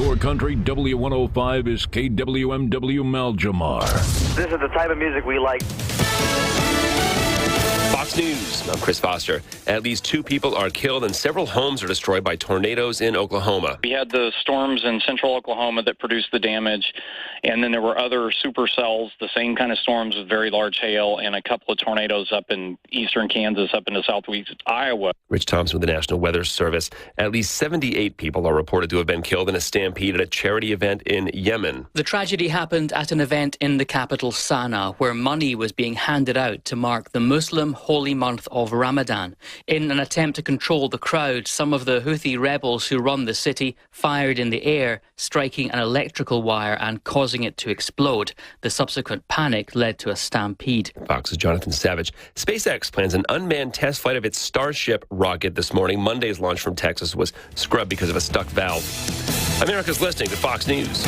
Your country, W105 is KWMW Maljamar. This is the type of music we like. Fox News, I'm Chris Foster. At least 2 people are killed and several homes are destroyed by tornadoes in Oklahoma. We had the storms in central Oklahoma that produced the damage, and then there were other supercells, the same kind of storms with very large hail, and a couple of tornadoes up in eastern Kansas, up into southwest Iowa. Rich Thompson with the National Weather Service. At least 78 people are reported to have been killed in a stampede at a charity event in Yemen. The tragedy happened at an event in the capital Sana'a, where money was being handed out to mark the Muslim holy month of Ramadan. In an attempt to control the crowd, some of the Houthi rebels who run the city fired in the air, striking an electrical wire and causing it to explode. The subsequent panic led to a stampede. Fox's Jonathan Savage. SpaceX plans an unmanned test flight of its Starship rocket this morning. Monday's launch from Texas was scrubbed because of a stuck valve. America's listening to Fox News.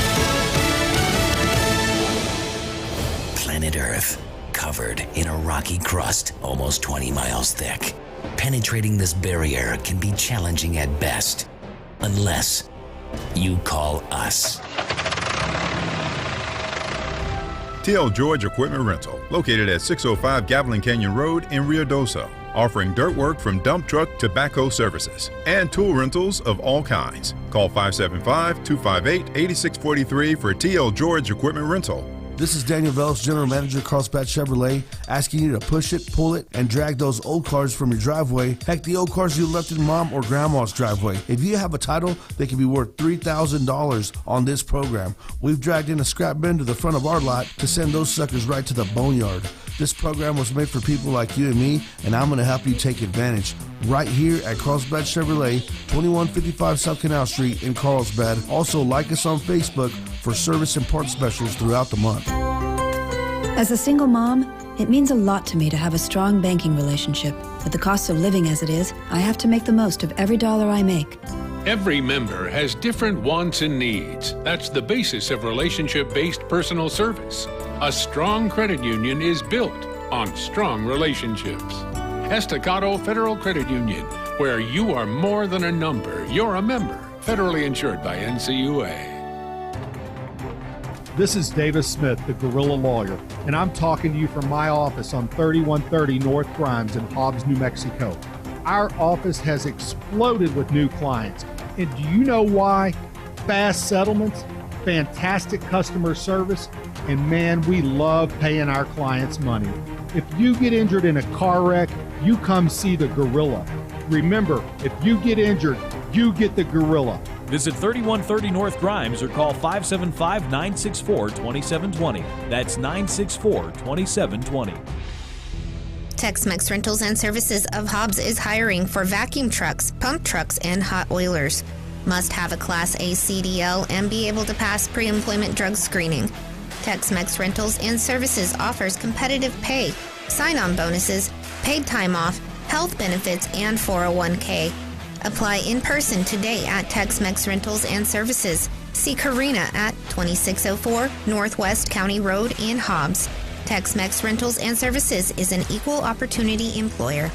Planet Earth, covered in a rocky crust almost 20 miles thick. Penetrating this barrier can be challenging at best, unless you call us. TL George Equipment Rental, located at 605 Gavilan Canyon Road in Ruidoso, offering dirt work from dump truck to backhoe services and tool rentals of all kinds. Call 575-258-8643 for TL George Equipment Rental. This is Daniel Velos, General Manager, Carlsbad Chevrolet, asking you to push it, pull it, and drag those old cars from your driveway. Heck, the old cars you left in Mom or Grandma's driveway. If you have a title, they can be worth $3,000 on this program. We've dragged in a scrap bin to the front of our lot to send those suckers right to the boneyard. This program was made for people like you and me, and I'm going to help you take advantage. Right here at Carlsbad Chevrolet, 2155 South Canal Street in Carlsbad. Also, like us on Facebook for service and parts specials throughout the month. As a single mom, it means a lot to me to have a strong banking relationship. With the cost of living as it is, I have to make the most of every dollar I make. Every member has different wants and needs. That's the basis of relationship-based personal service. A strong credit union is built on strong relationships. Estacado Federal Credit Union, where you are more than a number, you're a member. Federally insured by NCUA. This is Davis Smith, the Guerrilla Lawyer, and I'm talking to you from my office on 3130 North Grimes in Hobbs, New Mexico. Our office has exploded with new clients. And do you know why? Fast settlements, fantastic customer service, and man, we love paying our clients money. If you get injured in a car wreck, you come see the Gorilla. Remember, if you get injured, you get the Gorilla. Visit 3130 North Grimes or call 575-964-2720. That's 964-2720. Tex-Mex Rentals and Services of Hobbs is hiring for vacuum trucks, pump trucks, and hot oilers. Must have a Class A CDL and be able to pass pre-employment drug screening. Tex-Mex Rentals and Services offers competitive pay, sign-on bonuses, paid time off, health benefits, and 401k. Apply in person today at Tex-Mex Rentals and Services. See Karina at 2604 Northwest County Road in Hobbs. Tex-Mex Rentals and Services is an equal opportunity employer.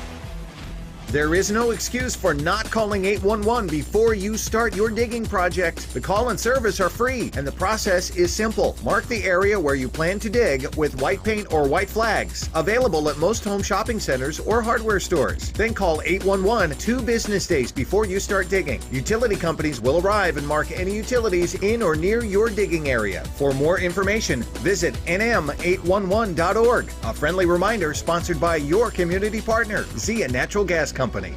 There is no excuse for not calling 811 before you start your digging project. The call and service are free, and the process is simple. Mark the area where you plan to dig with white paint or white flags. Available at most home shopping centers or hardware stores. Then call 811 2 business days before you start digging. Utility companies will arrive and mark any utilities in or near your digging area. For more information, visit nm811.org. A friendly reminder sponsored by your community partner, Zia Natural Gas Company.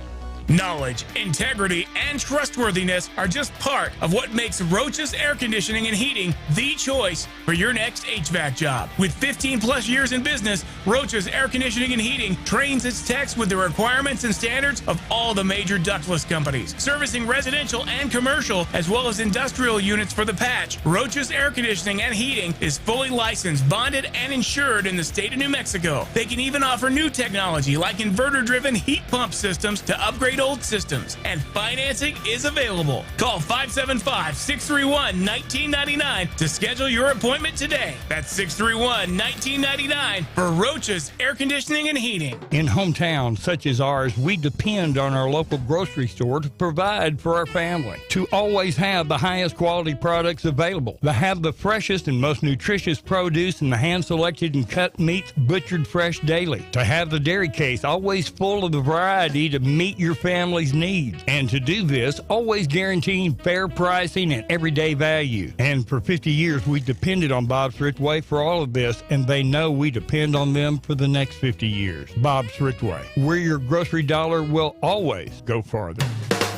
Knowledge, integrity, and trustworthiness are just part of what makes Roach's Air Conditioning and Heating the choice for your next HVAC job. With 15 plus years in business, Roach's Air Conditioning and Heating trains its techs with the requirements and standards of all the major ductless companies. Servicing residential and commercial as well as industrial units for the patch, Roach's Air Conditioning and Heating is fully licensed, bonded, and insured in the state of New Mexico. They can even offer new technology like inverter-driven heat pump systems to upgrade decade-old systems, and financing is available. Call 575-631-1999 to schedule your appointment today. That's 631-1999 for Roach's Air Conditioning and Heating. In hometowns such as ours, we depend on our local grocery store to provide for our family, to always have the highest quality products available, to have the freshest and most nutritious produce and the hand-selected and cut meats butchered fresh daily, to have the dairy case always full of the variety to meet your family's needs, and to do this, always guaranteeing fair pricing and everyday value. And for 50 years, we depended on Bob's Ritway for all of this, and they know we depend on them for the next 50 years. Bob's Ritway, where your grocery dollar will always go farther.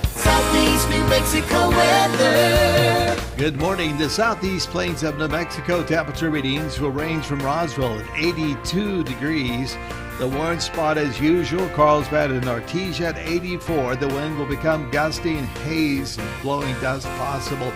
Southeast New Mexico weather. Good morning. The southeast plains of New Mexico temperature readings will range from Roswell at 82 degrees. The warm spot as usual, Carlsbad and Artesia at 84. The wind will become gusty and haze and blowing dust possible.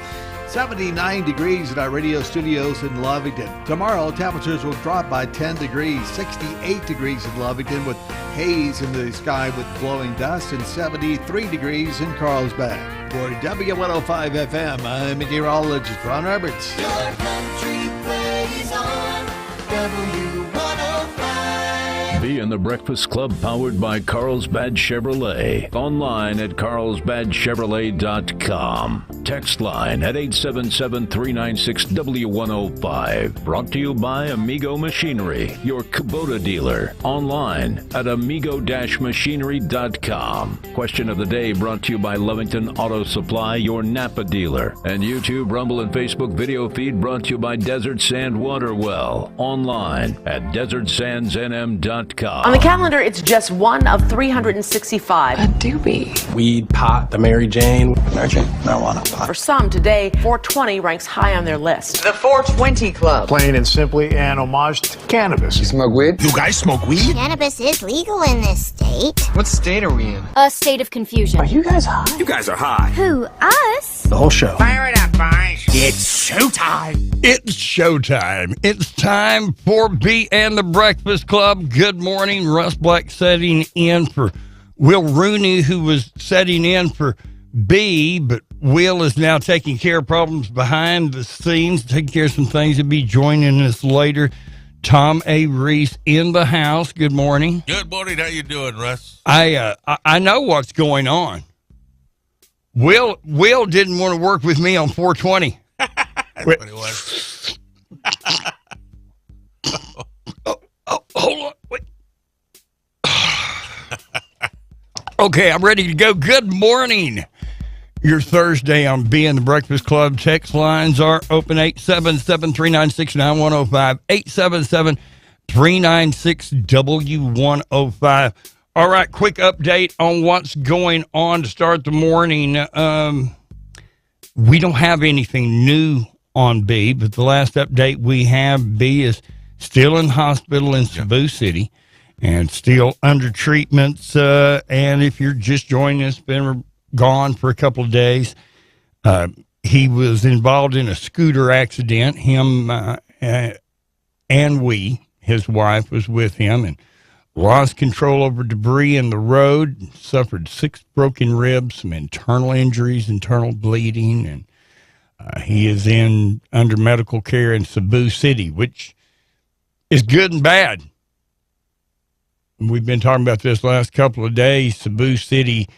79 degrees at our radio studios in Lovington. Tomorrow, temperatures will drop by 10 degrees. 68 degrees in Lovington with haze in the sky with blowing dust, and 73 degrees in Carlsbad. For W105 FM, I'm meteorologist Ron Roberts. Your country plays on W105. Be in the Breakfast Club, powered by Carlsbad Chevrolet. Online at carlsbadchevrolet.com. Text line at 877-396-W105. Brought to you by Amigo Machinery, your Kubota dealer. Online at amigo-machinery.com. Question of the day brought to you by Lovington Auto Supply, your Napa dealer. And YouTube, Rumble, and Facebook video feed brought to you by Desert Sand Water Well. Online at desertsandsnm.com. On the calendar, it's just one of 365. A doobie. Weed, pot, the Mary Jane. Mary Jane, marijuana, pot. For some, today, 420 ranks high on their list. The 420 Club. Plain and simply an homage to cannabis. You smoke weed? You guys smoke weed? Cannabis is legal in this state. What state are we in? A state of confusion. Are you guys high? You guys are high. Who, us? The whole show. Fire it up, boys. It's showtime. It's showtime. It's time for B and the Breakfast Club. Good morning. Russ Black setting in for Will Rooney, who was setting in for B, but Will is now taking care of problems behind the scenes, taking care of some things. He'll be joining us later. Tom A. Reese in the house. Good morning. Good morning. How you doing, Russ? I know what's going on. Will didn't want to work with me on 420. That's what it was. Hold on. Wait. Okay, I'm ready to go. Good morning. Your Thursday on B and the Breakfast Club. Text lines are open 877-396-9105. 877-396-W105. All right, quick update on what's going on to start the morning. We don't have anything new on B, but the last update we have, B is still in hospital in Cebu City and still under treatments. And if you're just joining us, been gone for a couple of days. He was involved in a scooter accident. Him and his wife, was with him, and lost control over debris in the road, suffered 6 broken ribs, some internal injuries, internal bleeding, and he is under medical care in Cebu City, which is good and bad. We've been talking about this last couple of days. Cebu City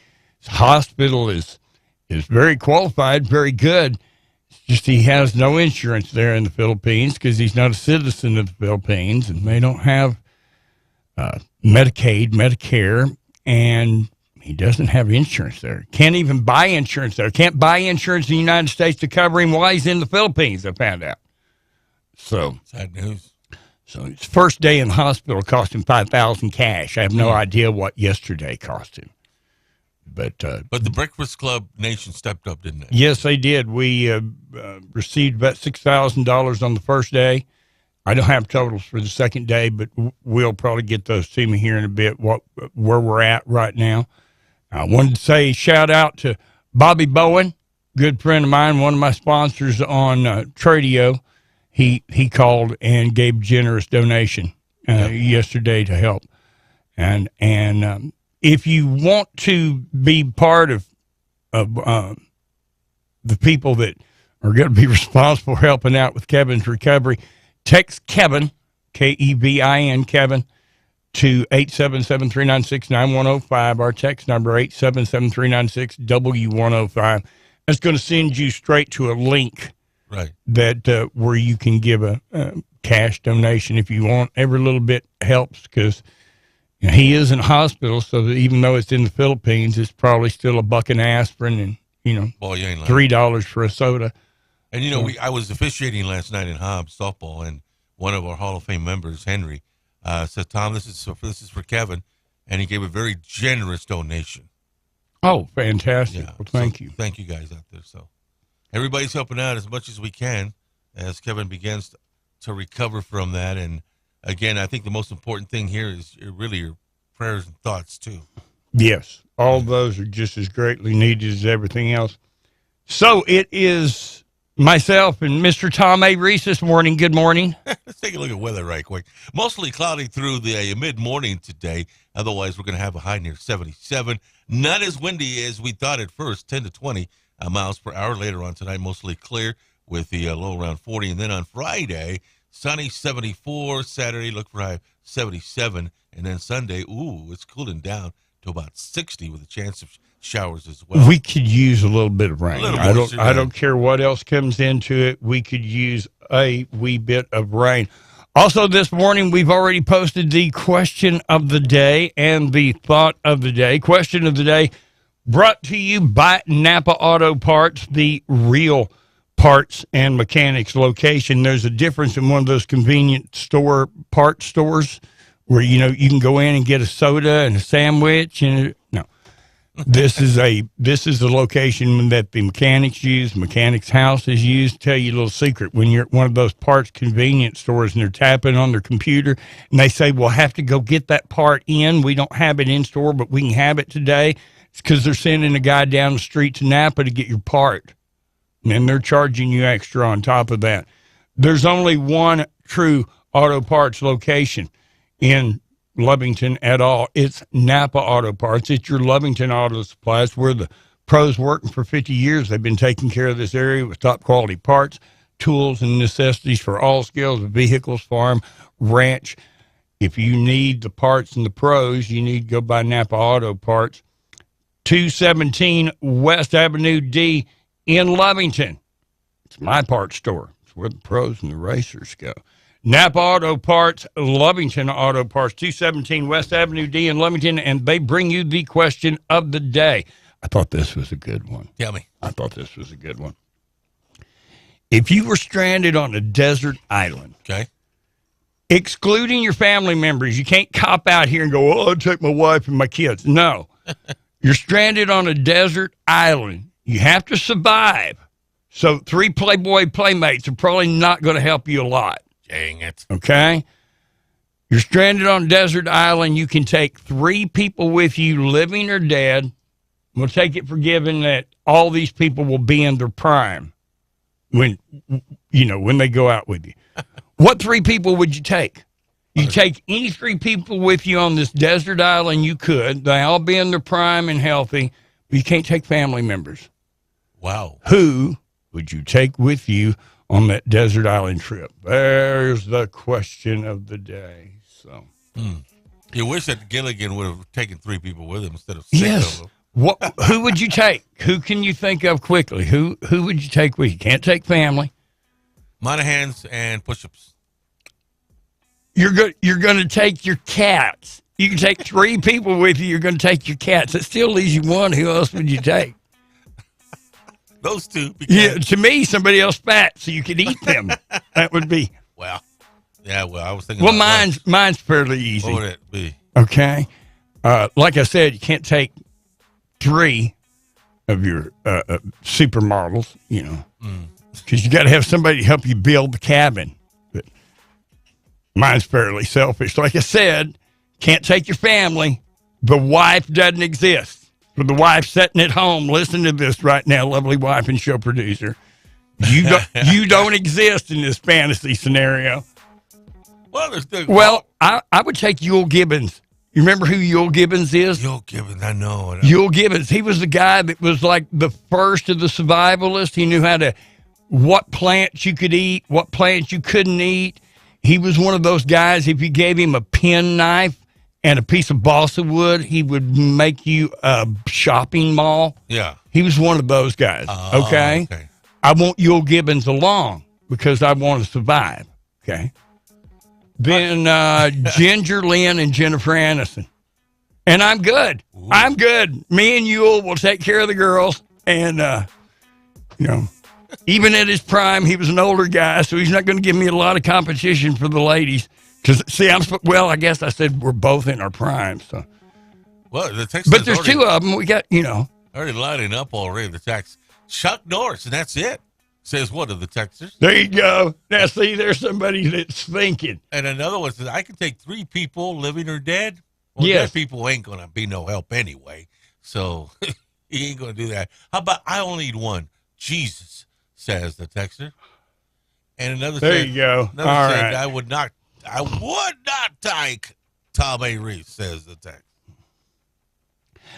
hospital is very qualified, very good. It's just he has no insurance there in the Philippines because he's not a citizen of the Philippines, and they don't have Medicaid, Medicare, and he doesn't have insurance there. Can't even buy insurance there. Can't buy insurance in the United States to cover him while he's in the Philippines, I found out. So sad news. So his first day in the hospital cost him $5,000 cash. I have no idea what yesterday cost him. But the Breakfast Club Nation stepped up, didn't they? Yes, they did. We received about $6,000 on the first day. I don't have totals for the second day, but we'll probably get those to me here in a bit, where we're at right now. I wanted to say shout out to Bobby Bowen, good friend of mine, one of my sponsors on Tradio. He called and gave a generous donation yesterday to help. And if you want to be part of the people that are going to be responsible for helping out with Kevin's recovery, text Kevin, Kevin, Kevin, to 877-396-9105. Our text number, 877-396-W105. That's going to send you straight to a link that where you can give a cash donation if you want. Every little bit helps because he is in hospital, so that even though it's in the Philippines, it's probably still $1 in aspirin and, Boy, you ain't lying. $3 for a soda. And, I was officiating last night in Hobbs softball, and one of our Hall of Fame members, Henry, said, Tom, this is for Kevin, and he gave a very generous donation. Oh, fantastic. Yeah. Well, thank you. Thank you guys out there. So everybody's helping out as much as we can as Kevin begins to recover from that. And, again, I think the most important thing here is really your prayers and thoughts, too. Yes, all those are just as greatly needed as everything else. So it is myself and Mr. Tom A. Reese this morning. Good morning. Let's take a look at weather right quick. Mostly cloudy through the mid-morning today. Otherwise, we're going to have a high near 77. Not as windy as we thought at first, 10 to 20 miles per hour. Later on tonight, mostly clear with the low around 40. And then on Friday, sunny 74. Saturday, look for high 77. And then Sunday, it's cooling down to about 60 with a chance of showers as well. We could use a little bit of rain. I don't care what else comes into it. We could use a wee bit of rain. Also, this morning, we've already posted the question of the day and the thought of the day. Question of the day brought to you by Napa Auto Parts, the real parts and mechanics location. There's a difference in one of those convenient parts stores where, you can go in and get a soda and a sandwich. No, this is a location that the mechanics use, mechanics houses use. Tell you a little secret. When you're at one of those parts convenience stores and they're tapping on their computer and they say, we'll have to go get that part in. We don't have it in store, but we can have it today. It's because they're sending a guy down the street to Napa to get your part. And then they're charging you extra on top of that. There's only one true auto parts location in Lovington at all. It's Napa Auto Parts. It's your Lovington Auto Supplies, where the pros working for 50 years. They've been taking care of this area with top quality parts, tools, and necessities for all scales of vehicles, farm, ranch. If you need the parts and the pros, you need to go by Napa Auto Parts. 217 West Avenue D in Lovington. It's my parts store. It's where the pros and the racers go. Napa Auto Parts, Lovington Auto Parts, 217 West Avenue D in Lovington, and they bring you the question of the day. I thought this was a good one. Tell me. I thought this was a good one. If you were stranded on a desert island, excluding your family members, you can't cop out here and go, I'll take my wife and my kids. No. You're stranded on a desert island. You have to survive. So 3 Playboy Playmates are probably not going to help you a lot. Dang it. Okay? You're stranded on a desert island. You can take 3 people with you, living or dead. We'll take it for given that all these people will be in their prime when they go out with you. What 3 people would you take? You take any 3 people with you on this desert island, you could. They all be in their prime and healthy, but you can't take family members. Wow. Who would you take with you on that desert island trip? There's the question of the day. So, You wish that Gilligan would have taken 3 people with him instead of 6 of them. Who would you take? Who can you think of quickly? Who would you take with you? Can't take family. Monahans and push-ups. You're going to take your cats. You can take 3 people with you. You're going to take your cats. That still leaves you 1. Who else would you take? Those 2. Yeah, to me, somebody else fat so you could eat them. That would be. Well, I was thinking. Well, mine's fairly easy. What would it be? Okay. Like I said, you can't take 3 of your supermodels, because you got to have somebody to help you build the cabin. But mine's fairly selfish. Like I said, can't take your family. The wife doesn't exist. For the wife sitting at home listening to this right now, lovely wife and show producer, you don't exist in this fantasy scenario. Well, I would take Yule Gibbons. You remember who Yule Gibbons is? Yule Gibbons, I know. Yule Gibbons. He was the guy that was like the first of the survivalists. He knew what plants you could eat, what plants you couldn't eat. He was one of those guys, if you gave him a penknife and a piece of balsa wood, he would make you a shopping mall. Yeah. He was one of those guys, okay? I want Yule Gibbons along because I want to survive, okay? Then Ginger Lynn and Jennifer Aniston. And I'm good. Ooh. I'm good. Me and Yule will take care of the girls. And, even at his prime, he was an older guy, so he's not going to give me a lot of competition for the ladies. Because, see, I guess I said we're both in our prime. So. Well, the text but there's two of them. We got, already lining up already, the text. Chuck Norris, and that's it. Says one of the texters. There you go. Now, see, there's somebody that's thinking. And another one says, I can take 3 people, living or dead. Well, yes. Dead people ain't going to be no help anyway. So he ain't going to do that. How about I only need one? Jesus, says the texter. And another there you go. Another all said, right. I would not take Tom A. Reese, says the text.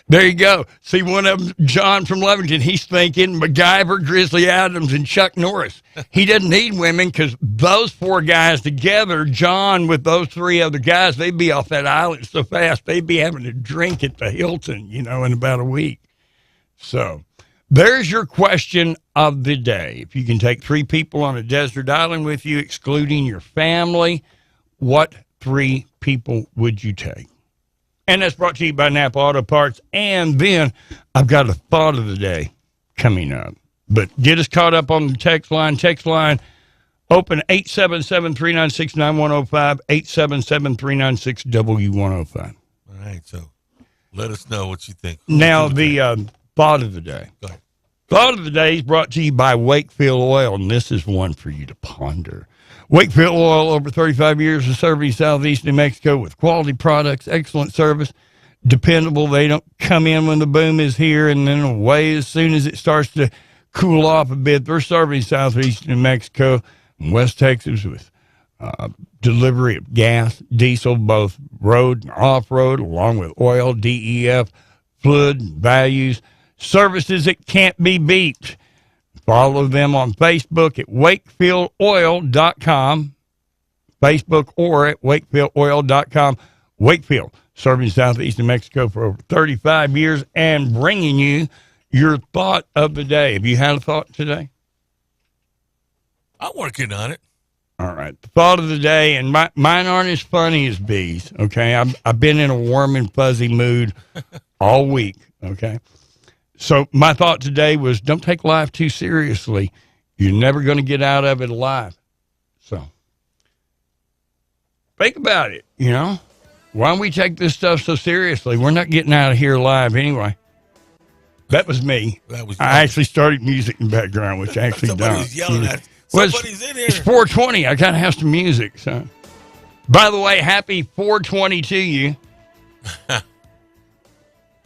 There you go. See, one of them, John from Levington, he's thinking MacGyver, Grizzly Adams, and Chuck Norris. He doesn't need women because those 4 guys together, John with those 3 other guys, they'd be off that island so fast, they'd be having to drink at the Hilton, in about a week. So there's your question of the day. If you can take 3 people on a desert island with you, excluding your family, what 3 people would you take? And that's brought to you by Napa Auto Parts. And then I've got a thought of the day coming up. But get us caught up on the text line. Text line open 877-396-9105, 877-396-W105. All right, so let us know what you think. Now, the thought of the day. Go ahead. Thought of the day is brought to you by Wakefield Oil, and this is one for you to ponder. Wakefield Oil, over 35 years of serving Southeast New Mexico with quality products, excellent service, dependable. They don't come in when the boom is here and then away as soon as it starts to cool off a bit. They're serving Southeast New Mexico and West Texas with delivery of gas, diesel, both road and off-road, along with oil, DEF, fluid, values, services that can't be beat. Follow them on Facebook at wakefieldoil.com, Facebook, or at wakefieldoil.com. Wakefield, serving Southeast New Mexico for over 35 years and bringing you your thought of the day. Have you had a thought today? I'm working on it. All right. The thought of the day, and mine aren't as funny as B's, okay? I've been in a warm and fuzzy mood all week, okay? So my thought today was don't take life too seriously. You're never going to get out of it alive. So think about it, Why don't we take this stuff so seriously? We're not getting out of here alive anyway. That was me. I actually started music in the background, which I actually Somebody's don't. yelling at somebody's in here. It's 420. I got to have some music. So, by the way, happy 420 to you.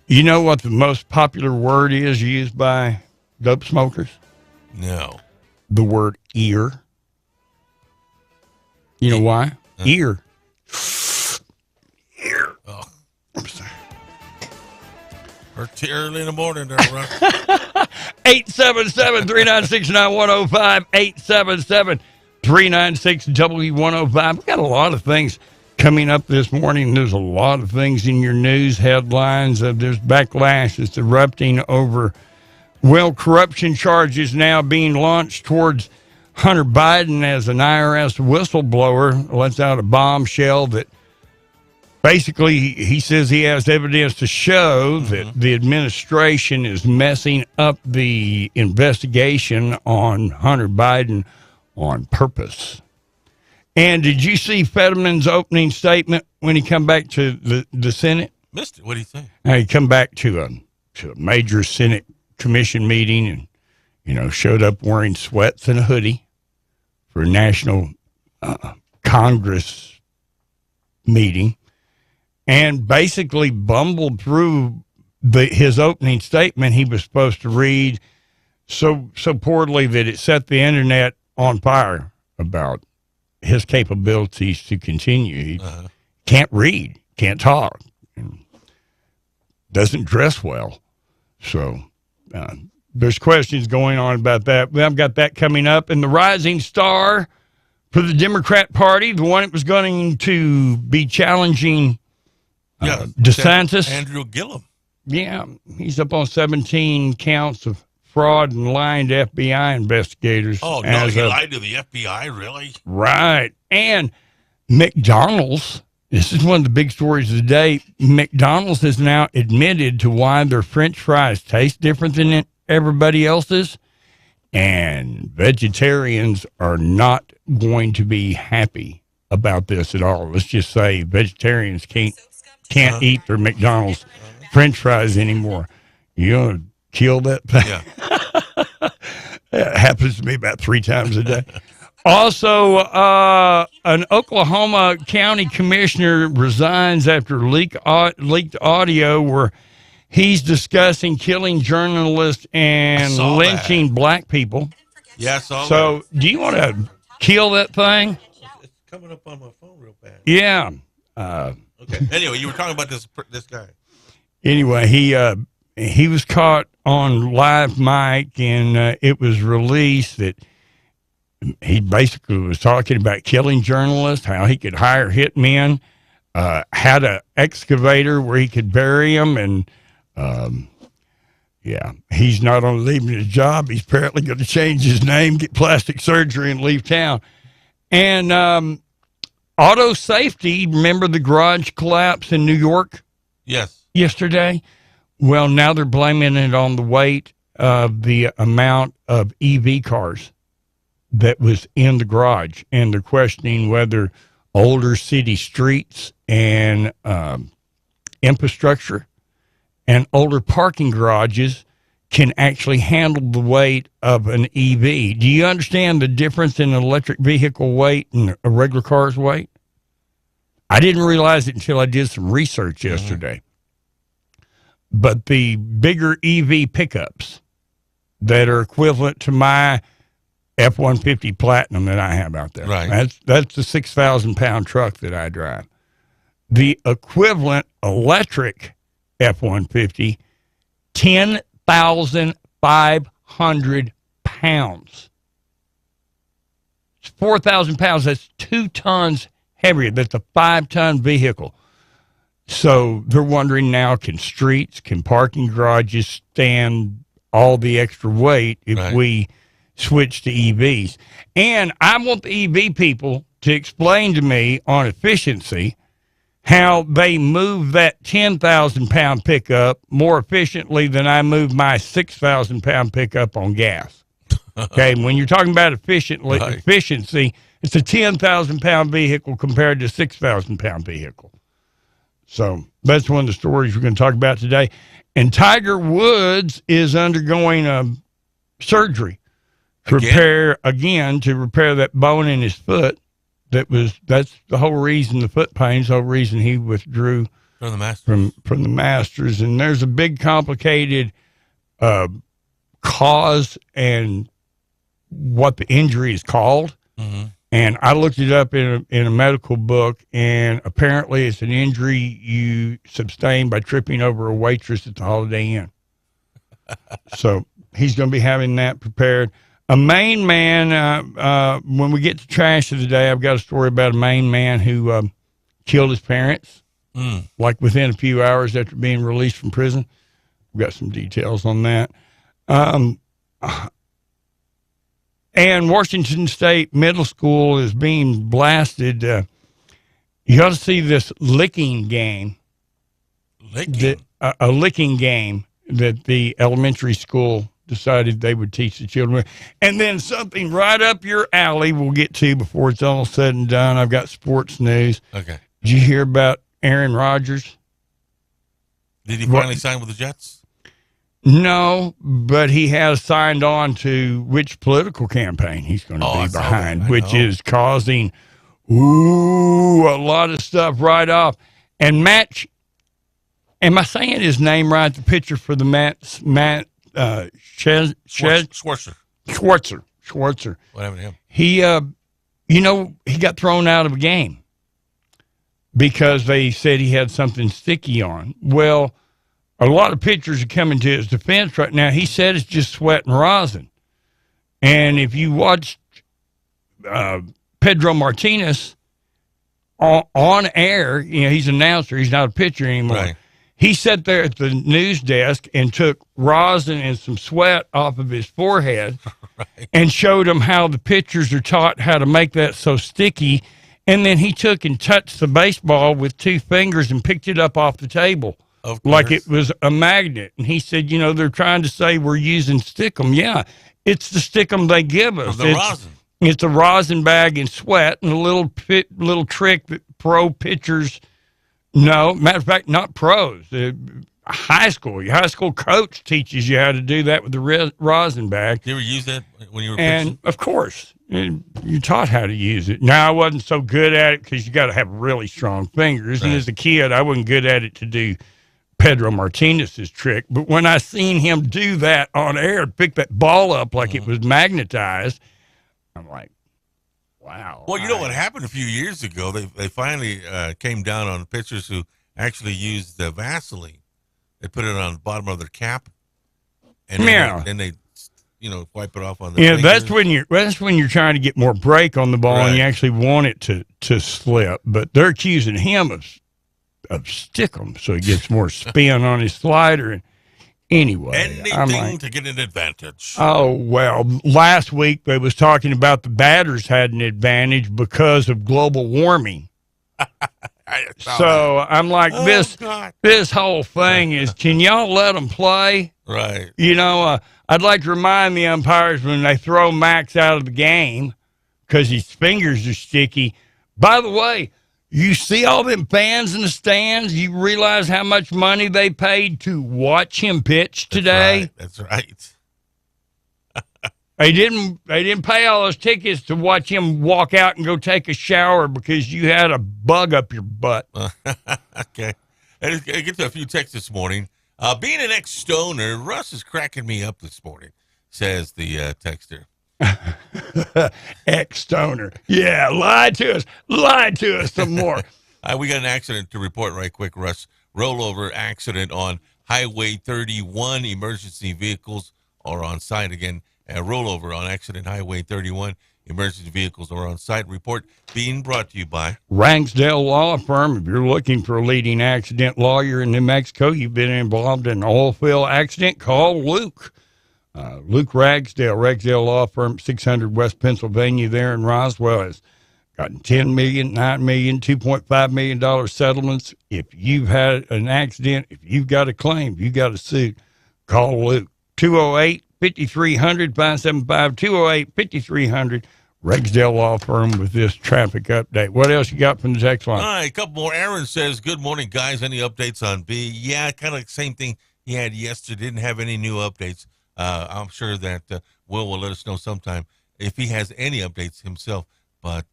You know what the most popular word is used by dope smokers? No. The word ear. You know why? Ear. Ear. Oh. I'm sorry. Or too early in the morning there, Russ. 877-396-9105, 877-396-W105. We've got a lot of things coming up this morning. There's a lot of things in your news headlines. There's backlash that's erupting over, corruption charges now being launched towards Hunter Biden as an IRS whistleblower lets out a bombshell that basically he says he has evidence to show that the administration is messing up the investigation on Hunter Biden on purpose. And did you see Fetterman's opening statement when he come back to the Senate? Missed it. What do you think? He come back to a major Senate commission meeting and, showed up wearing sweats and a hoodie for a national Congress meeting and basically bumbled through his opening statement he was supposed to read so poorly that it set the internet on fire about his capabilities to continue. He can't read, can't talk, and doesn't dress well. So there's questions going on about that. I've got that coming up. And the rising star for the Democrat Party, the one that was going to be challenging DeSantis. Andrew Gillum. Yeah, he's up on 17 counts of fraud and lying to FBI investigators. Oh, no, he lied to the FBI, really? Right. And McDonald's, this is one of the big stories of the day. McDonald's has now admitted to why their French fries taste different than everybody else's. And vegetarians are not going to be happy about this at all. Let's just say vegetarians can't eat their McDonald's French fries anymore. You want to kill that thing? Yeah. It happens to me about 3 times a day. Also, an Oklahoma County commissioner resigns after leaked audio where he's discussing killing journalists and lynching black people. Yeah, I saw that. So, do you want to kill that thing? It's coming up on my phone real bad. Yeah. Okay. Anyway, you were talking about this guy. Anyway, he was caught on live mic, and it was released that he basically was talking about killing journalists, how he could hire hitmen, had an excavator where he could bury them, and he's not only leaving his job, he's apparently going to change his name, get plastic surgery, and leave town. And auto safety, remember the garage collapse in New York? Yes. Yesterday? Well, now they're blaming it on the weight of the amount of EV cars that was in the garage. And they're questioning whether older city streets and infrastructure and older parking garages can actually handle the weight of an EV. Do you understand the difference in an electric vehicle weight and a regular car's weight? I didn't realize it until I did some research yesterday. But the bigger EV pickups that are equivalent to my F-150 Platinum that I have out there. Right. That's the 6,000-pound truck that I drive. The equivalent electric F-150, 10,500 pounds. It's 4,000 pounds. That's 2 tons heavier. That's a 5-ton vehicle. So they're wondering now, can parking garages stand all the extra weight if we switch to EVs? And I want the EV people to explain to me on efficiency how they move that 10,000-pound pickup more efficiently than I move my 6,000-pound pickup on gas. Okay, when you're talking about efficiency, it's a 10,000-pound vehicle compared to a 6,000-pound vehicle. So that's one of the stories we're going to talk about today. And Tiger Woods is undergoing surgery to repair that bone in his foot. That's the whole reason, the foot pain's the whole reason he withdrew from the Masters. From the Masters. And there's a big complicated cause and what the injury is called. Mm-hmm. And I looked it up in a medical book, and apparently it's an injury you sustain by tripping over a waitress at the Holiday Inn. So he's going to be having that prepared. A Maine man, when we get to trash of the day, I've got a story about a Maine man who killed his parents, like within a few hours after being released from prison. We've got some details on that. And Washington State Middle School is being blasted. You ought to see this licking game. A licking game that the elementary school decided they would teach the children. And then something right up your alley we'll get to before it's all said and done. I've got sports news. Okay. Did you hear about Aaron Rodgers? Did he finally sign with the Jets? No, but he has signed on to which political campaign he's going to be behind, which is causing a lot of stuff right off. And Matt, am I saying his name right? The pitcher for the Schwartzer. What happened to him? He, he got thrown out of a game because they said he had something sticky on. Well, a lot of pictures are coming to his defense right now. He said it's just sweat and rosin. And if you watch Pedro Martinez on air, he's an announcer. He's not a pitcher anymore. Right. He sat there at the news desk and took rosin and some sweat off of his forehead and showed him how the pitchers are taught how to make that so sticky. And then he took and touched the baseball with 2 fingers and picked it up off the table like it was a magnet. And he said, they're trying to say we're using Stickum. Yeah, it's the Stickum they give us. Rosin. It's a rosin bag and sweat, and a little trick that pro pitchers know. Matter of fact, not pros. High school. Your high school coach teaches you how to do that with the rosin bag. Did you ever use that when you were pitching? And, of course, you taught how to use it. Now, I wasn't so good at it because you got to have really strong fingers. Right. And as a kid, I wasn't good at it to do Pedro Martinez's trick. But when I seen him do that on air, pick that ball up like it was magnetized, I'm like, wow. Well, you know what happened a few years ago? They finally came down on pitchers who actually used the Vaseline. They put it on the bottom of their cap, and then they wipe it off on their fingers. that's when you're trying to get more break on the ball and you actually want it to slip. But they're accusing him of Stickum, so he gets more spin on his slider. And anyway, anything to get an advantage. Oh, well, last week they was talking about the batters had an advantage because of global warming. So I'm like, this whole thing is, can y'all let them play? Right. I'd like to remind the umpires when they throw Max out of the game because his fingers are sticky. By the way, you see all them fans in the stands, you realize how much money they paid to watch him pitch today? That's right. They didn't pay all those tickets to watch him walk out and go take a shower because you had a bug up your butt. Okay. I get to a few texts this morning. Being an ex-stoner, Russ is cracking me up this morning, says the texter. Ex-stoner. Yeah, lie to us some more. We got an accident to report right quick, Russ. Rollover accident on Highway 31. Emergency vehicles are on site again. Rollover on accident Highway 31. Emergency vehicles are on site. Report being brought to you by Ragsdale Law Firm. If you're looking for a leading accident lawyer in New Mexico, you've been involved in an oil field accident, call Luke. Luke Ragsdale Law Firm, 600 West Pennsylvania there in Roswell, has gotten $10 million, $9 million, $2.5 million settlements. If you've had an accident, if you've got a claim, if you've got a suit, call Luke. 208-5300, 575-208-5300. Ragsdale Law Firm with this traffic update. What else you got from the text line? All right, a couple more. Aaron says, good morning, guys. Any updates on B? Yeah, kind of the same thing he had yesterday. Didn't have any new updates. I'm sure that Will let us know sometime if he has any updates himself. But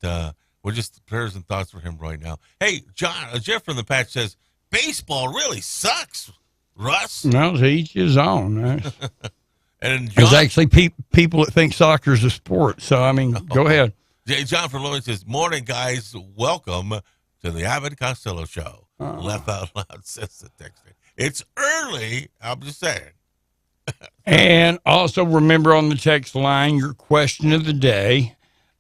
we're just prayers and thoughts for him right now. Hey, Jeff from the Patch says, baseball really sucks, Russ. No, to each his own. Right? And there's actually people that think soccer is a sport. So, I mean, go ahead. John from Lawrence says, morning, guys. Welcome to the Abbott Costello Show. Laugh out loud, says the texter. It's early. I'm just saying. And also remember on the text line, your question of the day.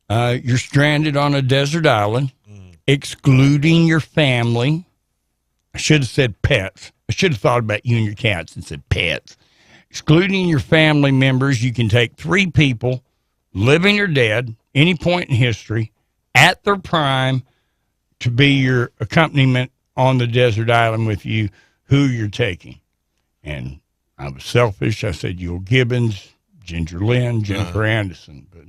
You're stranded on a desert island, excluding your family. I should have said pets. I should have thought about you and your cats and said pets. Excluding your family members, you can take 3 people, living or dead, any point in history, at their prime, to be your accompaniment on the desert island with you, who you're taking. And I was selfish. I said Yul Gibbons, Ginger Lynn, Jennifer Anderson. But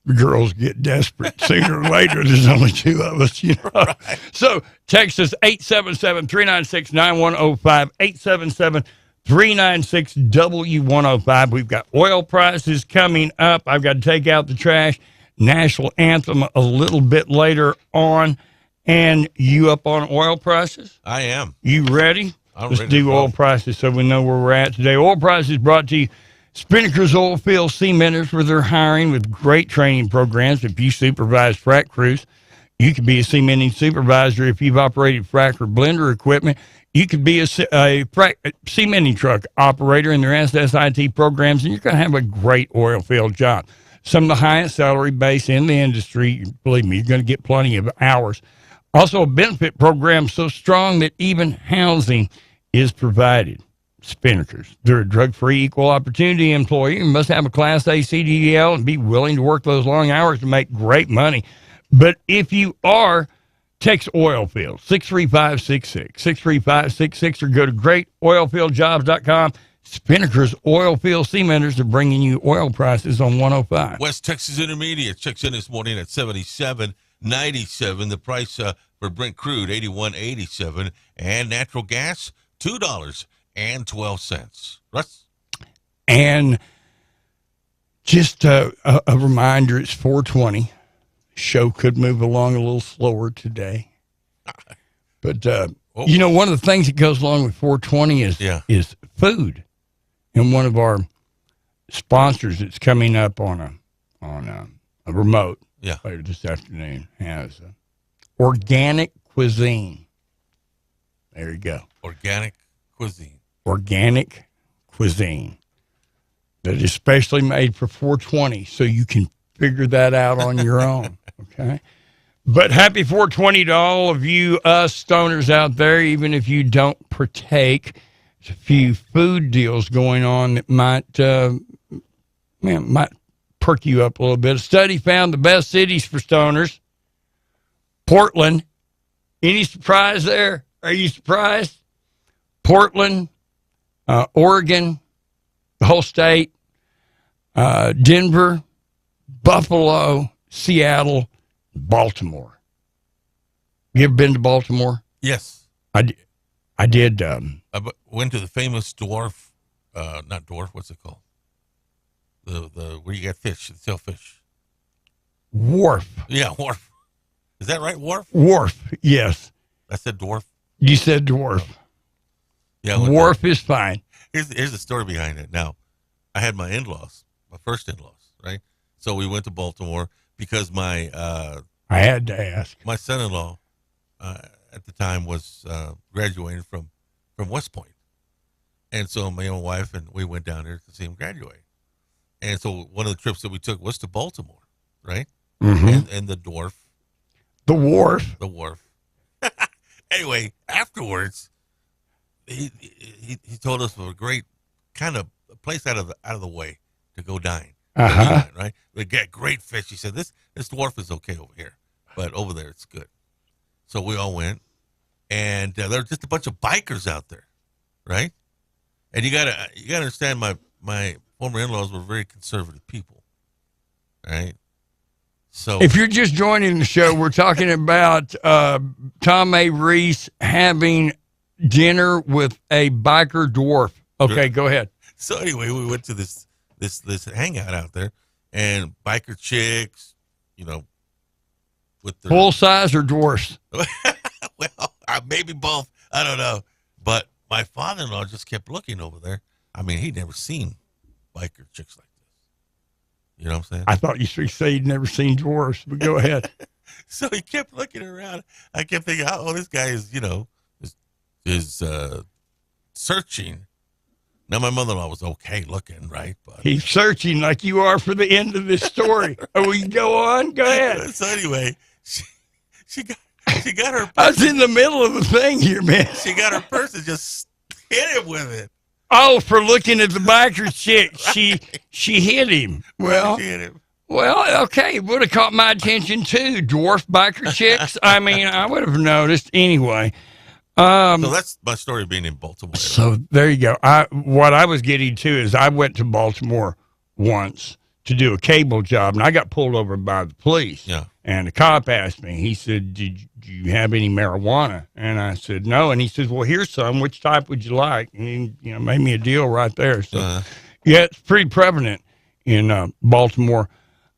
the girls get desperate sooner or later. There's only 2 of us, you know. Right. So text us 877-396-9105, 877-396-W105. We've got oil prices coming up. I've got to take out the trash. National anthem a little bit later on. And you up on oil prices? I am. You ready? Let's do oil prices so we know where we're at today. Oil prices brought to you Spinnaker's Oilfield Cementers, where they're hiring with great training programs. If you supervise frac crews, You could be a cementing supervisor if you've operated frac or blender equipment. You could be a cementing truck operator in their SSIT programs, and you're going to have a great oil field job. Some of the highest salary base in the industry. Believe me, you're going to get plenty of hours. Also, a benefit program so strong that even housing is provided. Spinnakers. They're a drug-free, equal opportunity employer. You must have a Class A CDL and be willing to work those long hours to make great money. But if you are, text Oilfield, 63566, 63566, or go to greatoilfieldjobs.com. Spinnakers Oilfield Cementers are bringing you oil prices on 105. West Texas Intermediate checks in this morning at 77.97. The price for Brent crude, 81.87. And natural gas, $2.12. Russ? And just a reminder, it's 420. Show could move along a little slower today. But, you know, one of the things that goes along with 420 is food. And one of our sponsors that's coming up on a remote later this afternoon has organic cuisine. There you go. Organic cuisine. Organic cuisine that is specially made for 420, so you can figure that out on your own. Okay. But happy 420 to all of you stoners out there, even if you don't partake. There's a few food deals going on that might perk you up a little bit. A study found the best cities for stoners. Portland. Any surprise there? Are you surprised? Portland, Oregon, the whole state, Denver, Buffalo, Seattle, Baltimore. You ever been to Baltimore? Yes. I did. I went to the famous dwarf, not dwarf, what's it called? The where you got fish, they sell fish. Wharf. Yeah, wharf. Is that right, wharf? Wharf, yes. I said dwarf. You said dwarf. Yeah, wharf is fine. Here's the story behind it. Now, I had my in-laws, my first in-laws, right? So we went to Baltimore because my I had to ask. My son-in-law at the time was graduating from West Point, and so my own wife and we went down there to see him graduate. And so one of the trips that we took was to Baltimore, right? Mm-hmm. And the dwarf. The wharf. The wharf. Anyway, afterwards, he told us of a great kind of place out of the way to go dine. Uh-huh. Right? We get great fish. He said, this dwarf is okay over here, but over there it's good. So we all went, and there were just a bunch of bikers out there, right? And you gotta understand, my former in-laws were very conservative people, right? So if you're just joining the show, we're talking about Tom A. Reese having dinner with a biker dwarf. Okay, go ahead. So anyway, we went to this hangout out there, and biker chicks, you know, with their full size or dwarfs. Well, maybe both. I don't know. But my father-in-law just kept looking over there. I mean, he'd never seen biker chicks like this. You know what I'm saying? I thought you say you'd never seen dwarfs, but go ahead. So he kept looking around. I kept thinking, oh, this guy is, you know, is searching. Now, my mother-in-law was okay looking, right? But he's searching like you are for the end of this story. We can go on? Go ahead. So anyway, she got her purse. I was in the middle of a thing here, man. She got her purse and just hit him with it. Oh, for looking at the biker chick, she hit him. Well, she hit him. Well, okay, it would have caught my attention too. Dwarf biker chicks. I mean, I would have noticed anyway. So that's my story of being in Baltimore. So there you go. What I was getting to is I went to Baltimore once to do a cable job, and I got pulled over by the police. Yeah. And the cop asked me, he said, do you have any marijuana? And I said, no. And he says, well, here's some. Which type would you like? And he made me a deal right there. So, yeah, it's pretty prevalent in Baltimore.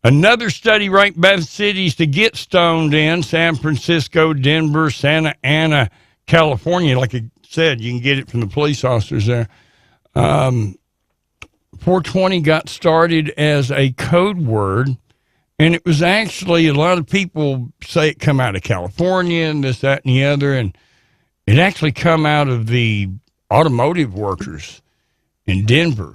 Another study ranked best cities to get stoned in: San Francisco, Denver, Santa Ana, California. Like I said, you can get it from the police officers there. 420 got started as a code word And it was actually, a lot of people say it come out of California and this, that, and the other. And it actually come out of the automotive workers in Denver.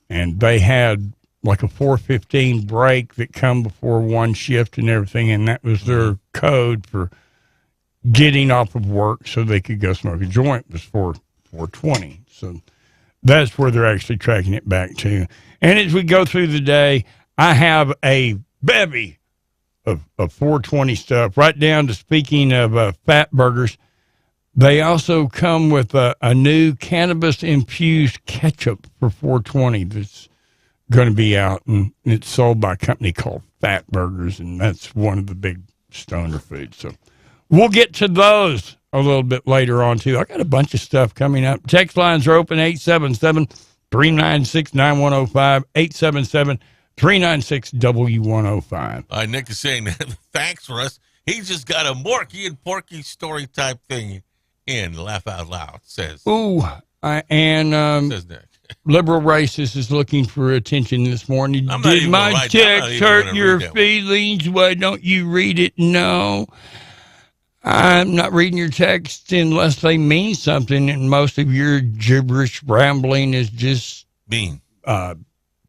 And they had like a 4:15 break that come before one shift and everything. And that was their code for getting off of work so they could go smoke a joint, was 4:20. So that's where they're actually tracking it back to. And as we go through the day, I have a bevy of 420 stuff, right down to, speaking of fat burgers, they also come with a new cannabis-infused ketchup for 420 that's going to be out, and it's sold by a company called Fat Burgers, and that's one of the big stoner foods. So we'll get to those a little bit later on, too. I got a bunch of stuff coming up. Text lines are open, 877-396-9105, 877-396-W105. Nick is saying, thanks, Russ. He's just got a Morky and Porky story type thing in. Laugh out loud, says. Ooh, says Nick. Liberal racist is looking for attention this morning. Did my text hurt your feelings? Why don't you read it? No. I'm not reading your text unless they mean something, and most of your gibberish rambling is just mean.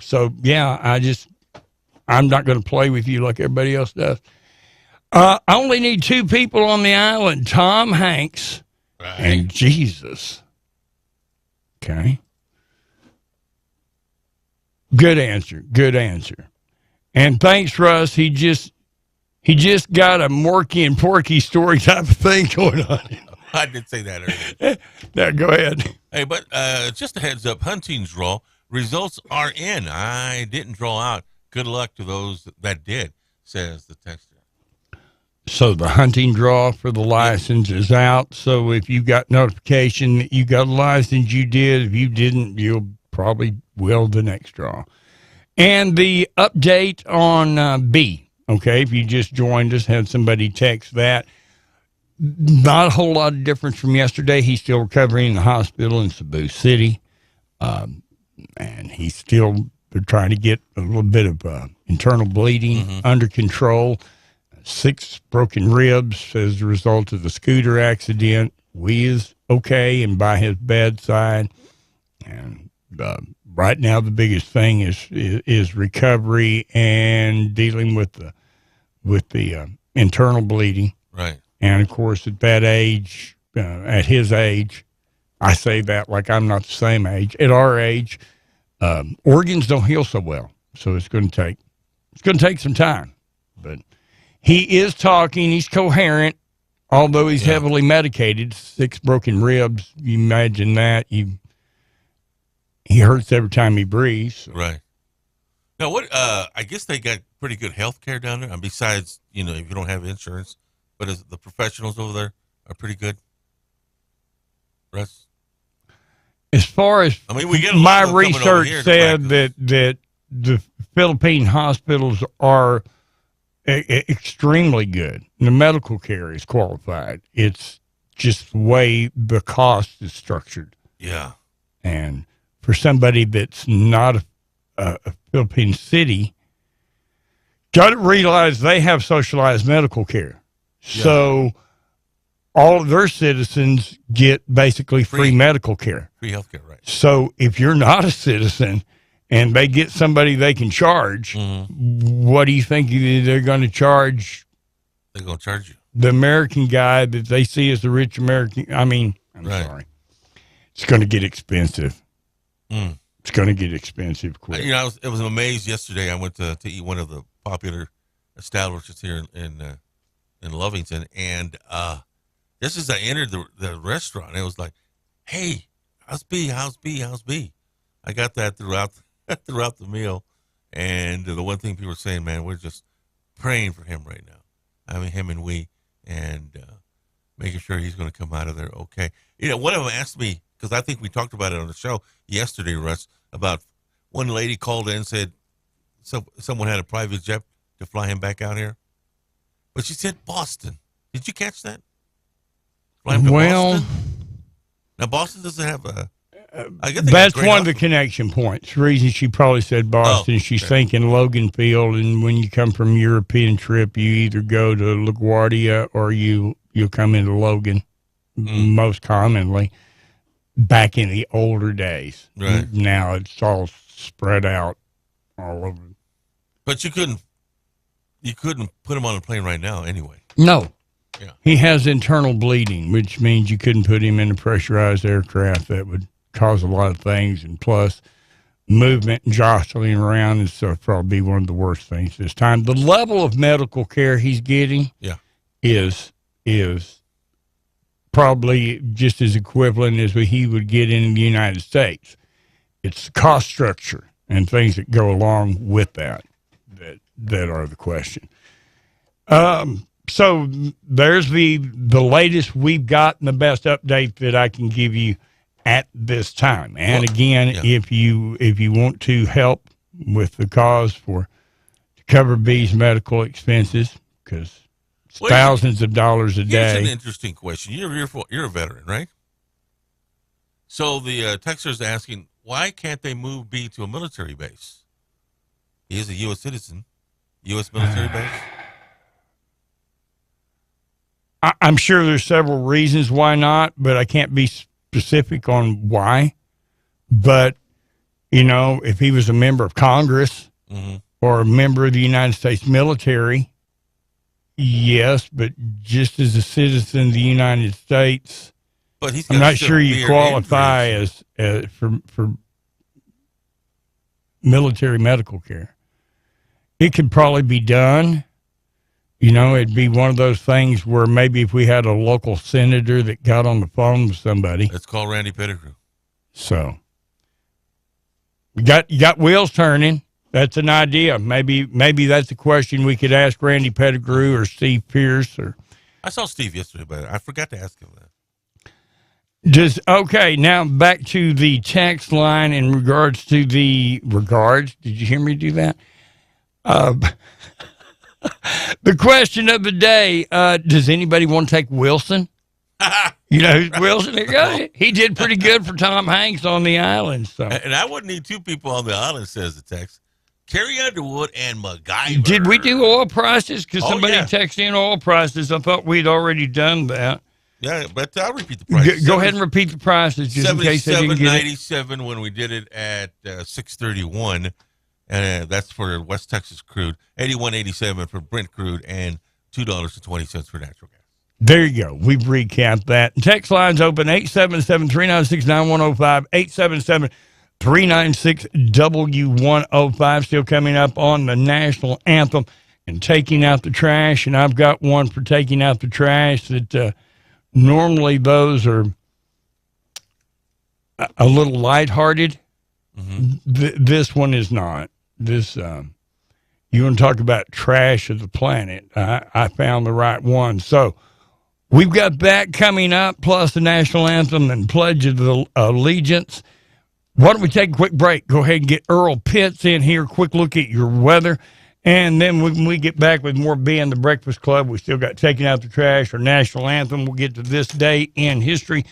So, yeah, I'm not going to play with you like everybody else does. I only need two people on the island, Tom Hanks and Jesus. Okay. Good answer. And thanks, Russ. He just got a Morky and Porky story type of thing going on. I did say that earlier. Now, go ahead. Hey, but just a heads up, hunting's draw. Results are in. I didn't draw out. Good luck to those that did, says the texter. So the hunting draw for the license is out. So if you got notification that you got a license, you did. If you didn't, you'll probably will the next draw. And the update on B. Okay, if you just joined us, had somebody text that. Not a whole lot of difference from yesterday. He's still recovering in the hospital in Cebu City. And he's still, they're trying to get a little bit of internal bleeding under control. 6 broken ribs as a result of the scooter accident. We is okay and by his bedside. And right now the biggest thing is recovery and dealing with the internal bleeding. Right. And of course, at that age, at his age, I say that like I'm not the same age. At our age, organs don't heal so well, so it's going to take some time. But he is talking. He's coherent, although he's heavily medicated. 6 broken ribs. You imagine that. He hurts every time he breathes. So. Right. Now, what? I guess they got pretty good health care down there. And besides, if you don't have insurance, but the professionals over there are pretty good. Russ? As far as we get my research said that the Philippine hospitals are extremely good. The medical care is qualified. It's just the way the cost is structured. Yeah. And for somebody that's not a Philippine city, got to realize they have socialized medical care. Yeah. So all of their citizens get basically free medical care. Free health care, right. So if you're not a citizen and they get somebody they can charge, what do you think they're going to charge? They're going to charge you. The American guy that they see as the rich American. I'm sorry. It's going to get expensive. It's going to get expensive quick. I was amazed yesterday. I went to eat one of the popular establishments here in Lovington, and just as I entered the restaurant, it was like, "Hey, how's B? I got that throughout the meal, and the one thing people were saying, man, we're just praying for him right now. I mean, him and we, and making sure he's going to come out of there okay. One of them asked me, because I think we talked about it on the show yesterday, Russ, about one lady called in and said someone had a private jet to fly him back out here, but she said Boston. Did you catch that? Fly him to Boston? Now Boston doesn't have a I guess they got That's great one of the offense. connection points. The reason she probably said Boston, she's okay. thinking Logan Field, and when you come from a European trip, you either go to LaGuardia or you'll come into Logan, most commonly, back in the older days. Right. Now it's all spread out all over. But you couldn't put him on a plane right now anyway. No. Yeah. He has internal bleeding, which means you couldn't put him in a pressurized aircraft. That would cause a lot of things, and plus movement and jostling around and stuff probably be one of the worst things this time. The level of medical care he's getting is probably just as equivalent as what he would get in the United States. It's the cost structure and things that go along with that are the question. So there's the latest we've got and the best update that I can give you at this time. And if you want to help with the cause to cover B's medical expenses, because it's thousands of dollars a day. Here's an interesting question. You're a veteran, right? So the texter's asking, why can't they move B to a military base? He is a U.S. citizen. U.S. military base? I'm sure there's several reasons why not, but I can't be specific on why. But, if he was a member of Congress or a member of the United States military, yes, but just as a citizen of the United States, but I'm not sure you qualify as for military medical care. It could probably be done. It'd be one of those things where maybe if we had a local senator that got on the phone with somebody. Let's call Randy Pettigrew. So you got wheels turning. That's an idea. Maybe that's a question we could ask Randy Pettigrew or Steve Pierce. I saw Steve yesterday, but I forgot to ask him that. Okay, now back to the text line in regards to the regards. Did you hear me do that? The question of the day, does anybody want to take Wilson? You know who's Wilson? He did pretty good for Tom Hanks on the island. So. And I wouldn't need two people on the island, says the text. Carrie Underwood and MacGyver. Did we do oil prices? Because somebody yeah. texted in oil prices. I thought we'd already done that. Yeah, but I'll repeat the prices. Go ahead and repeat the prices just in case they didn't get it. $77.97 when we did it at 6:31, and that's for West Texas crude. $81.87 for Brent crude, and $2.20 for natural gas. There you go. We've recapped that. Text lines open 877-396-9105, 877-396-W105. Still coming up on the national anthem and taking out the trash. And I've got one for taking out the trash that normally those are a little lighthearted. This one is not. This you want to talk about trash of the planet. I found the right one. So we've got that coming up, plus the national anthem and Pledge of Allegiance. Why don't we take a quick break? Go ahead and get Earl Pitts in here. Quick look at your weather. And then when we get back with more being the Breakfast Club, we still got Taking Out the Trash or National Anthem. We'll get to this day in history.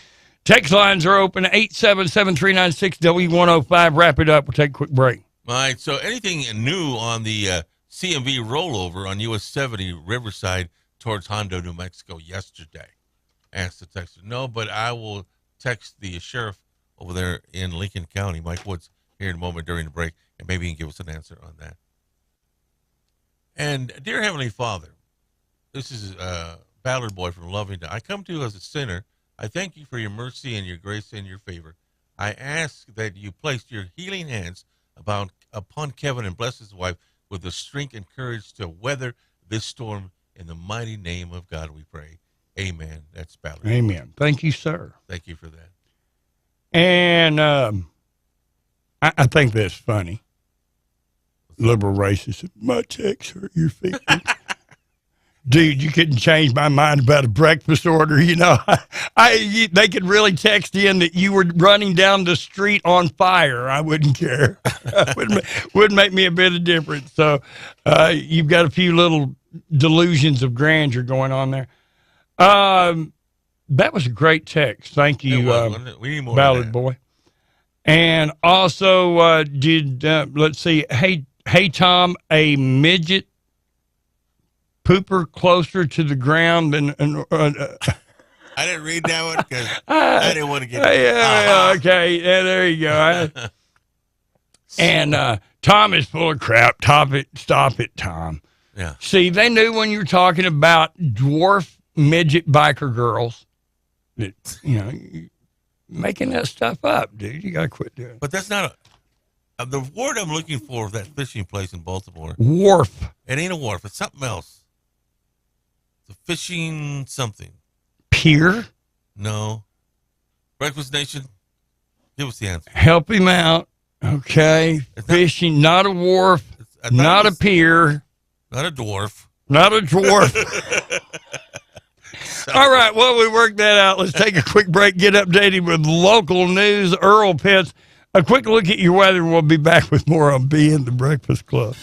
Text lines are open, 877-396-W105. Wrap it up. We'll take a quick break. All right, so anything new on the CMV rollover on US 70 Riverside towards Hondo, New Mexico yesterday? Asked the texter. No, but I will text the sheriff over there in Lincoln County, Mike Woods, here in a moment during the break, and maybe he can give us an answer on that. And dear Heavenly Father, this is Ballard Boy from Lovington. I come to you as a sinner. I thank you for your mercy and your grace and your favor. I ask that you place your healing hands upon Kevin and bless his wife with the strength and courage to weather this storm. In the mighty name of God we pray. Amen. That's Ballard. Amen. Thank you, sir. Thank you for that. And I think that's funny. Liberal racists, my checks hurt your feelings. Dude, you couldn't change my mind about a breakfast order. You know, they could really text in that you were running down the street on fire. I wouldn't care. Wouldn't make me a bit of difference. So you've got a few little delusions of grandeur going on there. That was a great text. Thank you, we need more Ballard Boy. And also, let's see, hey, Tom, a midget pooper closer to the ground than... I didn't read that one because I didn't want to get... Okay, yeah, there you go. And Tom is full of crap. Stop it, Tom. Yeah. See, they knew when you were talking about dwarf midget biker girls that, you're making that stuff up, dude. You got to quit doing it. But that's not the word I'm looking for, that fishing place in Baltimore. Wharf. It ain't a wharf. It's something else. It's a fishing something. Pier? No. Breakfast Nation, give us the answer. Help him out. Okay. Fishing, not a wharf, not a pier. Not a dwarf. Not a dwarf. All right, well, we worked that out. Let's take a quick break, get updated with local news. Earl Pitts, a quick look at your weather. We'll be back with more on B in the Breakfast Club.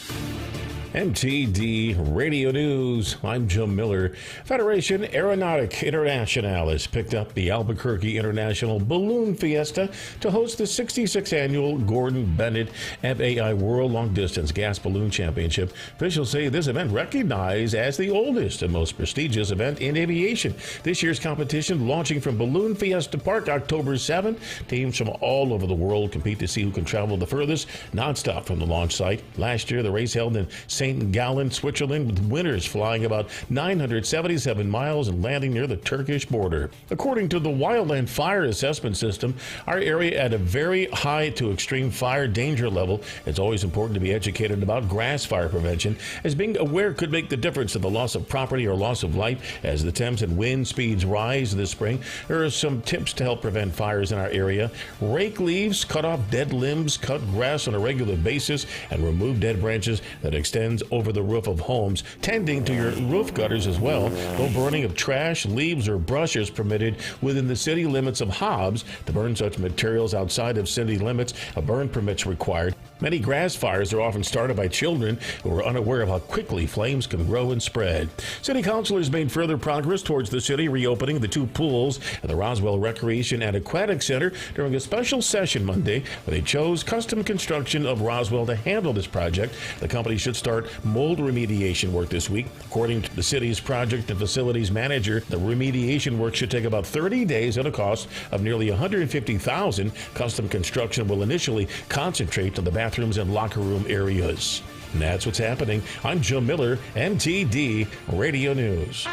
MTD Radio News. I'm Jim Miller. Federation Aeronautic International has picked up the Albuquerque International Balloon Fiesta to host the 66th annual Gordon Bennett FAI World Long Distance Gas Balloon Championship. Officials say this event recognized as the oldest and most prestigious event in aviation. This year's competition launching from Balloon Fiesta Park October 7th. Teams from all over the world compete to see who can travel the furthest nonstop from the launch site. Last year, the race held in St. Gallen, Switzerland, with winners flying about 977 miles and landing near the Turkish border. According to the Wildland Fire Assessment System, our area at a very high to extreme fire danger level. It's always important to be educated about grass fire prevention, as being aware could make the difference in the loss of property or loss of life. As the temps and wind speeds rise this spring, there are some tips to help prevent fires in our area. Rake leaves, cut off dead limbs, cut grass on a regular basis, and remove dead branches that extends over the roof of homes, tending to your roof gutters as well. No burning of trash, leaves, or brush is permitted within the city limits of Hobbs. To burn such materials outside of city limits, a burn permit's required. Many grass fires are often started by children who are unaware of how quickly flames can grow and spread. City councilors made further progress towards the city reopening the 2 pools at the Roswell Recreation and Aquatic Center during a special session Monday, where they chose Custom Construction of Roswell to handle this project. The company should start mold remediation work this week. According to the city's project and facilities manager, the remediation work should take about 30 days at a cost of nearly $150,000. Custom Construction will initially concentrate on the bathrooms and locker room areas. And that's what's happening. I'm Jim Miller, MTD Radio News.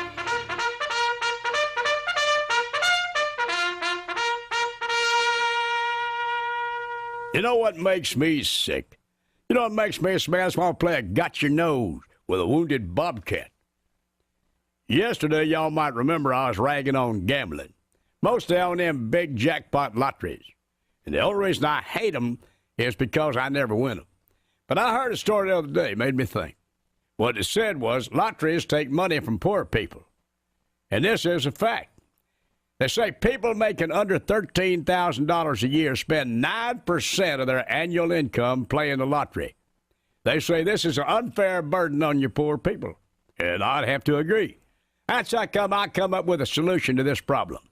You know what makes me sick? You know what makes me smell? I just want to play a got your nose with a wounded bobcat. Yesterday, y'all might remember I was ragging on gambling, mostly on them big jackpot lotteries. And the only reason I hate them is because I never win them. But I heard a story the other day, made me think. What it said was lotteries take money from poor people. And this is a fact. They say people making under $13,000 a year spend 9% of their annual income playing the lottery. They say this is an unfair burden on your poor people. And I'd have to agree. That's how I come up with a solution to this problem.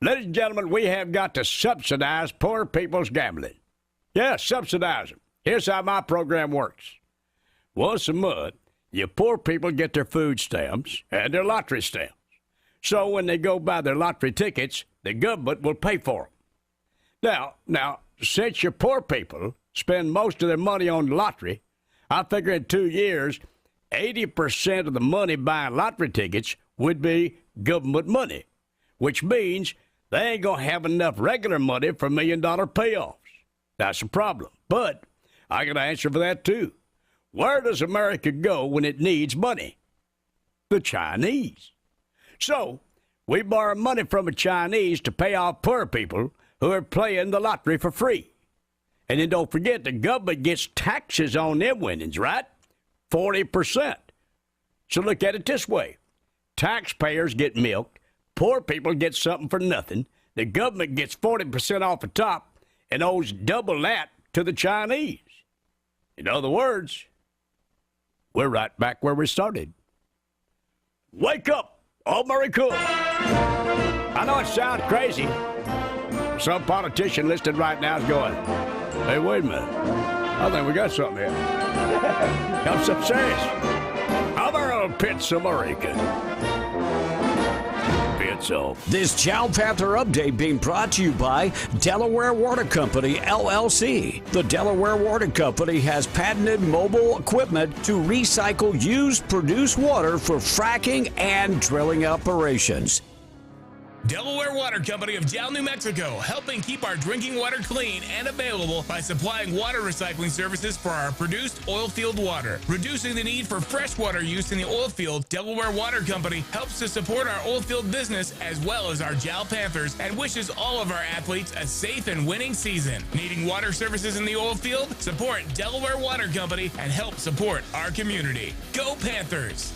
Ladies and gentlemen, we have got to subsidize poor people's gambling. Yes, subsidize them. Here's how my program works. Once a month, you poor people get their food stamps and their lottery stamps. So when they go buy their lottery tickets, the government will pay for them. Now, since your poor people spend most of their money on the lottery, I figure in 2 years, 80% of the money buying lottery tickets would be government money, which means they ain't going to have enough regular money for $1 million payoffs. That's a problem. But I got an answer for that, too. Where does America go when it needs money? The Chinese. So, we borrow money from the Chinese to pay off poor people who are playing the lottery for free. And then don't forget, the government gets taxes on them winnings, right? 40%. So look at it this way. Taxpayers get milked, poor people get something for nothing, the government gets 40% off the top and owes double that to the Chinese. In other words, we're right back where we started. Wake up, America! I know it sounds crazy, Some politician listed right now is going, hey, wait a minute. I think we got something here. Got some sense. How about a Pizza Rican? This Chow Panther update being brought to you by Delaware Water Company, LLC. The Delaware Water Company has patented mobile equipment to recycle used produced water for fracking and drilling operations. Delaware Water Company of Jal, New Mexico, helping keep our drinking water clean and available by supplying water recycling services for our produced oil field water. Reducing the need for freshwater use in the oil field, Delaware Water Company helps to support our oil field business as well as our Jal Panthers and wishes all of our athletes a safe and winning season. Needing water services in the oil field? Support Delaware Water Company and help support our community. Go Panthers!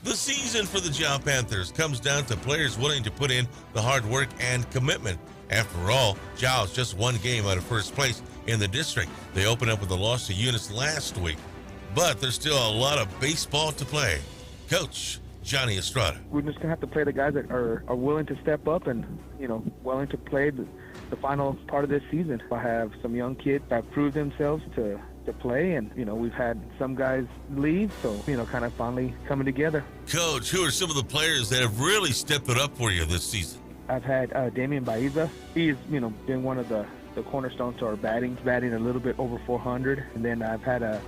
The season for the Jal Panthers comes down to players willing to put in the hard work and commitment. After all, Jal is just one game out of first place in the district. They opened up with a loss to Eunice last week, but there's still a lot of baseball to play. Coach Johnny Estrada. We're just going to have to play the guys that are willing to step up and, willing to play the final part of this season. I have some young kids that proved themselves to play, and we've had some guys leave, so kind of finally coming together. Coach, who are some of the players that have really stepped it up for you this season? I've had Damian Baiza. He's been one of the cornerstones to our batting a little bit over 400. And then I've had a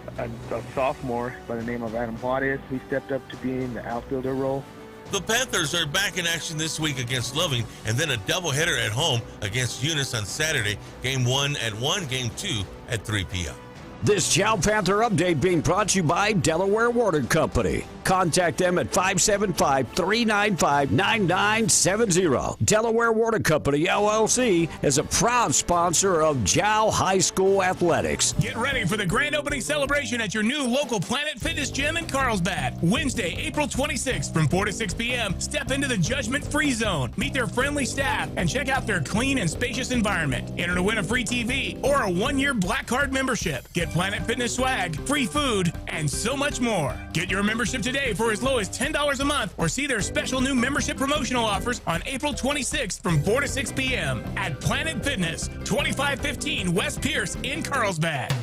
sophomore by the name of Adam Juarez. He stepped up to being the outfielder role. The Panthers are back in action this week against Loving, and then a doubleheader at home against Eunice on Saturday. Game 1 at 1, Game 2 at 3 p.m. This Chow Panther update being brought to you by Delaware Water Company. Contact them at 575-395-9970. Delaware Water Company, LLC, is a proud sponsor of Jal High School Athletics. Get ready for the grand opening celebration at your new local Planet Fitness Gym in Carlsbad. Wednesday, April 26th from 4 to 6 p.m. Step into the judgment-free zone. Meet their friendly staff and check out their clean and spacious environment. Enter to win a free TV or a 1-year Black Card membership. Get Planet Fitness swag, free food, and so much more. Get your membership today for as low as $10 a month, or see their special new membership promotional offers on April 26th from 4 to 6 p.m. at Planet Fitness, 2515 West Pierce in Carlsbad.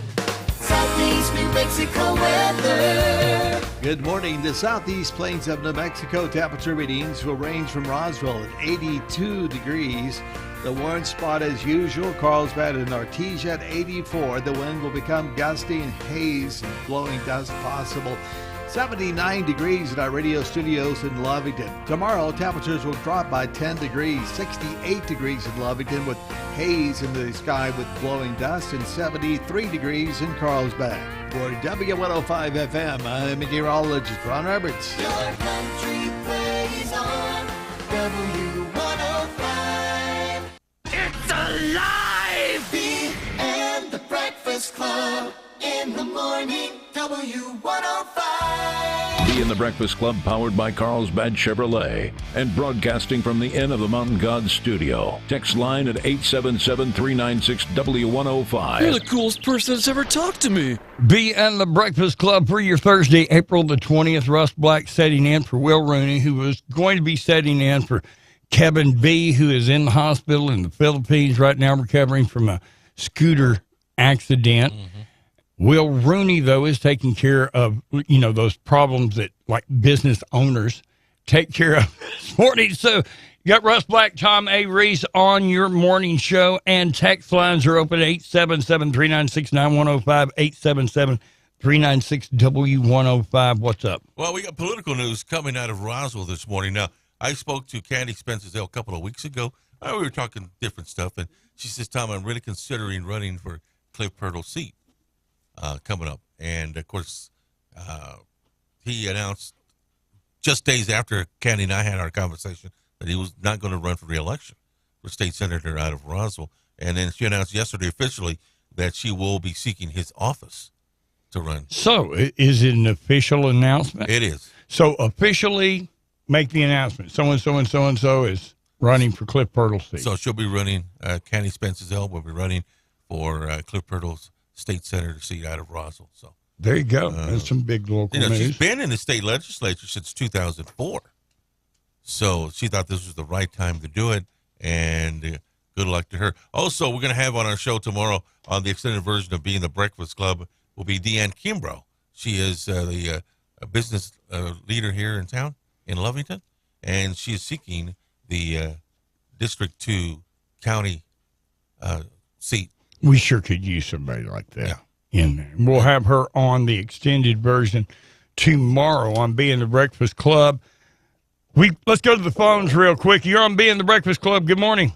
Southeast New Mexico weather. Good morning. The southeast plains of New Mexico temperature readings will range from Roswell at 82 degrees. The warm spot as usual, Carlsbad and Artesia at 84. The wind will become gusty and haze and blowing dust possible. 79 degrees in our radio studios in Lovington. Tomorrow, temperatures will drop by 10 degrees. 68 degrees in Lovington with haze in the sky with blowing dust, and 73 degrees in Carlsbad. For W105 FM, I'm meteorologist Ron Roberts. Your country plays on W105. It's alive! B and the Breakfast Club in the morning. W105. Be in the Breakfast Club, powered by Carlsbad Chevrolet, and broadcasting from the Inn of the Mountain God studio. Text line at 877-396-W105. You're the coolest person that's ever talked to me. Be in the Breakfast Club for your Thursday, April the 20th. Russ Black setting in for Will Rooney, who was going to be setting in for Kevin B., who is in the hospital in the Philippines right now, recovering from a scooter accident. Will Rooney, though, is taking care of, those problems that, like, business owners take care of this morning. So you got Russ Black, Tom A. Reese on your morning show, and text lines are open at 877-396-9105, 877-396-W105. What's up? Well, we got political news coming out of Roswell this morning. Now, I spoke to Candy Spencer a couple of weeks ago. We were talking different stuff, and she says, Tom, I'm really considering running for Cliff Pirtle's seat coming up. And, of course, he announced just days after Candy and I had our conversation that he was not going to run for re-election for state senator out of Roswell. And then she announced yesterday officially that she will be seeking his office to run. So is it an official announcement? It is. So officially make the announcement. So-and-so and so-and-so is running for Cliff Pirtle's seat. So she'll be running, Candy Spencer will be running for Cliff Pirtle's state senator seat out of Roswell. So there you go. That's some big local news. She's been in the state legislature since 2004. So she thought this was the right time to do it. And good luck to her. Also, we're going to have on our show tomorrow on the extended version of Being the Breakfast Club will be Deanne Kimbrough. She is the business leader here in town in Lovington, and she is seeking the District 2 county seat. We sure could use somebody like that in there. We'll have her on the extended version tomorrow on Being the Breakfast Club. Let's go to the phones real quick. You're on Being the Breakfast Club. Good morning.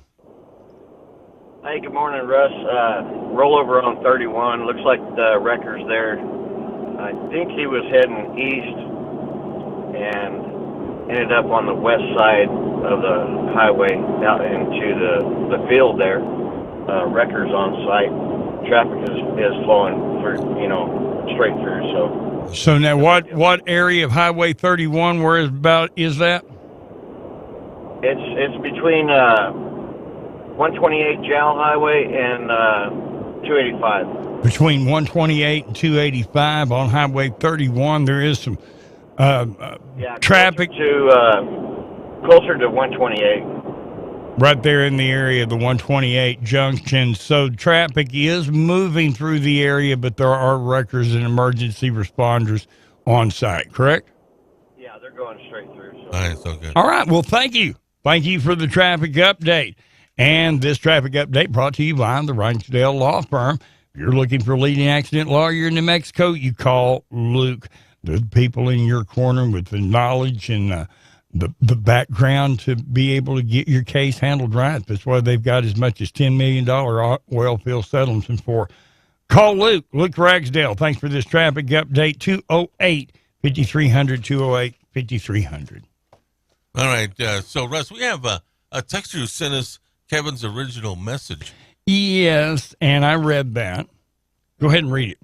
Hey, good morning, Russ. Rollover on 31. Looks like the wrecker's there. I think he was heading east and ended up on the west side of the highway out into the field there. Wrecker's on site. Traffic is flowing through, straight through. So now, what area of Highway 31? Where is that? It's between 128 Jowl Highway and 285. Between 128 and 285 on Highway 31, there is some traffic closer to 128. Right there in the area of the 128 junction. So traffic is moving through the area, but there are wreckers and emergency responders on site, correct? Yeah, they're going straight through. So. All right, so good. All right, well, thank you. Thank you for the traffic update. And this traffic update brought to you by the Reinsdale Law Firm. If you're looking for a leading accident lawyer in New Mexico, you call Luke. There's people in your corner with the knowledge and the background to be able to get your case handled right. That's why they've got as much as $10 million oil field settlements for. Call Luke Ragsdale. Thanks for this traffic update. 208-5300, 208-5300. All right. So, Russ, we have a texter who sent us Kevin's original message. Yes, and I read that. Go ahead and read it.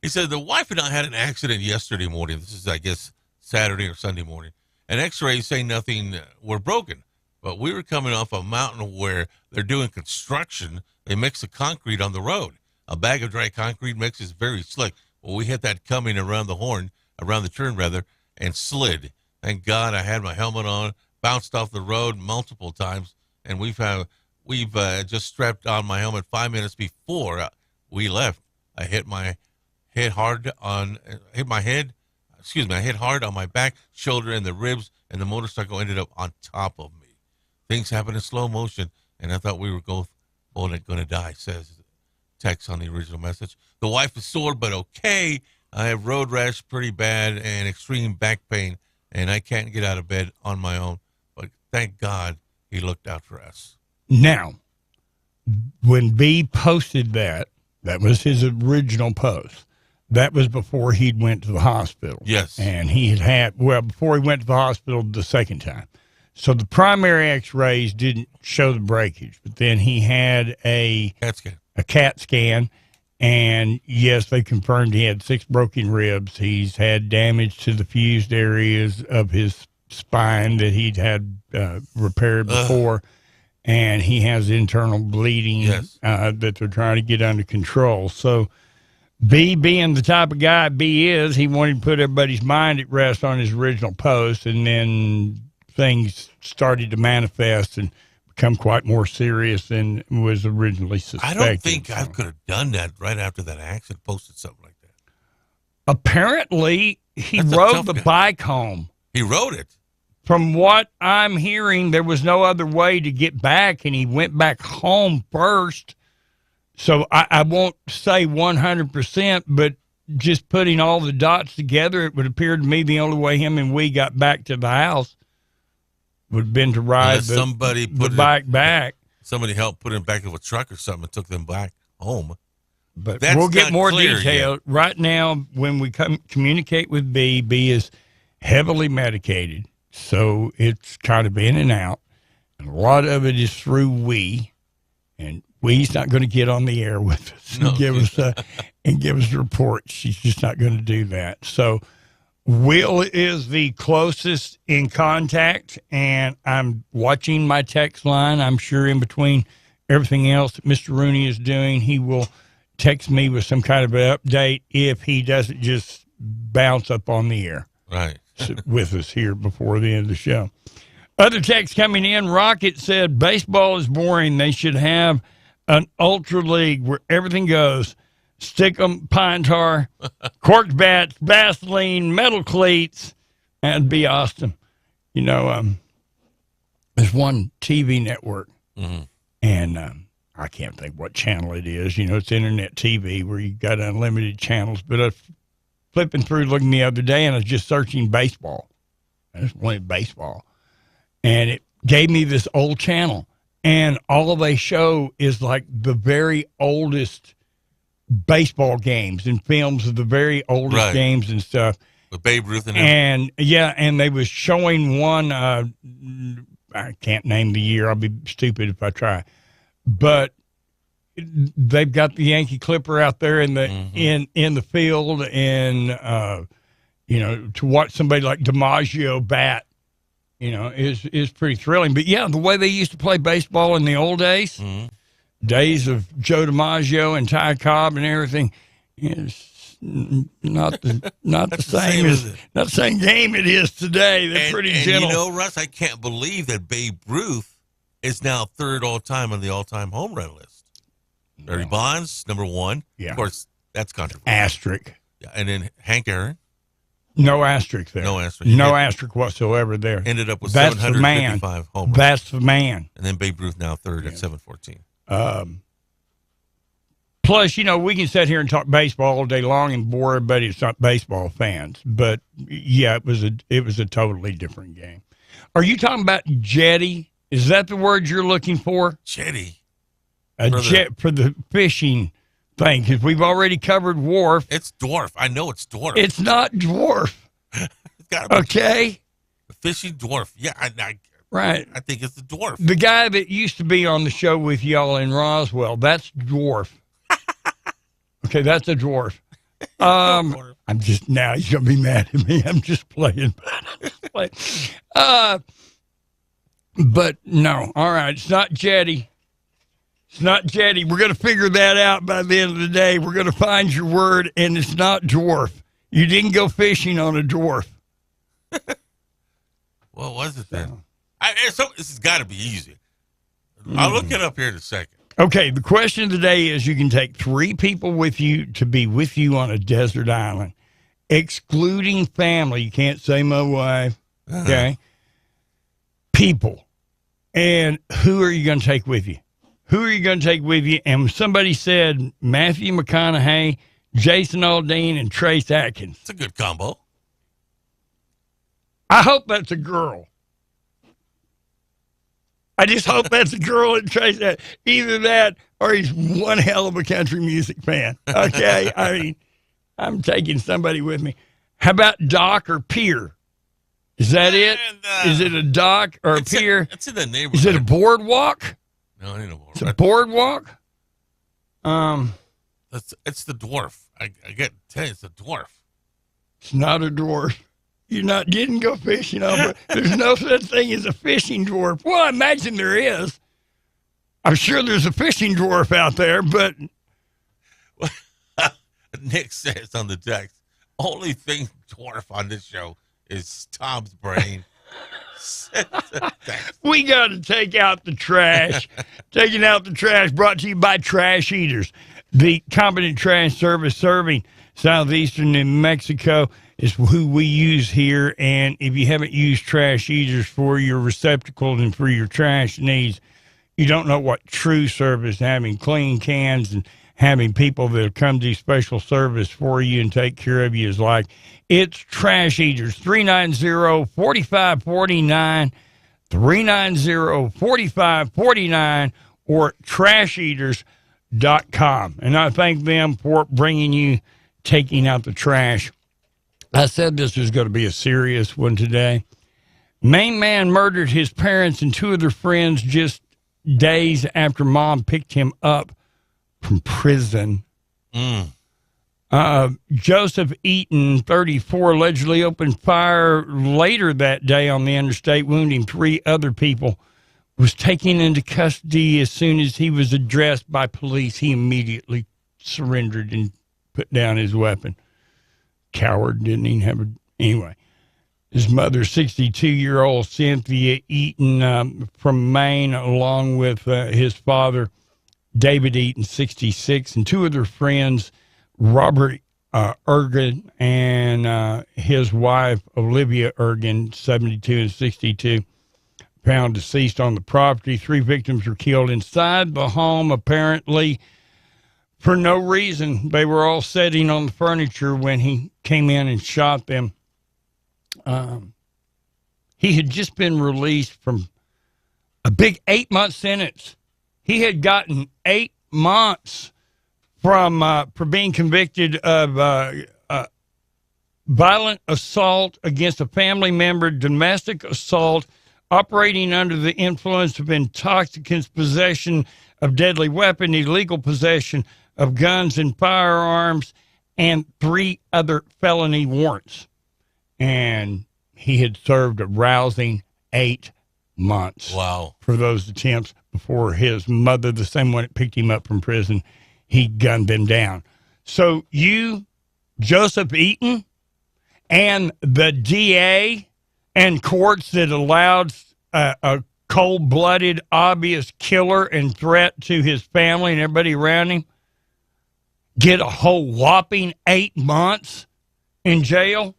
He said, the wife and I had an accident yesterday morning. This is, I guess, Saturday or Sunday morning. And x-rays say nothing were broken. But we were coming off a mountain where they're doing construction. They mix the concrete on the road. A bag of dry concrete mix is very slick. Well, we hit that coming around the turn, and slid. Thank God I had my helmet on, bounced off the road multiple times, and we've just strapped on my helmet 5 minutes before we left. I hit hard on my back, shoulder, and the ribs, and the motorcycle ended up on top of me. Things happen in slow motion, and I thought we were both going to die, says text on the original message. The wife is sore, but okay. I have road rash pretty bad and extreme back pain, and I can't get out of bed on my own. But thank God he looked out for us. Now, when B posted that was his original post. That was before he'd went to the hospital. Yes. And before he went to the hospital the second time. So the primary x-rays didn't show the breakage, but then he had a CAT scan, and yes, they confirmed he had 6 broken ribs. He's had damage to the fused areas of his spine that he'd had repaired before, and he has internal bleeding that they're trying to get under control. So B, being the type of guy B is, he wanted to put everybody's mind at rest on his original post, and then things started to manifest and become quite more serious than was originally suspected. I don't think I could have done that right after that accident, posted something like that. Apparently, he rode the bike home. He rode it. From what I'm hearing, there was no other way to get back, and he went back home first. So I won't say 100%, but just putting all the dots together, it would appear to me the only way him and we got back to the house would have been to ride the bike back. Somebody helped put him back in a truck or something and took them back home. But that's we'll get more detail. Yet. Right now, when we communicate with B is heavily medicated, so it's kind of in and out. And a lot of it is through we, and we's not going to get on the air with us and give us a report. She's just not going to do that. So Will is the closest in contact, and I'm watching my text line. I'm sure in between everything else that Mr. Rooney is doing, he will text me with some kind of an update if he doesn't just bounce up on the air right with us here before the end of the show. Other text coming in. Rocket said baseball is boring. They should have an ultra league where everything goes. Stick 'em, pine tar, corked bats, Vaseline, metal cleats. That'd be awesome. You know, there's one TV network, and I can't think what channel it is. You know, it's internet TV where you got unlimited channels. But I was flipping through looking the other day, and I was just searching baseball. I just wanted baseball. And it gave me this old channel. And all they show is like the very oldest baseball games and films of the very oldest games and stuff. With Babe Ruth and yeah, and they was showing one. I can't name the year. I'll be stupid if I try. But they've got the Yankee Clipper out there in the in the field, and you know, to watch somebody like DiMaggio bat, you know, is pretty thrilling. But yeah, the way they used to play baseball in the old days, days of Joe DiMaggio and Ty Cobb and everything, is not the same as not the same game it is today. They're pretty gentle. You know, Russ, I can't believe that Babe Ruth is now third all time on the all time home run list. Barry Bonds, number one. Yeah, of course, that's controversial. Asterisk. Yeah, and then Hank Aaron. No asterisk there. No asterisk. No asterisk whatsoever there. Ended up with That's 755 home runs. That's the man. And then Babe Ruth now third at 714. Plus, you know, we can sit here and talk baseball all day long and bore everybody that's not baseball fans. But yeah, it was a totally different game. Are you talking about jetty? Is that the word you're looking for? Jetty. A jet for the fishing thing, because we've already covered wharf. It's dwarf. I know it's dwarf. It's not dwarf. It's gotta be okay. A fishing dwarf. Yeah, right. I think it's the dwarf. The guy that used to be on the show with y'all in Roswell, that's dwarf. Okay, that's a dwarf. I'm just, now he's going to be mad at me. I'm just playing. But no, all right, it's not jetty. It's not jetty. We're going to figure that out by the end of the day. We're going to find your word, and it's not dwarf. You didn't go fishing on a dwarf. What was it then? This has got to be easy. I'll look it up here in a second. Okay, the question of the day is you can take 3 people with you to be with you on a desert island, excluding family. You can't say my wife, okay? People. And who are you going to take with you? Who are you going to take with you? And somebody said Matthew McConaughey, Jason Aldean, and Trace Atkins. It's a good combo. I hope that's a girl. I just hope that's a girl and Trace that. Either that or he's one hell of a country music fan. Okay? I mean, I'm taking somebody with me. How about dock or pier? Is that it? Is it a dock or a pier? It's in the neighborhood. Is it a boardwalk? No, it ain't a boardwalk. It's a boardwalk? It's the dwarf. I get to tell you, it's a dwarf. It's not a dwarf. You didn't go fishing on, but there's no such thing as a fishing dwarf. Well, I imagine there is. I'm sure there's a fishing dwarf out there, but Nick says on the text, only thing dwarf on this show is Tom's brain. We got to take out the trash. Taking out the trash brought to you by Trash Eaters, the competent trash service serving southeastern New Mexico. Is who we use here, and if you haven't used Trash Eaters for your receptacles and for your trash needs, you don't know what true service, having clean cans and having people that come do special service for you and take care of you is like. It's Trash Eaters, 390-4549, 390-4549, or trasheaters.com. And I thank them for bringing you Taking Out the Trash. I said this was going to be a serious one today. Maine man murdered his parents and 2 of their friends just days after mom picked him up from prison. Joseph Eaton, 34, allegedly opened fire later that day on the interstate, wounding 3 other people. Was taken into custody as soon as he was addressed by police. He immediately surrendered and put down his weapon. Coward, didn't even have a... Anyway. His mother, 62-year-old Cynthia Eaton from Maine, along with his father, David Eaton, 66, and two of their friends, Robert Ergen and his wife, Olivia Ergen, 72 and 62, found deceased on the property. 3 victims were killed inside the home, apparently for no reason. They were all sitting on the furniture when he came in and shot them. He had just been released from a big 8-month sentence. He had gotten 8 months for being convicted of violent assault against a family member, domestic assault, operating under the influence of intoxicants, possession of deadly weapon, illegal possession of guns and firearms, and 3 other felony warrants. And he had served a rousing 8 months. Wow. For those attempts before his mother, the same one that picked him up from prison, he gunned them down. So you, Joseph Eaton, and the DA and courts that allowed a cold-blooded, obvious killer and threat to his family and everybody around him get a whole whopping 8 months in jail?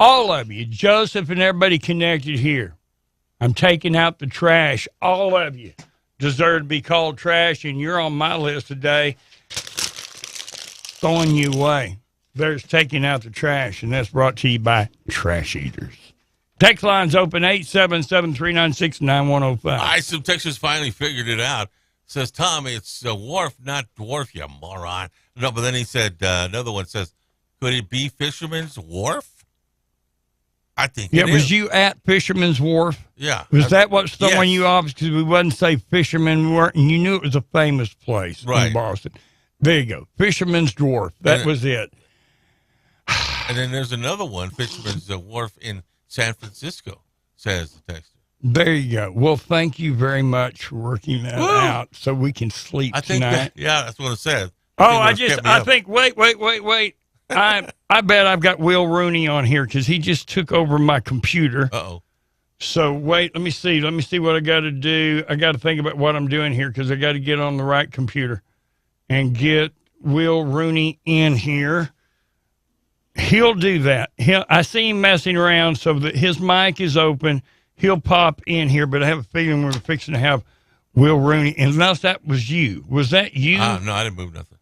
All of you, Joseph and everybody connected here, I'm taking out the trash. All of you deserve to be called trash, and you're on my list today, throwing you away. There's taking out the trash, and that's brought to you by Trash Eaters. Text line's open, 877-396-9105. Some Texas finally figured it out. Says, Tom, it's a wharf, not dwarf, you moron. No, but then he said, another one says, could it be Fisherman's Wharf? I think it was you at Fisherman's Wharf? Yeah. Was that what's throwing you off? Because we wouldn't say Fisherman, and you knew it was a famous place in Boston. There you go. Fisherman's Wharf. That was it. And then there's another one, Fisherman's Wharf in San Francisco, says the texter. There you go. Well, thank you very much for working that out so we can sleep tonight. That's what it said. Wait. I bet I've got Will Rooney on here because he just took over my computer. Uh-oh. So wait, let me see what I got to do. I got to think about what I'm doing here because I got to get on the right computer and get Will Rooney in here. He'll do that. I see him messing around so that his mic is open. He'll pop in here, but I have a feeling we're fixing to have Will Rooney. Unless that was you. Was that you? No, I didn't move nothing.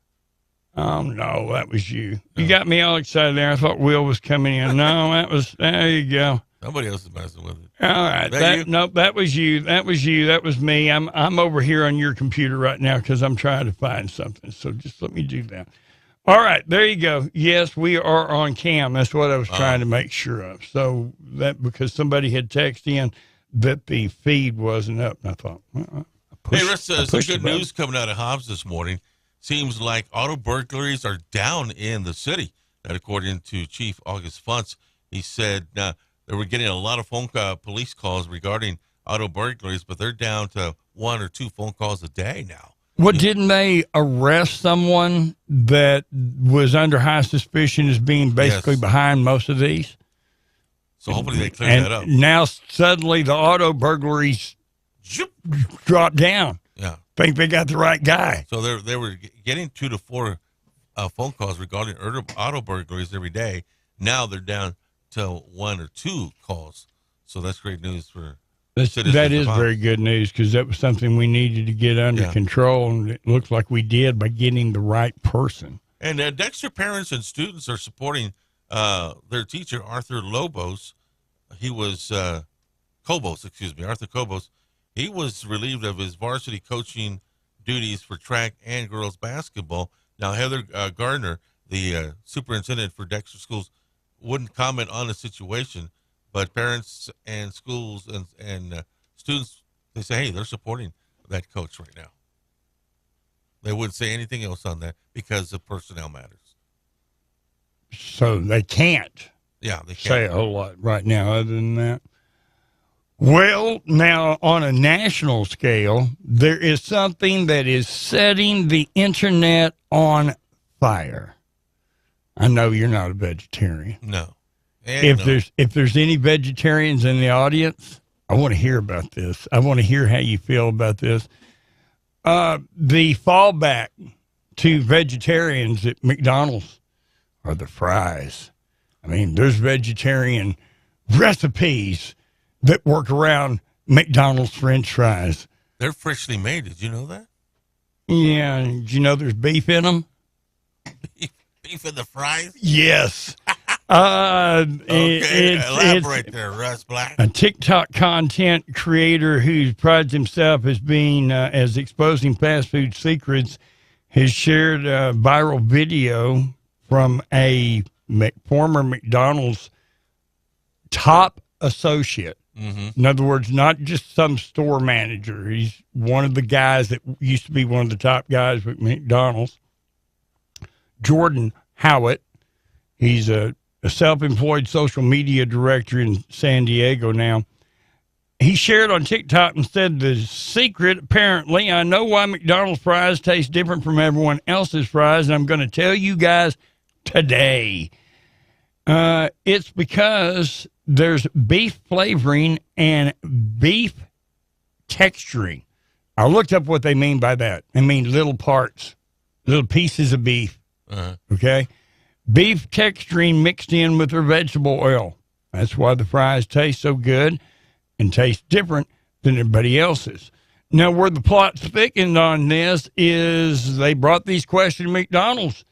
Oh, no, that was you. You got me all excited there. I thought Will was coming in. No, there you go. Somebody else is messing with it. All right. That was you. That was you. That was me. I'm over here on your computer right now because I'm trying to find something. So just let me do that. All right. There you go. Yes, we are on cam. That's what I was trying to make sure of. So that because somebody had texted in that the feed wasn't up. And I thought, hey, Russ, some good news coming out of Hobbs this morning. Seems like auto burglaries are down in the city. That, according to Chief August Funtz, he said they were getting a lot of police calls regarding auto burglaries, but they're down to 1 or 2 phone calls a day now. Well, didn't they arrest someone that was under high suspicion as being basically behind most of these? So hopefully they clear that up. Now suddenly the auto burglaries dropped down. Yeah. Think they got the right guy. So they were getting 2 to 4 phone calls regarding auto burglaries every day. Now they're down to 1 or 2 calls. So that's great news for citizens. That is very good news because that was something we needed to get under control, and it looks like we did by getting the right person. And Dexter parents and students are supporting their teacher, Arthur Lobos. He was Arthur Cobos. He was relieved of his varsity coaching duties for track and girls basketball. Now, Heather Gardner, the superintendent for Dexter Schools, wouldn't comment on the situation, but parents and schools and students, they say, hey, they're supporting that coach right now. They wouldn't say anything else on that because of personnel matters. So they can't say a whole lot right now other than that. Well, now on a national scale, there is something that is setting the internet on fire. I know you're not a vegetarian. No. If there's any vegetarians in the audience, I want to hear about this. I want to hear how you feel about this. The fallback to vegetarians at McDonald's are the fries. I mean, there's vegetarian recipes that work around McDonald's French fries. They're freshly made. Did you know that? Yeah. Did you know there's beef in them? Beef in the fries? Yes. Elaborate there, Russ Black. A TikTok content creator who prides himself as being as exposing fast food secrets has shared a viral video from a former McDonald's top associate. In other words, not just some store manager. He's one of the guys that used to be one of the top guys with McDonald's. Jordan Howitt. He's a self-employed social media director in San Diego now. He shared on TikTok and said, the secret, apparently, I know why McDonald's fries taste different from everyone else's fries, and I'm going to tell you guys today. It's because there's beef flavoring and beef texturing. I looked up what they mean by that. They mean little parts, little pieces of beef. Okay? Beef texturing mixed in with their vegetable oil. That's why the fries taste so good and taste different than everybody else's. Now, where the plot's thickened on this is they brought these questions to McDonald's.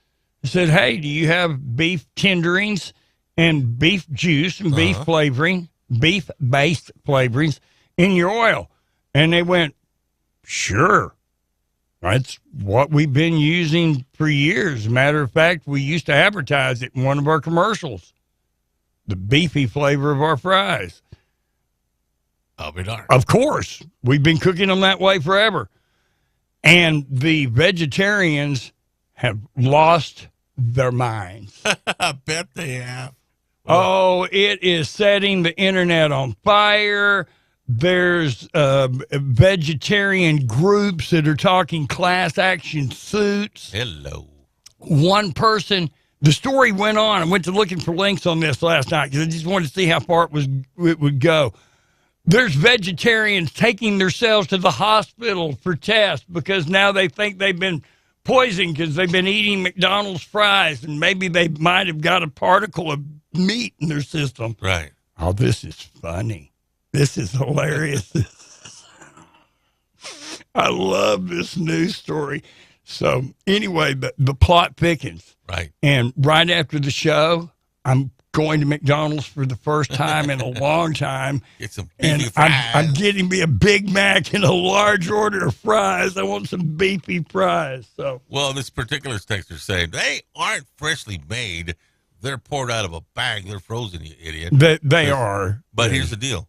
They said, hey, do you have beef tenderings and beef juice and beef flavoring, beef-based flavorings in your oil? And they went, sure. That's what we've been using for years. As a matter of fact, we used to advertise it in one of our commercials, the beefy flavor of our fries. I'll be darned. Of course. We've been cooking them that way forever. And the vegetarians have lost their minds. I bet they have. Oh, it is setting the internet on fire. There's vegetarian groups that are talking class action suits. Hello. One person, the story went on. I went to looking for links on this last night because I just wanted to see how far it would go. There's vegetarians taking themselves to the hospital for tests because now they think they've been poisoned because they've been eating McDonald's fries and maybe they might have got a particle of meat in their system. Right. Oh, this is funny. This is hilarious. I love this news story. So anyway, the plot thickens. Right. And right after the show, I'm going to McDonald's for the first time in a long time. Get some beefy and fries. I'm getting me a Big Mac and a large order of fries. I want some beefy fries. So well, this particular texter saying they aren't freshly made. They're poured out of a bag. They're frozen, you idiot. They are. But here's the deal.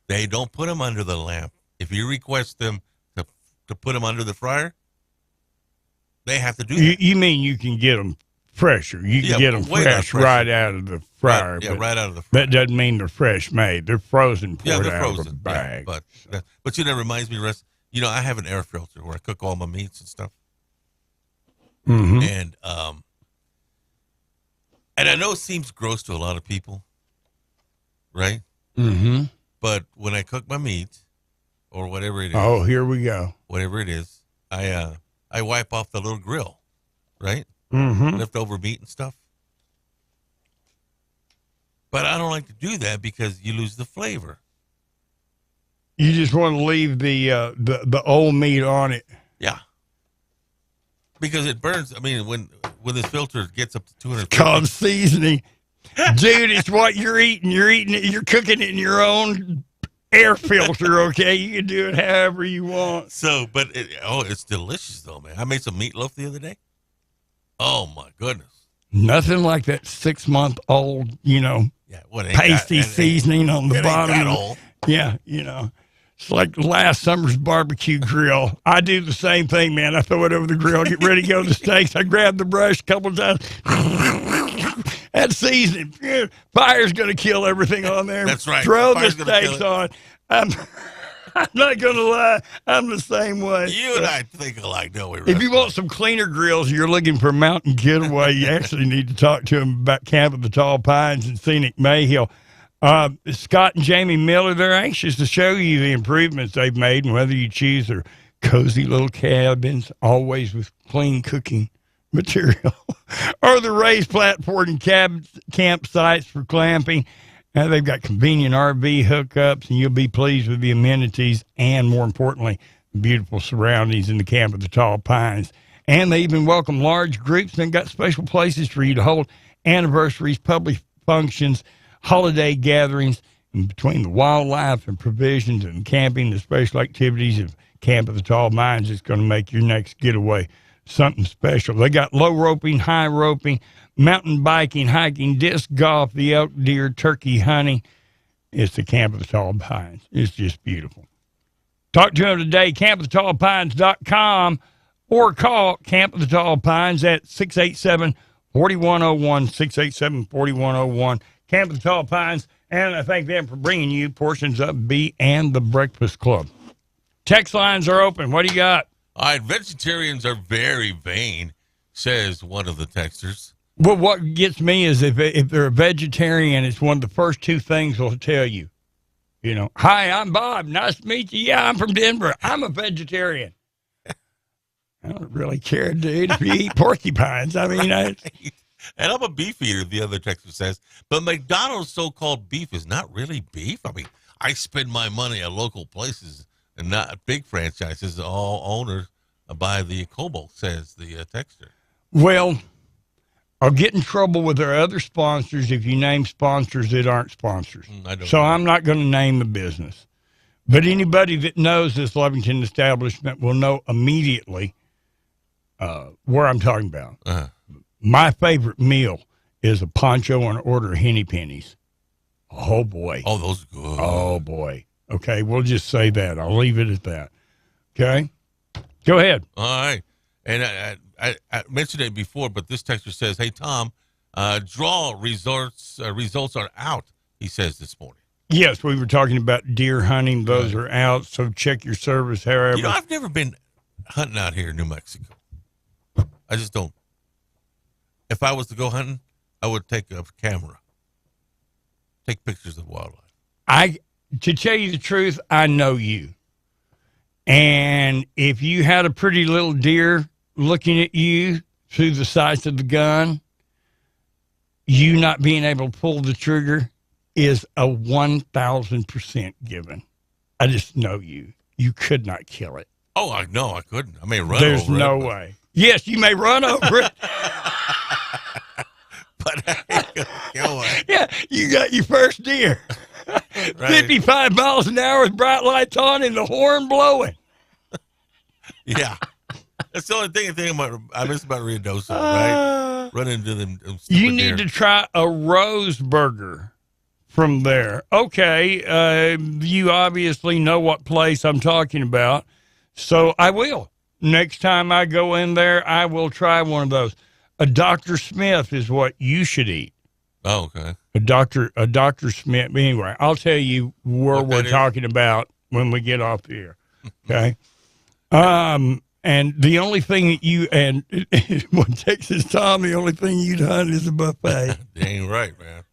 They don't put them under the lamp. If you request them to put them under the fryer, they have to do that. You mean you can get them fresher? You can get them fresh right out of the fryer. Right, right out of the fryer. That doesn't mean they're fresh made. They're frozen, poured they're out frozen. of a bag. Yeah, but you know, that reminds me, Russ, you know, I have an air filter where I cook all my meats and stuff. Mm-hmm. And I know it seems gross to a lot of people, right? Mm-hmm. But when I cook my meat or whatever it is. Oh, here we go. Whatever it is, I wipe off the little grill, right? Mm-hmm. Leftover meat and stuff. But I don't like to do that because you lose the flavor. You just want to leave the old meat on it. Yeah. Because it burns. I mean, when this filter gets up to 200. It's called seasoning. Dude, it's what you're eating. You're cooking it in your own air filter, okay? You can do it however you want. So, but it's delicious though, man. I made some meatloaf the other day. Oh my goodness. Nothing like that 6-month-old, pasty seasoning on the bottom. Yeah, It's like last summer's barbecue grill. I do the same thing, man. I throw it over the grill, get ready to go to the steaks. I grab the brush a couple of times. That seasoning, fire's going to kill everything on there. That's right. Throw Fire's the gonna steaks kill on. I'm not going to lie. I'm the same way. You and I think alike, don't we? If you want some cleaner grills, you're looking for Mountain Getaway, you actually need to talk to them about Camp of the Tall Pines and Scenic Mayhill. Scott and Jamie Miller, they're anxious to show you the improvements they've made, and whether you choose their cozy little cabins, always with clean cooking material, or the raised platform and campsites for glamping. Now they've got convenient RV hookups, and you'll be pleased with the amenities and, more importantly, the beautiful surroundings in the Camp of the Tall Pines. And they even welcome large groups, and they've got special places for you to hold anniversaries, public functions, holiday gatherings. And between the wildlife and provisions and camping, the special activities of Camp of the Tall Pines is going to make your next getaway something special. They got low roping, high roping, mountain biking, hiking, disc golf, the elk, deer, turkey hunting. It's the Camp of the Tall Pines. It's just beautiful. Talk to them today, campoftheTallPines.com, or call Camp of the Tall Pines at 687-4101, 687-4101. Camp of the Tall Pines, and I thank them for bringing you portions of B and the Breakfast Club. Text lines are open. What do you got? All right, vegetarians are very vain, says one of the texters. Well, what gets me is if they're a vegetarian, it's one of the first two things they'll tell you. You know, hi, I'm Bob. Nice to meet you. Yeah, I'm from Denver. I'm a vegetarian. I don't really care, dude, if you eat porcupines. I mean, and I'm a beef eater, the other texter says. But McDonald's so-called beef is not really beef. I mean, I spend my money at local places and not big franchises. All owners by the Cobalt, says the texter. Well, I'll get in trouble with our other sponsors if you name sponsors that aren't sponsors. I'm not going to name the business. But anybody that knows this Lovington establishment will know immediately where I'm talking about. Uh-huh. My favorite meal is a poncho and an order of Henny Pennies. Oh, boy. Oh, those are good. Oh, boy. Okay, we'll just say that. I'll leave it at that. Okay? Go ahead. All right. And I mentioned it before, but this texter says, hey, Tom, draw results are out, he says this morning. Yes, we were talking about deer hunting. Those are out, so check your service, however. You know, I've never been hunting out here in New Mexico. I just don't. If I was to go hunting, I would take a camera, take pictures of wildlife. To tell you the truth, I know you. And if you had a pretty little deer looking at you through the sights of the gun, you not being able to pull the trigger is a 1,000% given. I just know you. You could not kill it. Oh, I know I couldn't. I may run There's over it. no way. Yes, you may run over it. But I ain't kill it. Yeah, you got your first deer. Right. 55 miles an hour with bright lights on and the horn blowing. Yeah. That's the only thing I miss about Ruidoso, right? Run into them stupid You need deer. to try a Rose Burger from there. Okay, you obviously know what place I'm talking about, so I will. Next time I go in there, I will try one of those. A Dr. Smith is what you should eat. Oh, okay. A Dr. Smith. Anyway, I'll tell you where we're talking about when we get off the air. Okay. And the only thing that you and when Texas Tom, the only thing you'd hunt is a buffet. Dang right, man.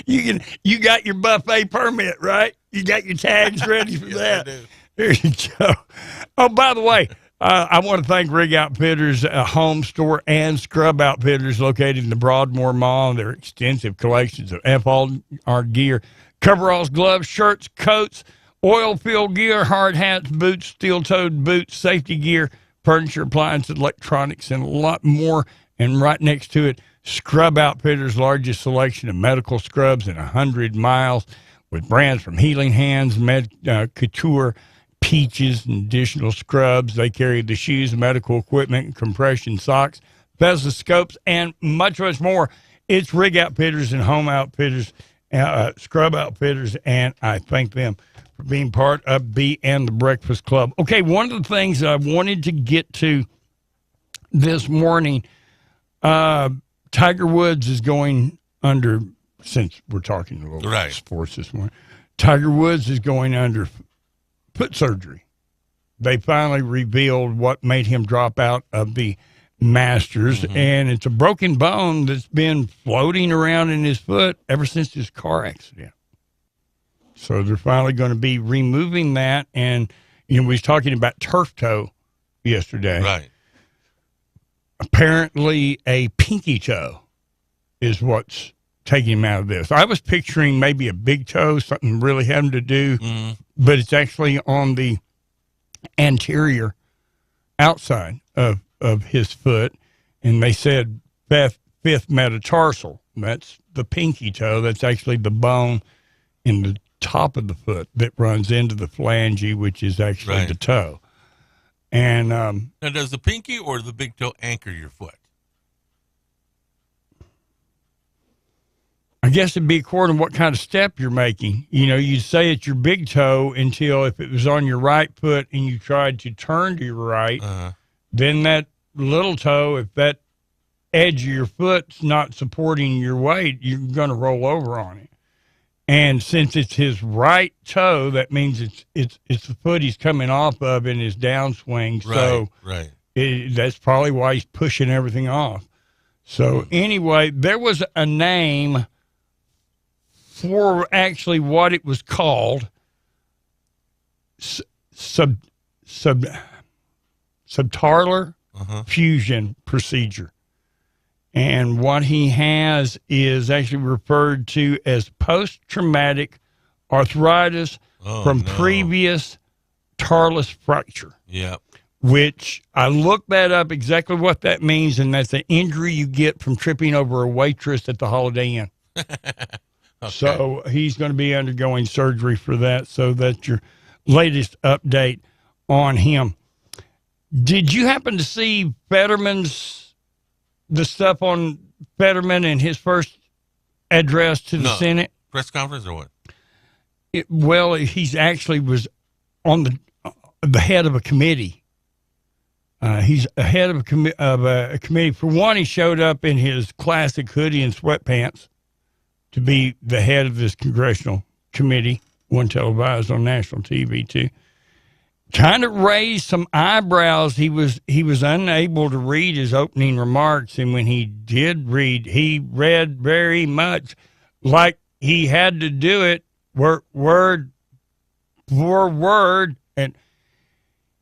You got your buffet permit, right? You got your tags ready for that. I do. There you go. Oh, by the way, I want to thank Rig Outfitters, home store and scrub outfitters located in the Broadmoor Mall. Their extensive collections of FR gear, coveralls, gloves, shirts, coats, oil field gear, hard hats, boots, steel-toed boots, safety gear, furniture, appliances, electronics, and a lot more. And right next to it, Scrub Outfitters' largest selection of medical scrubs in 100 miles with brands from Healing Hands, Couture, Peaches, and additional scrubs. They carry the shoes, medical equipment, compression socks, stethoscopes, and much, much more. It's Rig Outfitters and Home Outfitters, Scrub Outfitters, and I thank them for being part of B and the Breakfast Club. Okay, one of the things that I wanted to get to this morning, Tiger Woods is going under, since we're talking a little sports this morning, Tiger Woods is going under foot surgery. They finally revealed what made him drop out of the Masters, and it's a broken bone that's been floating around in his foot ever since his car accident. So they're finally going to be removing that. And, we was talking about turf toe yesterday. Right. Apparently a pinky toe is what's taking him out of this. I was picturing maybe a big toe, something really having to do, but it's actually on the anterior outside of his foot, and they said fifth metatarsal. That's the pinky toe. That's actually the bone in the top of the foot that runs into the phalange, which is actually the toe. And now, does the pinky or the big toe anchor your foot? I guess it'd be according to what kind of step you're making. You'd say it's your big toe until if it was on your right foot and you tried to turn to your right, then that little toe, if that edge of your foot's not supporting your weight, you're going to roll over on it. And since it's his right toe, that means it's the foot he's coming off of in his downswing. So that's probably why he's pushing everything off. So anyway, there was a name for actually what it was called, subtalar fusion procedure. And what he has is actually referred to as post-traumatic arthritis from previous talus fracture. Yep. Which I looked that up exactly what that means, and that's an injury you get from tripping over a waitress at the Holiday Inn. So he's going to be undergoing surgery for that. So that's your latest update on him. Did you happen to see the stuff on Fetterman and his first address to the Senate? Press conference or what? Well, he's actually was on the head of a committee. He's a head of a committee. For one, he showed up in his classic hoodie and sweatpants to be the head of this congressional committee, one televised on national TV too. Kind of raised some eyebrows. He was unable to read his opening remarks, and when he did read, he read very much like he had to do it word for word. And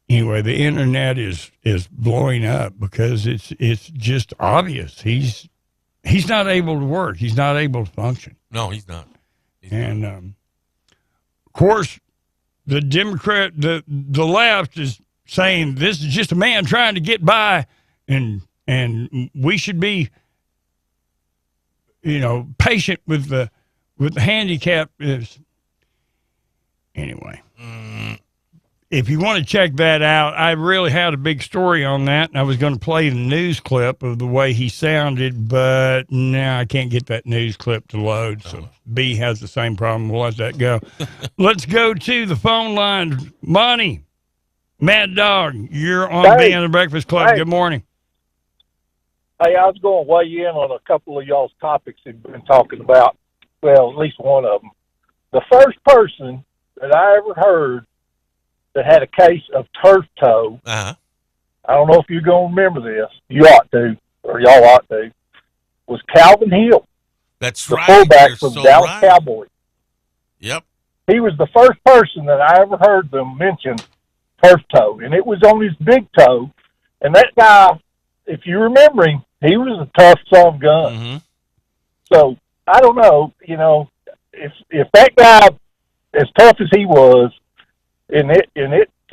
anyway, the internet is blowing up because it's just obvious he's not able to work. He's not able to function. No, he's not. Of course, the Democrat, the left is saying this is just a man trying to get by, and we should be, patient with the handicap. Anyway. If you want to check that out, I really had a big story on that, and I was going to play the news clip of the way he sounded, but now I can't get that news clip to load, so B has the same problem. We'll let that go. Let's go to the phone line. Monty, Mad Dog, you're on B and the Breakfast Club. Good morning. Hey, I was going to weigh in on a couple of y'all's topics you've been talking about. Well, at least one of them. The first person that I ever heard that had a case of turf toe. I don't know if you're going to remember this. You ought to, or y'all ought to. Was Calvin Hill. That's the right. fullback You're from so Dallas right. Cowboys. Yep. He was the first person that I ever heard them mention turf toe, and it was on his big toe. And that guy, if you remember him, he was a tough son of a gun. So I don't know, if that guy, as tough as he was, I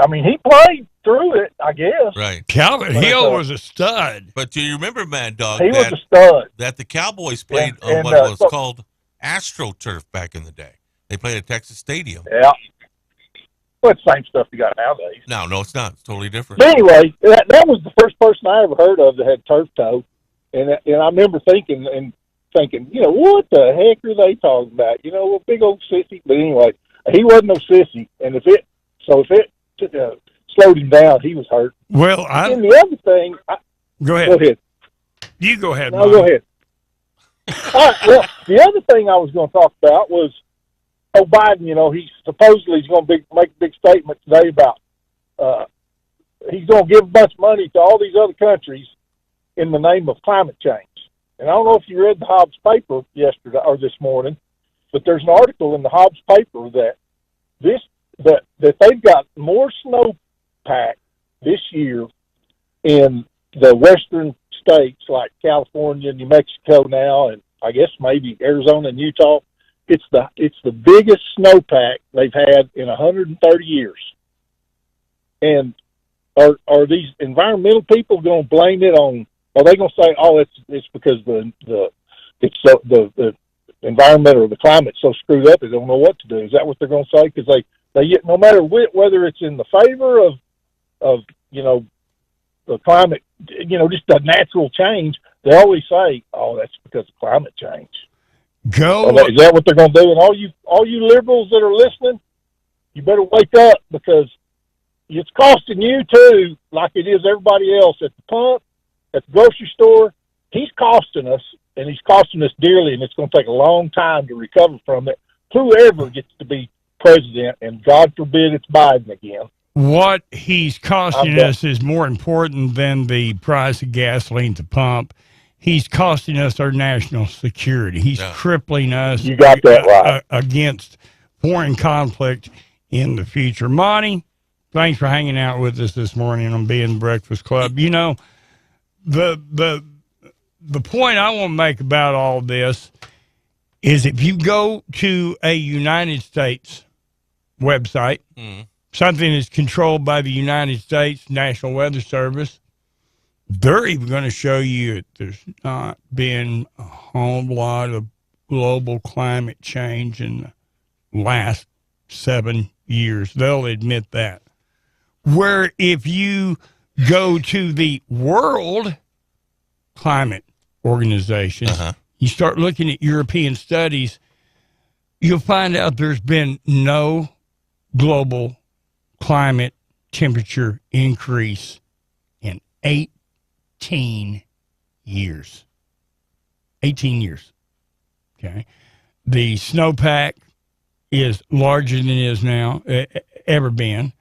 mean, he played through it, I guess. Right. Calvin Hill was a stud. But do you remember, Mad Dog? He was a stud. That the Cowboys played And on what was called AstroTurf back in the day. They played at Texas Stadium. Yeah. Well, it's the same stuff you got nowadays. No, it's not. It's totally different. But anyway, that was the first person I ever heard of that had turf toe. And I remember thinking, what the heck are they talking about? A big old sissy. But anyway, he wasn't no sissy. And if it slowed him down, he was hurt. Well, and the other thing... Go ahead. Go ahead. You go ahead, No, Mike. go ahead. All right, well, the other thing I was going to talk about was Joe Biden, you know, he's going to make a big statement today about he's going to give a bunch of money to all these other countries in the name of climate change. And I don't know if you read the Hobbs paper yesterday or this morning, but there's an article in the Hobbs paper that they've got more snowpack this year in the western states like California, New Mexico now, and I guess maybe Arizona and Utah. It's the biggest snowpack they've had in 130 years. And are these environmental people going to blame it on? Are they going to say, "Oh, it's because the environment or the climate's so screwed up they don't know what to do"? Is that what they're going to say? Because they no matter whether it's in the favor of you know the climate, you know, just the natural change, they always say, "Oh, that's because of climate change." Is that what they're going to do? And all you liberals that are listening, you better wake up, because it's costing you too, like it is everybody else at the pump, at the grocery store. He's costing us, and he's costing us dearly, and it's going to take a long time to recover from it. Whoever gets to be president, and God forbid it's Biden again. What he's costing us is more important than the price of gasoline at the pump. He's costing us our national security. He's crippling us. You got that right. Against foreign conflict in the future. Monty, thanks for hanging out with us this morning on Being the Breakfast Club. You know, the point I want to make about all this is if you go to a United States website, something that's controlled by the United States National Weather Service, they're even going to show you that there's not been a whole lot of global climate change in the last 7 years. They'll admit that. Where if you go to the World Climate Organization, you start looking at European studies, you'll find out there's been no global climate temperature increase in 18 years. 18 years. Okay. The snowpack is larger than it is now, ever been.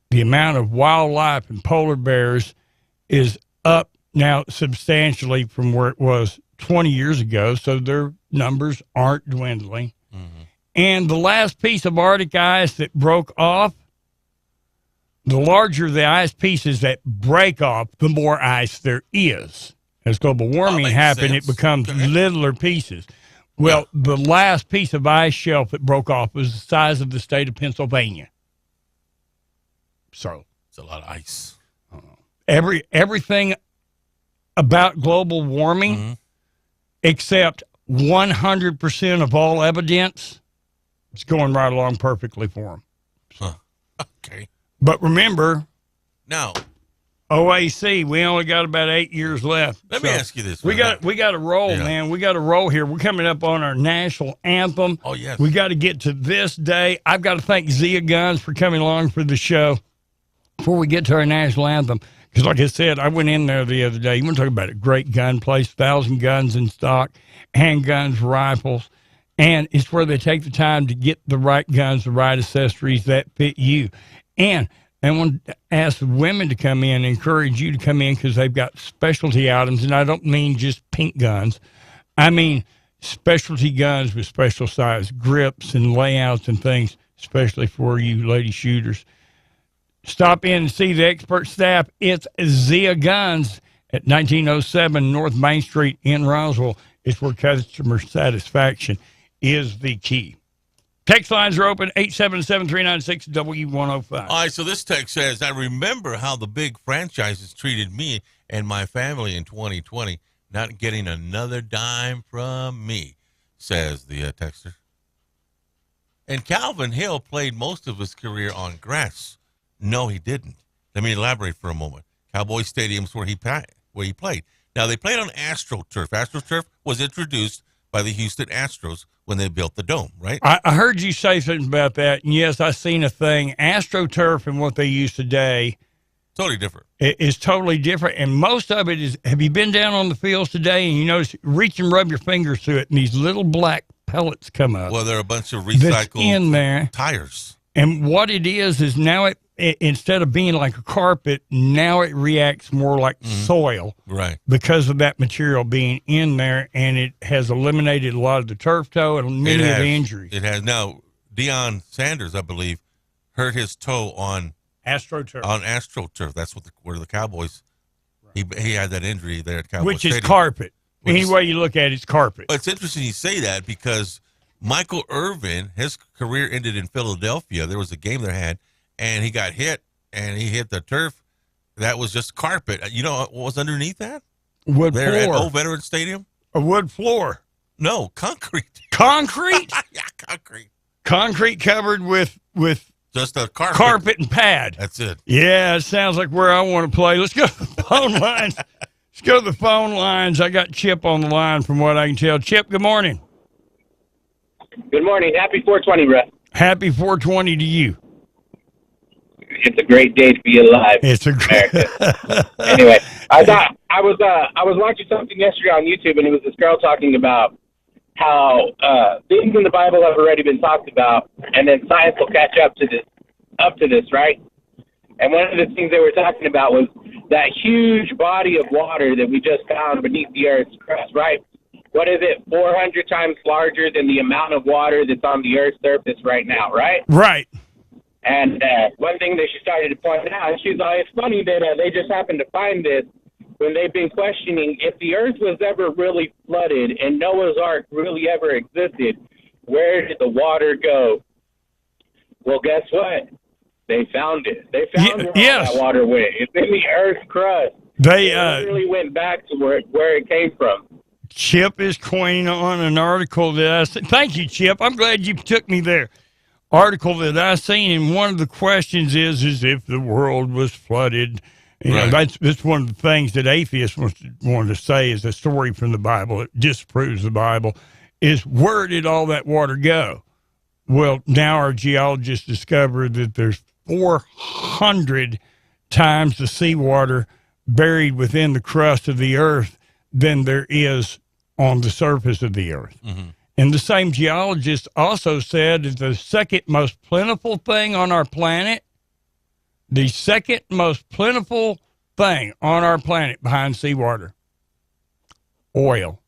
The amount of wildlife and polar bears is up now substantially from where it was 20 years ago, so their numbers aren't dwindling. And the last piece of Arctic ice that broke off, the larger the ice pieces that break off, the more ice there is. As global warming happens, it becomes littler pieces. Well, the last piece of ice shelf that broke off was the size of the state of Pennsylvania. So it's a lot of ice. Everything about global warming, except 100% of all evidence, it's going right along perfectly for them. Okay. But remember, now OAC, we only got about 8 years left. Let me ask you this. We got to roll, man. We got to roll here. We're coming up on our national anthem. Oh, yes. We got to get to this day. I've got to thank Zia Guns for coming along for the show before we get to our national anthem. Because like I said, I went in there the other day. You want to talk about a great gun place, 1,000 guns in stock, handguns, rifles. And it's where they take the time to get the right guns, the right accessories that fit you. And I want to ask women to come in, encourage you to come in, because they've got specialty items. And I don't mean just pink guns. I mean specialty guns with special size grips and layouts and things, especially for you lady shooters. Stop in and see the expert staff. It's Zia Guns at 1907 North Main Street in Roswell. It's where customer satisfaction is the key. Text lines are open, 877-396-W105. All right, so this text says, I remember how the big franchises treated me and my family in 2020, not getting another dime from me, says the texter. And Calvin Hill played most of his career on grass. No, he didn't. Let me elaborate for a moment. Cowboy Stadium's where he played. Now, they played on AstroTurf. AstroTurf was introduced by the Houston Astros when they built the dome, right? I heard you say something about that, and yes, I seen a thing. AstroTurf and what they use today totally different. It is totally different, and most of it is, have you been down on the fields today and you notice, reach and rub your fingers through it, and these little black pellets come up. Well, there are a bunch of that's recycled in there. tires. And what it is now it instead of being like a carpet, now it reacts more like soil. Right. Because of that material being in there, and it has eliminated a lot of the turf toe and many of the injuries. It has. Now, Deion Sanders, I believe, hurt his toe on AstroTurf. On AstroTurf. That's where the Cowboys, he had that injury there at Cowboys Which is Stadium. carpet. Any way you look at it, it's carpet. But it's interesting you say that because Michael Irvin, his career ended in Philadelphia. There was a game they had, and he got hit, and he hit the turf. That was just carpet. You know what was underneath that? Wood there floor. at Old Veterans Stadium? A wood floor. No, concrete. Concrete? Yeah, concrete. Concrete covered with just a carpet and pad. That's it. Yeah, it sounds like where I want to play. Let's go to the phone lines. Let's go to the phone lines. I got Chip on the line from what I can tell. Chip, good morning. Good morning. Happy 420, Russ. Happy 420 to you. It's a great day to be alive. It's a great. Anyway, I was watching something yesterday on YouTube, and it was this girl talking about how things in the Bible have already been talked about, and then science will catch up to this, right? And one of the things they were talking about was that huge body of water that we just found beneath the Earth's crust, right? What is it? 400 times larger than the amount of water that's on the Earth's surface right now, right? Right. And one thing that she started to point out, she's like, it's funny that they just happened to find this when they've been questioning if the Earth was ever really flooded and Noah's Ark really ever existed, where did the water go? Well, guess what? They found it. They found where all that water went. It's in the Earth's crust. They really went back to where it came from. Chip is coining on an article that I said. Thank you, Chip. I'm glad you took me there. Article that I seen, and one of the questions is if the world was flooded. You know, that's one of the things that atheists want to say is a story from the Bible. It disproves the Bible. Is where did all that water go? Well, now our geologists discovered that there's 400 times the seawater buried within the crust of the earth than there is on the surface of the earth. Mm-hmm. And the same geologist also said that the second most plentiful thing on our planet, the second most plentiful thing on our planet behind seawater, oil.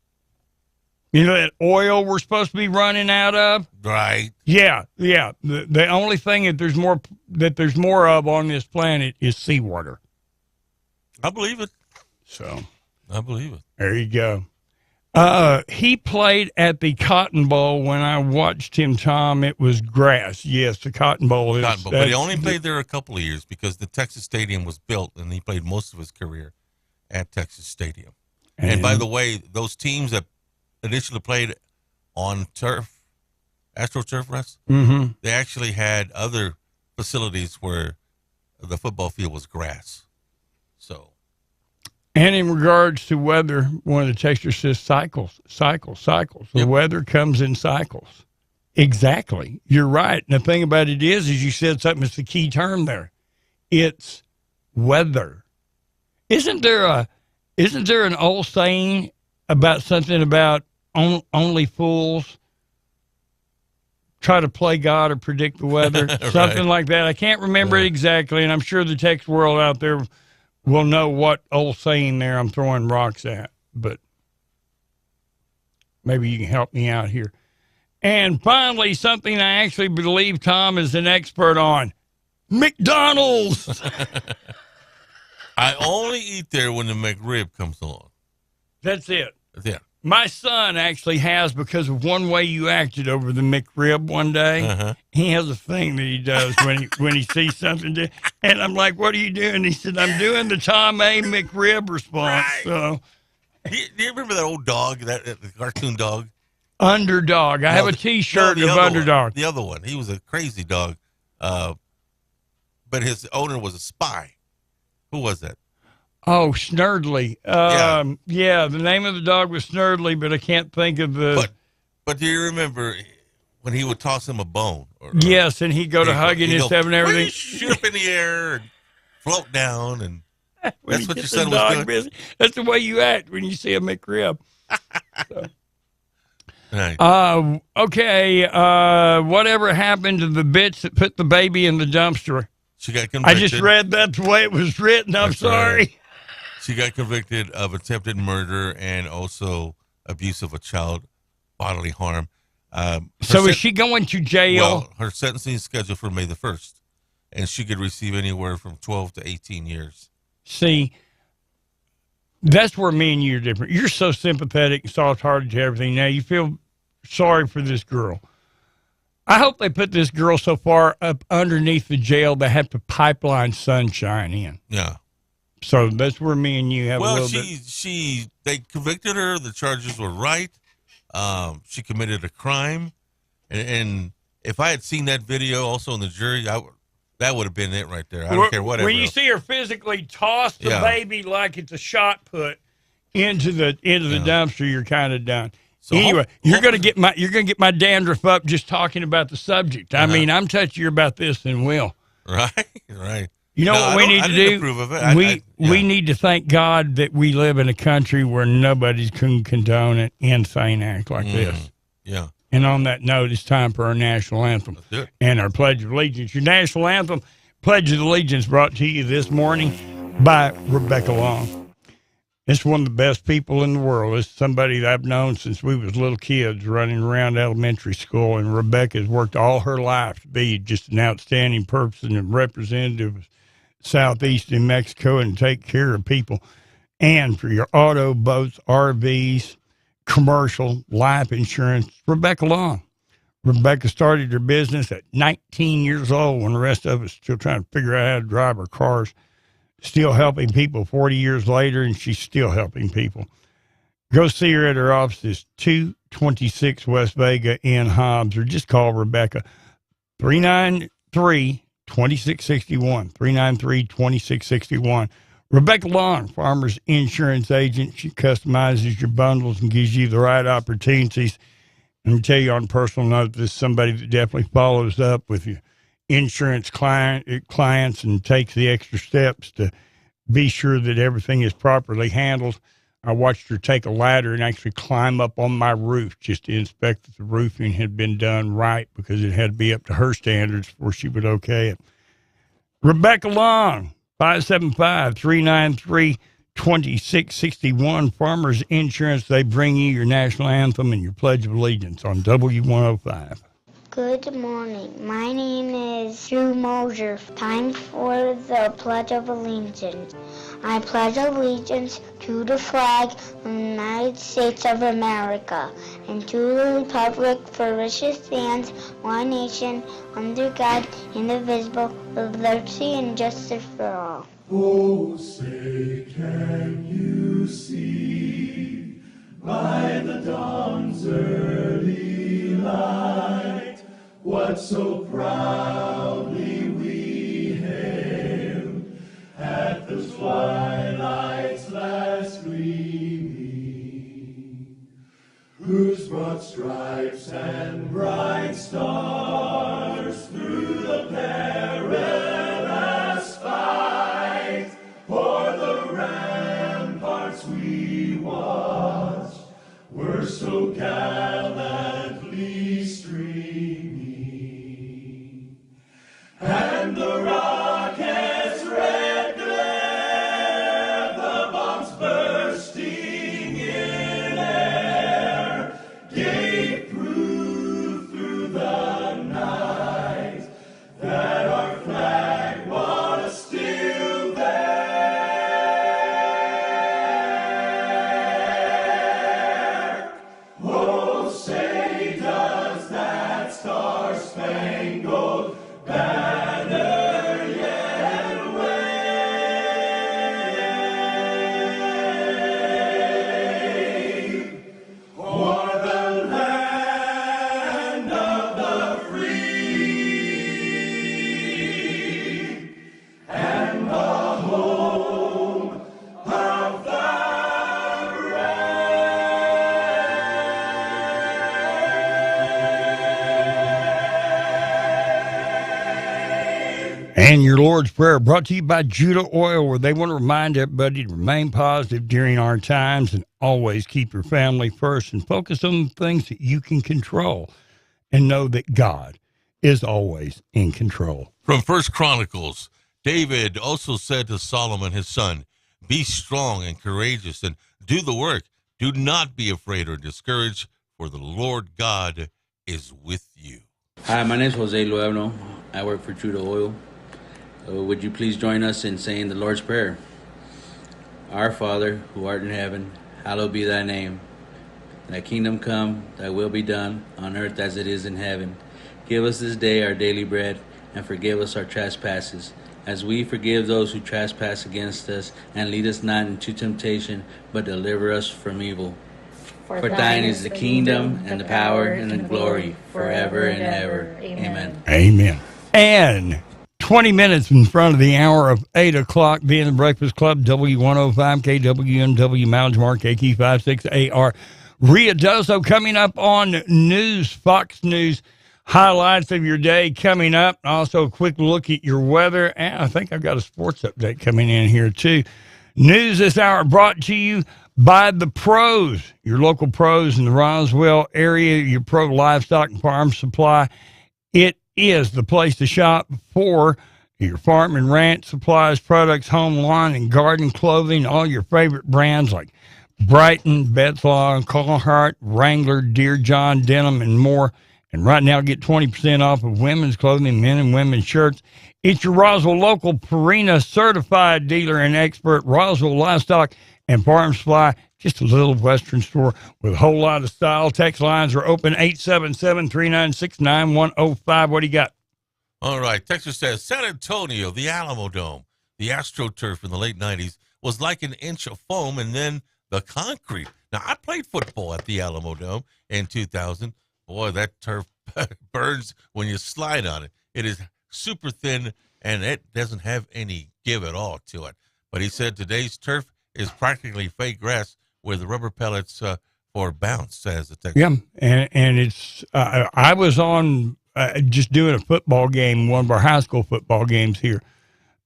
You know that oil we're supposed to be running out of? Right. Yeah. The only thing that there's more of on this planet is seawater. I believe it. So I believe it. There you go. He played at the Cotton Bowl when I watched him, Tom. It was grass. Yes, the Cotton Bowl. But he only played there a couple of years because the Texas Stadium was built, and he played most of his career at Texas Stadium. And by the way, those teams that initially played on turf, AstroTurf, Russ, they actually had other facilities where the football field was grass. So. And in regards to weather, one of the textures says cycles. The weather comes in cycles. Exactly. You're right. And the thing about it is you said something that's the key term there. It's weather. Isn't there an old saying about something about only fools try to play God or predict the weather? Something like that. I can't remember it exactly, and I'm sure the text world out there will know what old saying there I'm throwing rocks at, but maybe you can help me out here. And finally, something I actually believe Tom is an expert on, McDonald's. I only eat there when the McRib comes along. That's it. Yeah. My son actually has, because of one way you acted over the McRib one day. He has a thing that he does when he sees something. And I'm like, what are you doing? He said, I'm doing the Tom A. McRib response. Right. So, Do you remember that old dog, the cartoon dog? Underdog. I have a T-shirt of Underdog. The other one. He was a crazy dog, but his owner was a spy. Who was that? Oh, Snurdly. Yeah, the name of the dog was Snurdly, but I can't think of the... But do you remember when he would toss him a bone? Yes, and he'd go to hugging himself and everything. Shoot up in the air and float down, and that's what your son was doing. That's the way you act when you see a McRib. Right. Okay. Whatever happened to the bitch that put the baby in the dumpster? She got convicted. I just read that the way it was written. I'm sorry. Right. She got convicted of attempted murder and also abuse of a child, bodily harm. So is she going to jail? Well, her sentencing is scheduled for May the 1st, and she could receive anywhere from 12 to 18 years. See, that's where me and you are different. You're so sympathetic and soft-hearted to everything. Now you feel sorry for this girl. I hope they put this girl so far up underneath the jail they have to pipeline sunshine in. Yeah. So that's where me and you have a little bit. Well, they convicted her. The charges were right. She committed a crime. And if I had seen that video also in the jury, that would have been it right there. I don't care whatever. When you see her physically toss the baby like it's a shot put into the dumpster, you're kind of done. So anyway, you're gonna get my dandruff up just talking about the subject. I mean, I'm touchier about this than Will. Right. You know what we need to do? Approve of it. We need to thank God that we live in a country where nobody can condone an insane act like this. Yeah. And on that note, it's time for our national anthem and our Pledge of Allegiance. Your national anthem, Pledge of Allegiance, brought to you this morning by Rebecca Long. It's one of the best people in the world. It's somebody that I've known since we was little kids running around elementary school, and Rebecca's worked all her life to be just an outstanding person and representative of Southeast New Mexico and take care of people. And for your auto, boats, RVs, commercial, life insurance, Rebecca Long. Rebecca started her business at 19 years old when the rest of us still trying to figure out how to drive our cars. Still helping people 40 years later, and she's still helping people. Go see her at her offices, 226 West Vega in Hobbs, or just call Rebecca, 393-2661, 393-2661. Rebecca Long, Farmers Insurance Agent. She customizes your bundles and gives you the right opportunities. Let me tell you on a personal note, this is somebody that definitely follows up with you. Insurance clients and takes the extra steps to be sure that everything is properly handled. I watched her take a ladder and actually climb up on my roof just to inspect that the roofing had been done right, because it had to be up to her standards before she would okay it. Rebecca Long, 575-393-2661. Farmers Insurance, they bring you your national anthem and your Pledge of Allegiance on W105. Good morning. My name is Drew Mosier. Time for the Pledge of Allegiance. I pledge allegiance to the flag of the United States of America and to the republic for which it stands, one nation, under God, indivisible, with liberty and justice for all. Oh, say, can you see by the dawn's early light what so proudly we hailed at the twilight's last gleaming, whose broad stripes and bright stars through the perilous fight o'er the ramparts we watched were so gallantly streaming. And the rocket's red glare, the bombs bursting in air, gave proof through the night that our flag was still there. Oh, say does that star-spangled banner And your Lord's Prayer brought to you by Judah Oil, where they want to remind everybody to remain positive during our times and always keep your family first and focus on the things that you can control and know that God is always in control. From First Chronicles, David also said to Solomon, his son, be strong and courageous and do the work. Do not be afraid or discouraged, for the Lord God is with you. Hi, my name is Jose Luevno. I work for Judah Oil. Would you please join us in saying the Lord's Prayer? Our Father, who art in heaven, hallowed be thy name. Thy kingdom come, thy will be done, on earth as it is in heaven. Give us this day our daily bread, and forgive us our trespasses, as we forgive those who trespass against us. And lead us not into temptation, but deliver us from evil. For thine is the kingdom, and the power, and the glory, forever and ever. Amen. Amen. And 20 minutes in front of the hour of 8 o'clock, being the Breakfast Club, W105, KWMW, Mounds Mark, KQ56AR. Riadoso coming up on news, Fox News, highlights of your day coming up. Also, a quick look at your weather. And I think I've got a sports update coming in here, too. News this hour brought to you by the pros, your local pros in the Roswell area, your Pro Livestock and Farm Supply. It is the place to shop for your farm and ranch supplies, products, home, lawn, and garden clothing, all your favorite brands like Brighton, Bethlehem, Carhartt, Wrangler, Dear John, Denim, and more. And right now, get 20% off of women's clothing, men and women's shirts. It's your Roswell local Purina certified dealer and expert, Roswell Livestock and Farm Supply. Just a little Western store with a whole lot of style. Text lines are open, 877-396-9105. What do you got? All right. Texas says, San Antonio, the Alamo Dome, the AstroTurf in the late 90s was like an inch of foam and then the concrete. Now, I played football at the Alamo Dome in 2000. Boy, that turf burns when you slide on it. It is super thin, and it doesn't have any give at all to it. But he said today's turf is practically fake grass with rubber pellets for bounce, says the Texas. Yeah, and it's I was on just doing a football game, one of our high school football games here,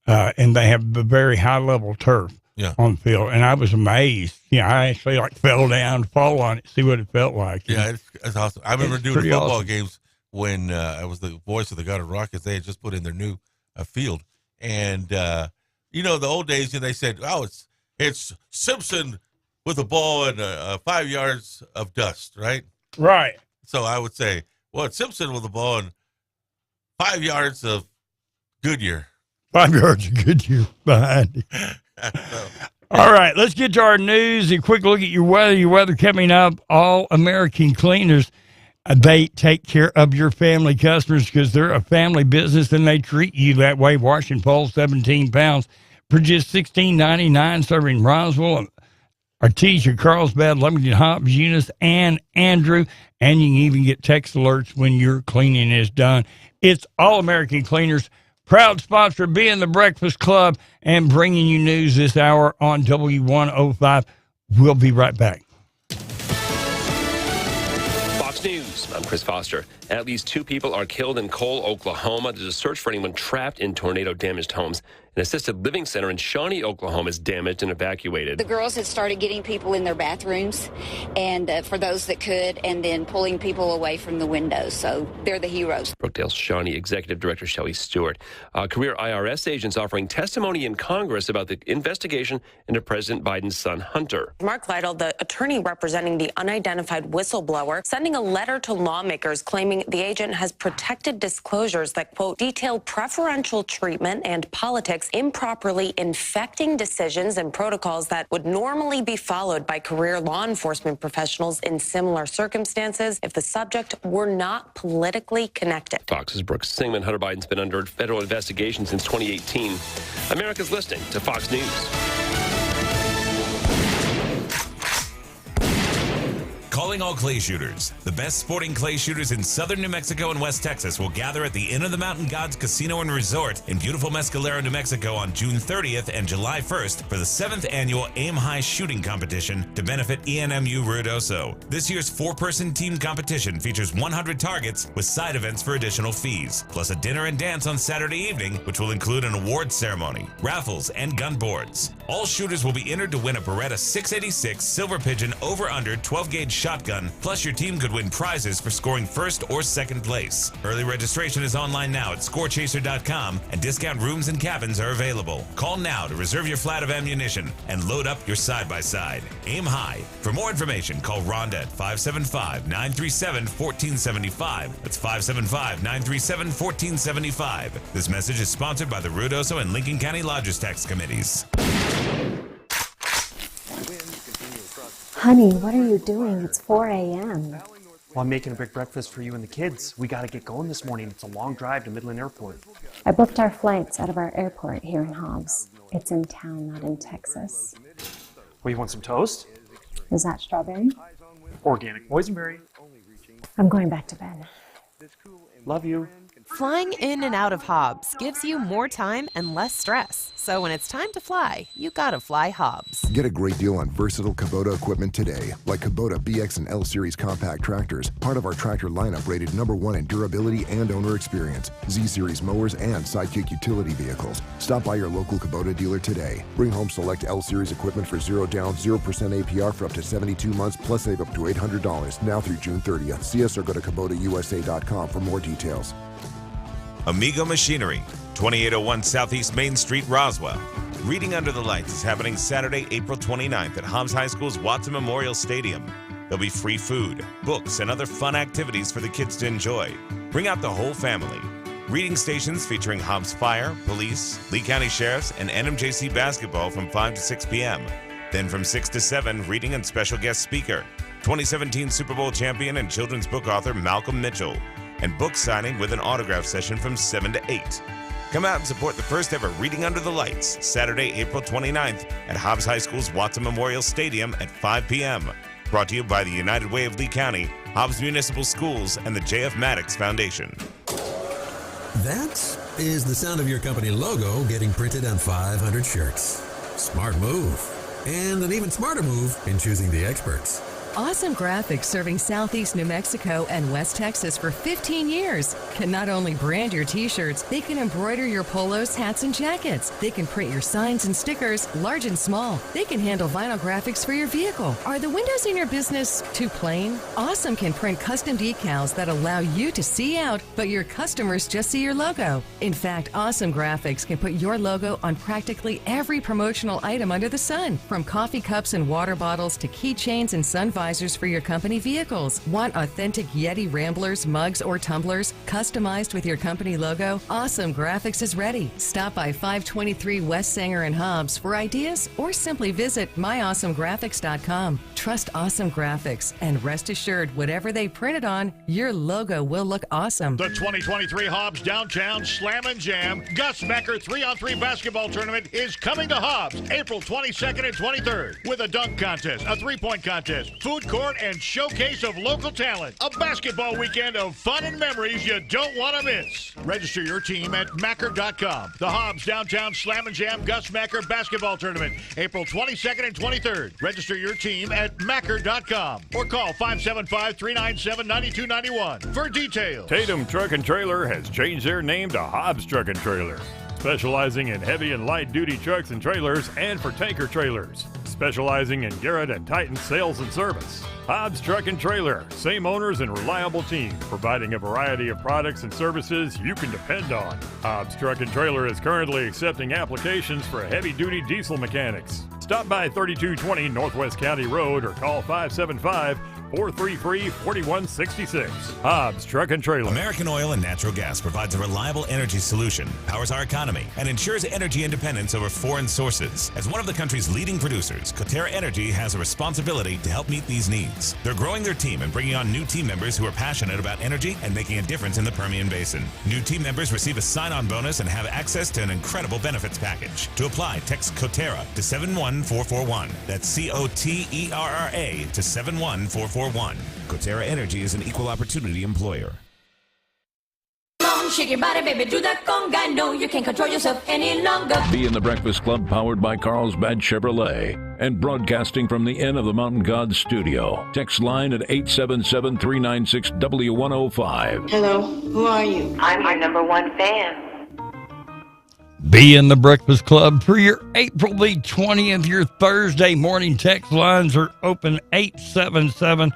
and they have a very high-level turf on the field, and I was amazed. I actually fell down, fall on it, see what it felt like. Yeah, it's awesome. I remember doing football games when I was the voice of the Garden Rockets. They had just put in their new field, and the old days, they said, "Oh, it's Simpson with a ball and 5 yards of dust," right? Right. So I would say, well, it's Simpson with a ball and 5 yards of Goodyear. 5 yards of Goodyear behind you. All right, let's get to our news. A quick look at your weather. Your weather coming up. All American Cleaners, they take care of your family customers because they're a family business and they treat you that way. Wash and fold 17 pounds for just $16.99, serving Roswell, Artesia, Carlsbad, Lumberton, Hobbs, Eunice, and Andrew. And you can even get text alerts when your cleaning is done. It's All American Cleaners, proud sponsor of being the Breakfast Club and bringing you news this hour on W105. We'll be right back. Fox News, I'm Chris Foster. At least 2 people are killed in Cole, Oklahoma. There's a search for anyone trapped in tornado-damaged homes. An assisted living center in Shawnee, Oklahoma is damaged and evacuated. The girls had started getting people in their bathrooms, and for those that could, and then pulling people away from the windows. So they're the heroes. Brookdale's Shawnee Executive Director Shelley Stewart. Career IRS agents offering testimony in Congress about the investigation into President Biden's son, Hunter. Mark Lytle, the attorney representing the unidentified whistleblower, sending a letter to lawmakers claiming the agent has protected disclosures that, quote, detail preferential treatment and politics improperly infecting decisions and protocols that would normally be followed by career law enforcement professionals in similar circumstances if the subject were not politically connected. Fox's Brooks Singman. Hunter Biden's been under federal investigation since 2018. America's listening to Fox News. Calling all clay shooters. The best sporting clay shooters in southern New Mexico and West Texas will gather at the Inn of the Mountain Gods Casino and Resort in beautiful Mescalero, New Mexico on June 30th and July 1st for the 7th annual Aim High Shooting Competition to benefit ENMU Ruidoso. This year's 4-person team competition features 100 targets with side events for additional fees, plus a dinner and dance on Saturday evening, which will include an awards ceremony, raffles, and gun boards. All shooters will be entered to win a Beretta 686 Silver Pigeon over-under 12-gauge shotgun, plus your team could win prizes for scoring first or second place. Early registration is online now at scorechaser.com, and discount rooms and cabins are available. Call now to reserve your flat of ammunition and load up your side-by-side. Aim high. For more information, call Rhonda at 575-937-1475. That's 575-937-1475. This message is sponsored by the Ruidoso and Lincoln County Lodgers Tax Committees. Honey, what are you doing? It's 4 a.m. Well, I'm making a big breakfast for you and the kids. We got to get going this morning. It's a long drive to Midland Airport. I booked our flights out of our airport here in Hobbs. It's in town, not in Texas. Well, you want some toast? Is that strawberry? Organic boysenberry. I'm going back to bed. Love you. Flying in and out of Hobbs gives you more time and less stress. So when it's time to fly, you gotta fly Hobbs. Get a great deal on versatile Kubota equipment today, like Kubota BX and L Series compact tractors, part of our tractor lineup rated #1 in durability and owner experience, Z Series mowers, and Sidekick utility vehicles. Stop by your local Kubota dealer today. Bring home select L Series equipment for 0 down, 0% APR for up to 72 months, plus save up to $800 now through June 30th. See us or go to KubotaUSA.com for more details. Amigo Machinery, 2801 Southeast Main Street, Roswell. Reading Under the Lights is happening Saturday, April 29th at Hobbs High School's Watson Memorial Stadium. There'll be free food, books, and other fun activities for the kids to enjoy. Bring out the whole family. Reading stations featuring Hobbs Fire, Police, Lee County Sheriffs, and NMJC basketball from 5 to 6 p.m. Then from 6 to 7, reading and special guest speaker, 2017 Super Bowl champion and children's book author Malcolm Mitchell, and book signing with an autograph session from 7 to 8. Come out and support the first ever Reading Under the Lights, Saturday, April 29th at Hobbs High School's Watson Memorial Stadium at 5 p.m. Brought to you by the United Way of Lee County, Hobbs Municipal Schools, and the J.F. Maddox Foundation. That is the sound of your company logo getting printed on 500 shirts. Smart move. And an even smarter move in choosing the experts. Awesome Graphics, serving Southeast New Mexico and West Texas for 15 years, can not only brand your t-shirts, they can embroider your polos, hats, and jackets. They can print your signs and stickers, large and small. They can handle vinyl graphics for your vehicle. Are the windows in your business too plain? Awesome can print custom decals that allow you to see out, but your customers just see your logo. In fact, Awesome Graphics can put your logo on practically every promotional item under the sun, from coffee cups and water bottles to keychains and sun visors for your company vehicles. Want authentic Yeti ramblers, mugs, or tumblers customized with your company logo? Awesome Graphics is ready. Stop by 523 West Sanger and Hobbs for ideas, or simply visit myawesomegraphics.com. Trust Awesome Graphics and rest assured, whatever they printed on, your logo will look awesome. The 2023 Hobbs Downtown Slam and Jam Gus Mecker 3-on-3 basketball tournament is coming to Hobbs April 22nd and 23rd with a dunk contest, a three-point contest, food court, and showcase of local talent. A basketball weekend of fun and memories you don't want to miss. Register your team at Macker.com. The Hobbs Downtown Slam and Jam Gus Mecker Basketball Tournament, April 22nd and 23rd. Register your team at Macker.com or call 575-397-9291 for details. Tatum Truck and Trailer has changed their name to Hobbs Truck and Trailer, specializing in heavy and light duty trucks and trailers and for tanker trailers. Specializing in Garrett and Titan sales and service. Hobbs Truck and Trailer, same owners and reliable team, providing a variety of products and services you can depend on. Hobbs Truck and Trailer is currently accepting applications for heavy-duty diesel mechanics. Stop by 3220 Northwest County Road or call 575-433-4166. Hobbs Truck and Trailer. American Oil and Natural Gas provides a reliable energy solution, powers our economy, and ensures energy independence over foreign sources. As one of the country's leading producers, Coterra Energy has a responsibility to help meet these needs. They're growing their team and bringing on new team members who are passionate about energy and making a difference in the Permian Basin. New team members receive a sign-on bonus and have access to an incredible benefits package. To apply, text Coterra to 71441. That's COTERRA to 71441. 841. Coterra Energy is an equal opportunity employer. Shake your body, baby, do that conga. No, you can't control yourself any longer. Be in the Breakfast Club, powered by Carlsbad Chevrolet, and broadcasting from the Inn of the Mountain God studio. Text line at 877-396-W105. Hello, who are you? I'm your number one fan. Be in the Breakfast Club for your April the 20th, your Thursday morning. Text lines are open 877-396-9105,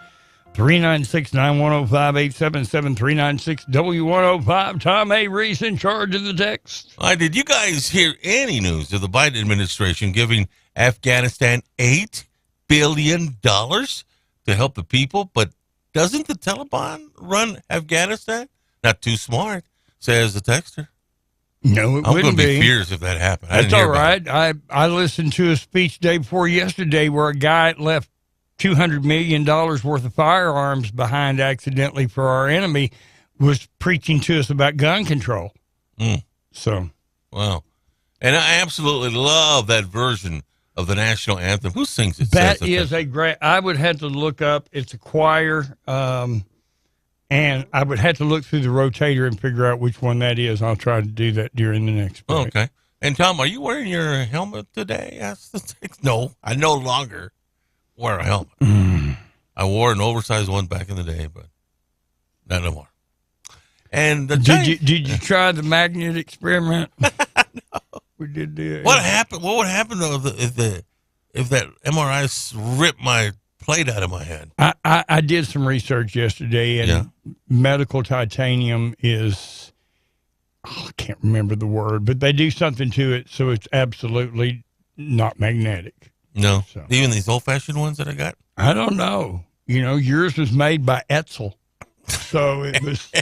877-396-W105. Tom A. Reese in charge of the text. All right, did you guys hear any news of the Biden administration giving Afghanistan $8 billion to help the people? But doesn't the Taliban run Afghanistan? Not too smart, says the texter. No, it I'm wouldn't going to be. be fierce if that happened. That's all right. I listened to a speech day before yesterday where a guy left $200 million worth of firearms behind accidentally for our enemy, was preaching to us about gun control. So, wow. And I absolutely love that version of the national anthem. Who sings it? That is a great, I would have to look up, it's a choir, and I would have to look through the rotator and figure out which one that is. I'll try to do that during the next break. Okay. And Tom, are you wearing your helmet today? No, I no longer wear a helmet. I wore an oversized one back in the day, but not no more. And did you try the magnet experiment? No. We did do. What happened? What would happen though if that MRI ripped my plate out of my head? I did some research yesterday, and medical titanium is, I can't remember the word, but they do something to it so it's absolutely not magnetic. No, even these old-fashioned ones that I got? I don't know. You know, yours was made by Etzel. So it was,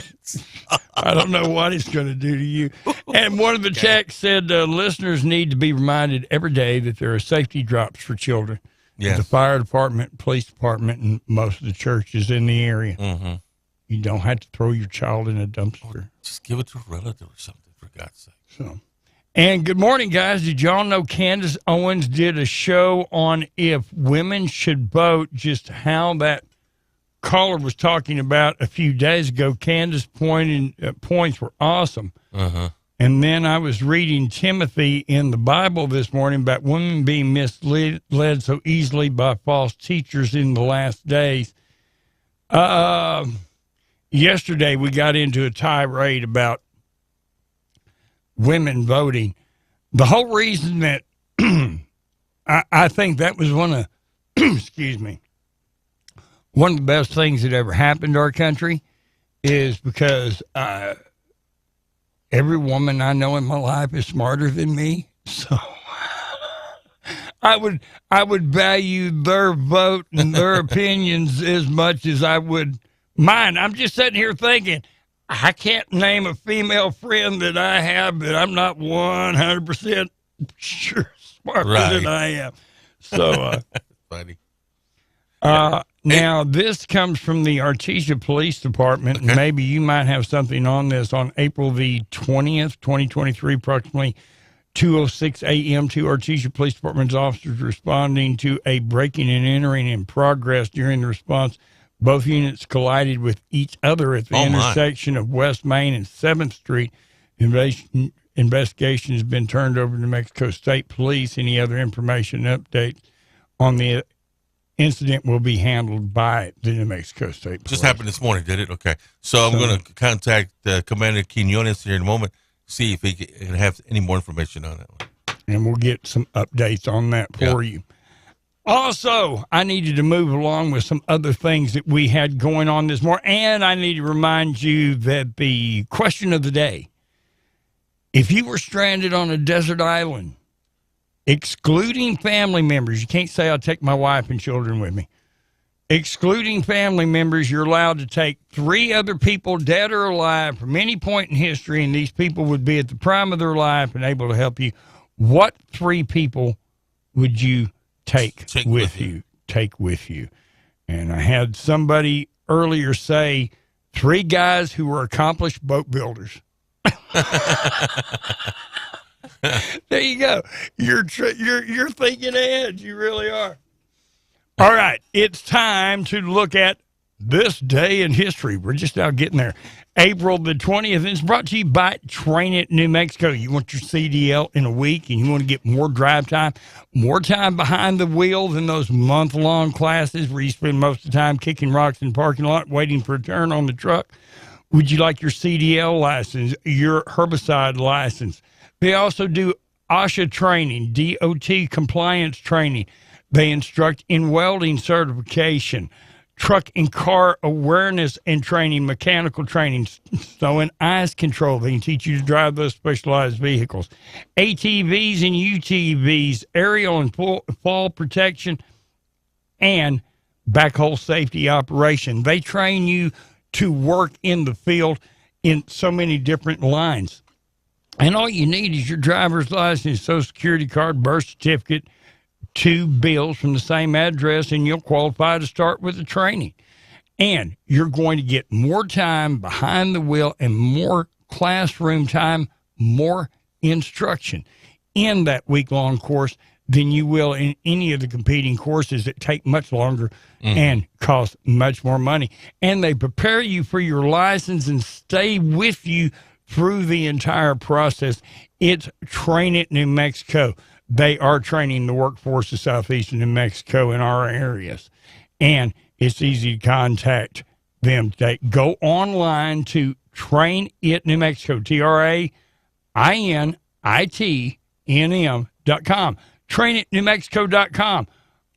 I don't know what it's going to do to you. And one of the texts said listeners need to be reminded every day that there are safety drops for children. Yes. The fire department, police department, and most of the churches in the area. Mm-hmm. You don't have to throw your child in a dumpster. Just give it to a relative or something, for God's sake. So, and good morning, guys. Did y'all know Candace Owens did a show on if women should vote, just how that caller was talking about a few days ago. Candace points were awesome. Uh-huh. And then I was reading Timothy in the Bible this morning about women being misled so easily by false teachers in the last days. Yesterday we got into a tirade about women voting. The whole reason that I think that was one of, excuse me, one of the best things that ever happened to our country is because every woman I know in my life is smarter than me. So I would value their vote and their opinions as much as I would mine. I'm just sitting here thinking, I can't name a female friend that I have that I'm not 100% sure smarter than I am. So, funny. Now, this comes from the Artesia Police Department, and maybe you might have something on this. On April the 20th, 2023, approximately 2:06 a.m., two Artesia Police Department's officers responding to a breaking and entering in progress. During the response, both units collided with each other at the intersection of West Main and 7th Street. Investigation has been turned over to New Mexico State Police. Any other information and updates on the incident will be handled by the New Mexico State Police. Just happened this morning, did it? Okay. So I'm going to contact Commander Quinones here in a moment, see if he can have any more information on that one. And we'll get some updates on that for you. Also, I needed to move along with some other things that we had going on this morning, and I need to remind you that the question of the day, if you were stranded on a desert island, excluding family members, you can't say I'll take my wife and children with me. Excluding family members, you're allowed to take 3 other people, dead or alive, from any point in history, and these people would be at the prime of their life and able to help you. What 3 people would you take with you? Take with you. And I had somebody earlier say 3 guys who were accomplished boat builders. There you go. You're thinking ahead. You really are. All right, it's time to look at this day in history. We're just now getting there. April the 20th, and it's brought to you by Train It New Mexico. You want your CDL in a week, and you want to get more drive time, more time behind the wheel than those month-long classes where you spend most of the time kicking rocks in the parking lot waiting for a turn on the truck. Would you like your CDL license, your herbicide license? They also do OSHA training, DOT compliance training. They instruct in welding certification, truck and car awareness and training, mechanical training, snow and ice control. They can teach you to drive those specialized vehicles. ATVs and UTVs, aerial and fall protection, and backhaul safety operation. They train you to work in the field in so many different lines. And all you need is your driver's license, Social Security card, birth certificate, 2 bills from the same address, and you'll qualify to start with the training. And you're going to get more time behind the wheel and more classroom time, more instruction in that week-long course than you will in any of the competing courses that take much longer and cost much more money. And they prepare you for your license and stay with you through the entire process. It's Train It New Mexico. They are training the workforce of southeastern New Mexico in our areas. And it's easy to contact them today. Go online to Train It New Mexico, TrainItNM.com. TrainItNewMexico.com.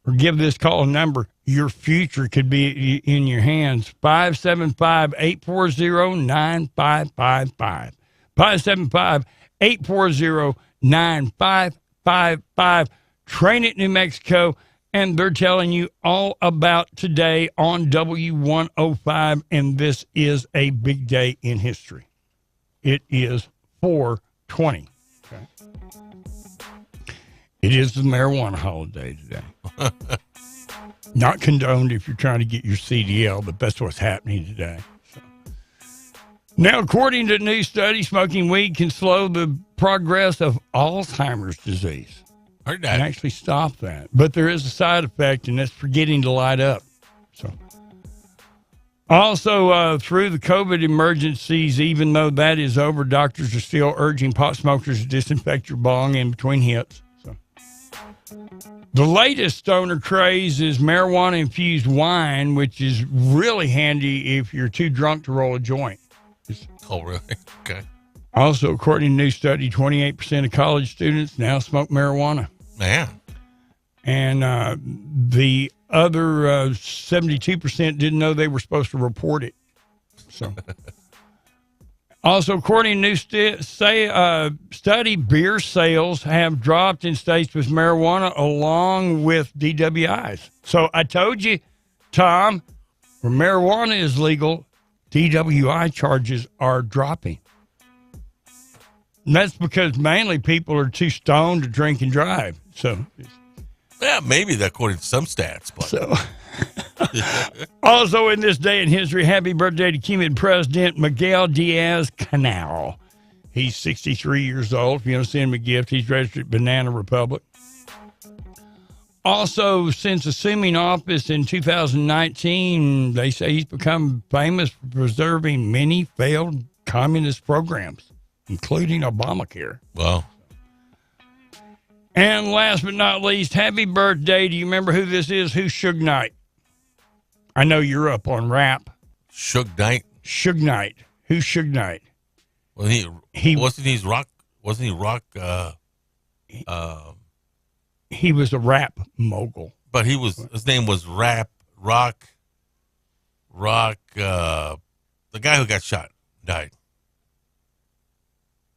Or give this call number. Your future could be in your hands. 575-840-9555. 575-840-9555. Train It New Mexico, and they're telling you all about today on W105, and this is a big day in history. It is 4/20. Okay. It is the marijuana holiday today. Not condoned if you're trying to get your CDL, but that's what's happening today. So. Now, according to a new study, smoking weed can slow the progress of Alzheimer's disease. Heard that. And actually stop that. But there is a side effect, and that's forgetting to light up. So, also, through the COVID emergencies, even though that is over, doctors are still urging pot smokers to disinfect your bong in between hits. So, the latest stoner craze is marijuana-infused wine, which is really handy if you're too drunk to roll a joint. Oh, really? Okay. Also, according to a new study, 28% of college students now smoke marijuana. Man. And the other 72% didn't know they were supposed to report it. So, also, according to a new study, beer sales have dropped in states with marijuana along with DWIs. So I told you, Tom, where marijuana is legal, DWI charges are dropping. And that's because mainly people are too stoned to drink and drive. So, yeah, maybe that according to some stats. But. So, also in this day in history, happy birthday to Cuban President Miguel Diaz-Canel. He's 63 years old. If you want to send him a gift, he's registered at Banana Republic. Also, since assuming office in 2019, they say he's become famous for preserving many failed communist programs, including Obamacare. Wow. And last but not least, happy birthday. Do you remember who this is? Who's Suge Knight? I know you're up on rap. Suge Knight? Suge Knight. Who's Suge Knight? Well, he wasn't he rock? Wasn't he rock? He was a rap mogul. But his name was Rock. The guy who got shot died.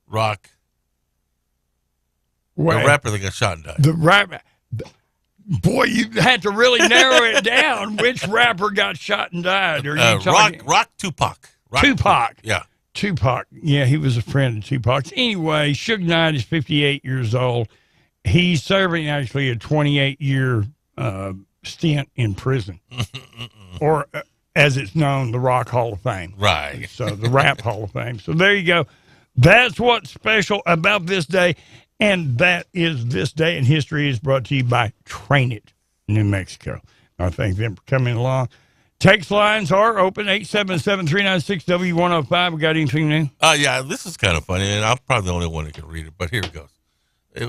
Rock. Well, the rapper that got shot and died. The rapper. Boy, you had to really narrow it down. Which rapper got shot and died? Are you talking? Rock Tupac. Tupac. Yeah. Tupac. Yeah, he was a friend of Tupac's. Anyway, Suge Knight is 58 years old. He's serving actually a 28-year stint in prison. Or, as it's known, the Rock Hall of Fame. Right. So, the Rap Hall of Fame. So, there you go. That's what's special about this day. And that is This Day in History is brought to you by Train It New Mexico. I thank them for coming along. Text lines are open, 877-396-W105. We got anything new? Yeah, this is kind of funny, and I'm probably the only one that can read it, but here it goes.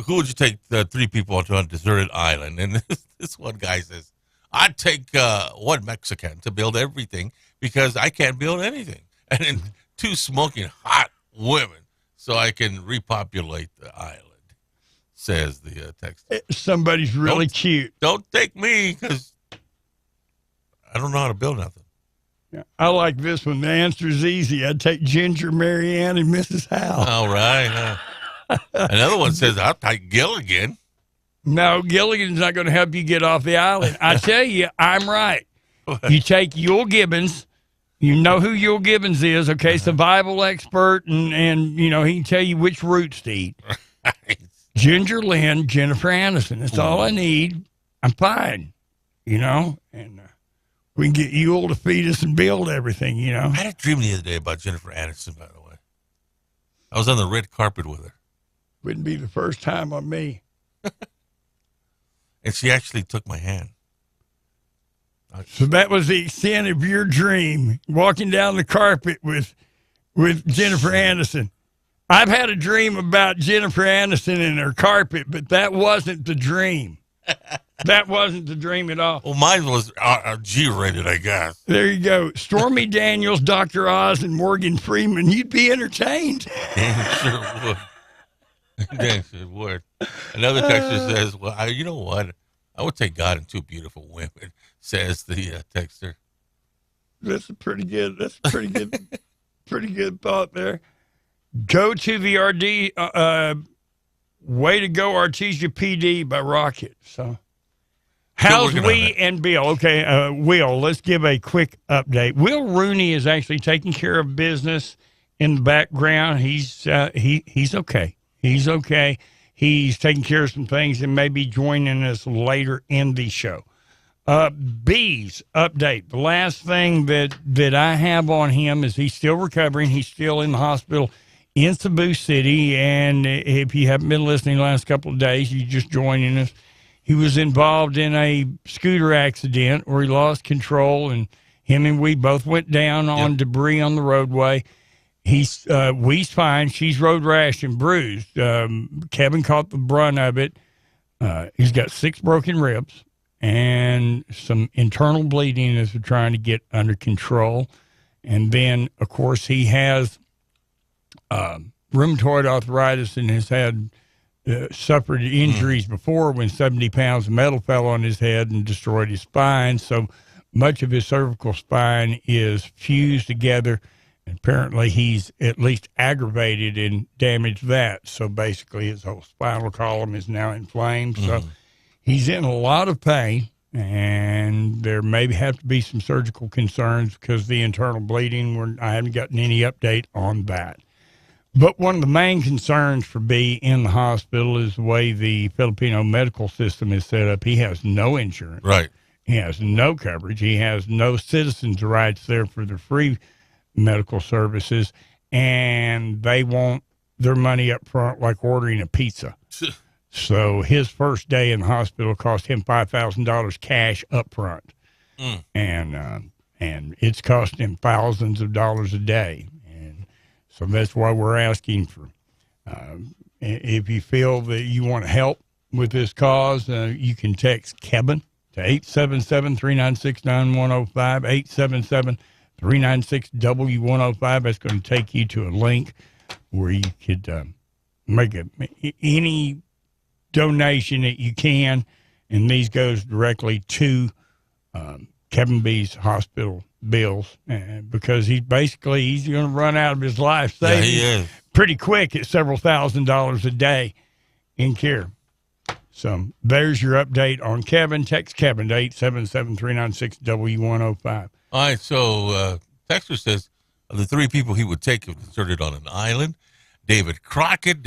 Who would you take the 3 people to a deserted island? And this one guy says, I'd take 1 Mexican to build everything because I can't build anything. And then 2 smoking hot women so I can repopulate the island, says the text. Somebody's really cute. Don't take me because I don't know how to build nothing. Yeah, I like this one. The answer's easy. I'd take Ginger, Marianne, and Mrs. Howe. All right. Another one says, I'll take Gilligan. No, Gilligan's not going to help you get off the island. I tell you, I'm right. You take Yul Gibbons. You know who Yul Gibbons is, okay? Survival expert, and you know, he can tell you which roots to eat. Ginger Lynn, Jennifer Aniston. That's all I need. I'm fine, you know? And we can get Yul to feed us and build everything, you know? I had a dream the other day about Jennifer Aniston, by the way. I was on the red carpet with her. Wouldn't be the first time on me. And she actually took my hand. So that was the extent of your dream, walking down the carpet with Jennifer Aniston. I've had a dream about Jennifer Aniston and her carpet, but that wasn't the dream. That wasn't the dream at all. Well, mine was G-rated, I guess. There you go. Stormy Daniels, Dr. Oz, and Morgan Freeman. You'd be entertained. Damn sure would. Damn sure would. Another texter says, well, you know what? I would take God and 2 beautiful women, says the texter. That's pretty good pretty good thought there. Go to the RD, Way to Go Artesia PD by Rocket. So, how's we and Bill? Okay, Will, let's give a quick update. Will Rooney is actually taking care of business in the background. He's okay. He's okay. He's taking care of some things and maybe joining us later in the show. B's update. The last thing that I have on him is he's still recovering. He's still in the hospital in Cebu City. And if you haven't been listening the last couple of days, you're just joining us. He was involved in a scooter accident where he lost control, and him and we both went down on debris on the roadway. We's fine. She's road rash and bruised. Kevin caught the brunt of it. He's got 6 broken ribs and some internal bleeding as we're trying to get under control. And then, of course, he has rheumatoid arthritis and has had suffered injuries before when 70 pounds of metal fell on his head and destroyed his spine. So much of his cervical spine is fused together. Apparently, he's at least aggravated and damaged that. So basically, his whole spinal column is now inflamed. So he's in a lot of pain, and there may have to be some surgical concerns because of the internal bleeding. I haven't gotten any update on that. But one of the main concerns for B in the hospital is the way the Filipino medical system is set up. He has no insurance. Right. He has no coverage. He has no citizens' rights there for the free medical services, and they want their money up front like ordering a pizza. So his first day in the hospital cost him $5,000 cash up front. And it's costing him thousands of dollars a day. And so that's why we're asking for, if you feel that you want to help with this cause, you can text Kevin to 877-396-9105, 877-396-W105. That's going to take you to a link where you could make any donation that you can, and these goes directly to Kevin B's hospital bills, because he's going to run out of his life savings pretty quick at several $1,000s a day in care. So there's your update on Kevin. Text Kevin to 877-396-W105. All right, so Texter says of the 3 people he would take if deserted on an island, Davy Crockett,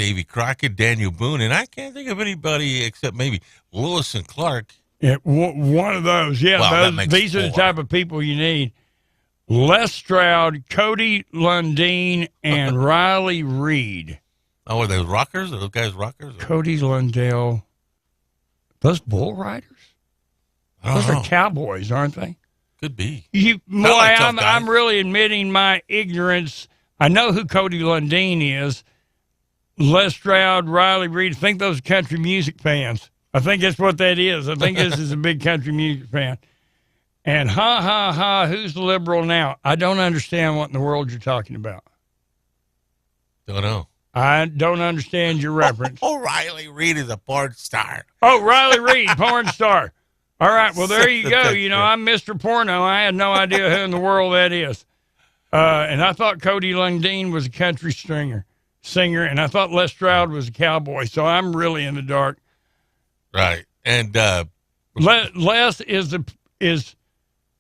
Daniel Boone, and I can't think of anybody except maybe Lewis and Clark. Yeah, one of those. Yeah, wow, these are the type of people you need. Les Stroud, Cody Lundeen, and Riley Reed. Oh, are they rockers? Are those guys rockers? Cody Lundell. Those bull riders? Those are cowboys, aren't they? Could be. Boy, I'm really admitting my ignorance. I know who Cody Lundeen is. Les Stroud, Riley Reid. I think those are country music fans. I think that's what that is. I think this is a big country music fan. And who's the liberal now? I don't understand what in the world you're talking about. Don't know. I don't understand your reference. Oh, Riley Reid is a porn star. Oh, Riley Reid, porn star. All right, well, there you go. You know, I'm Mr. Porno. I had no idea who in the world that is. And I thought Cody Lundeen was a country singer, and I thought Les Stroud was a cowboy, so I'm really in the dark. Right. And Les is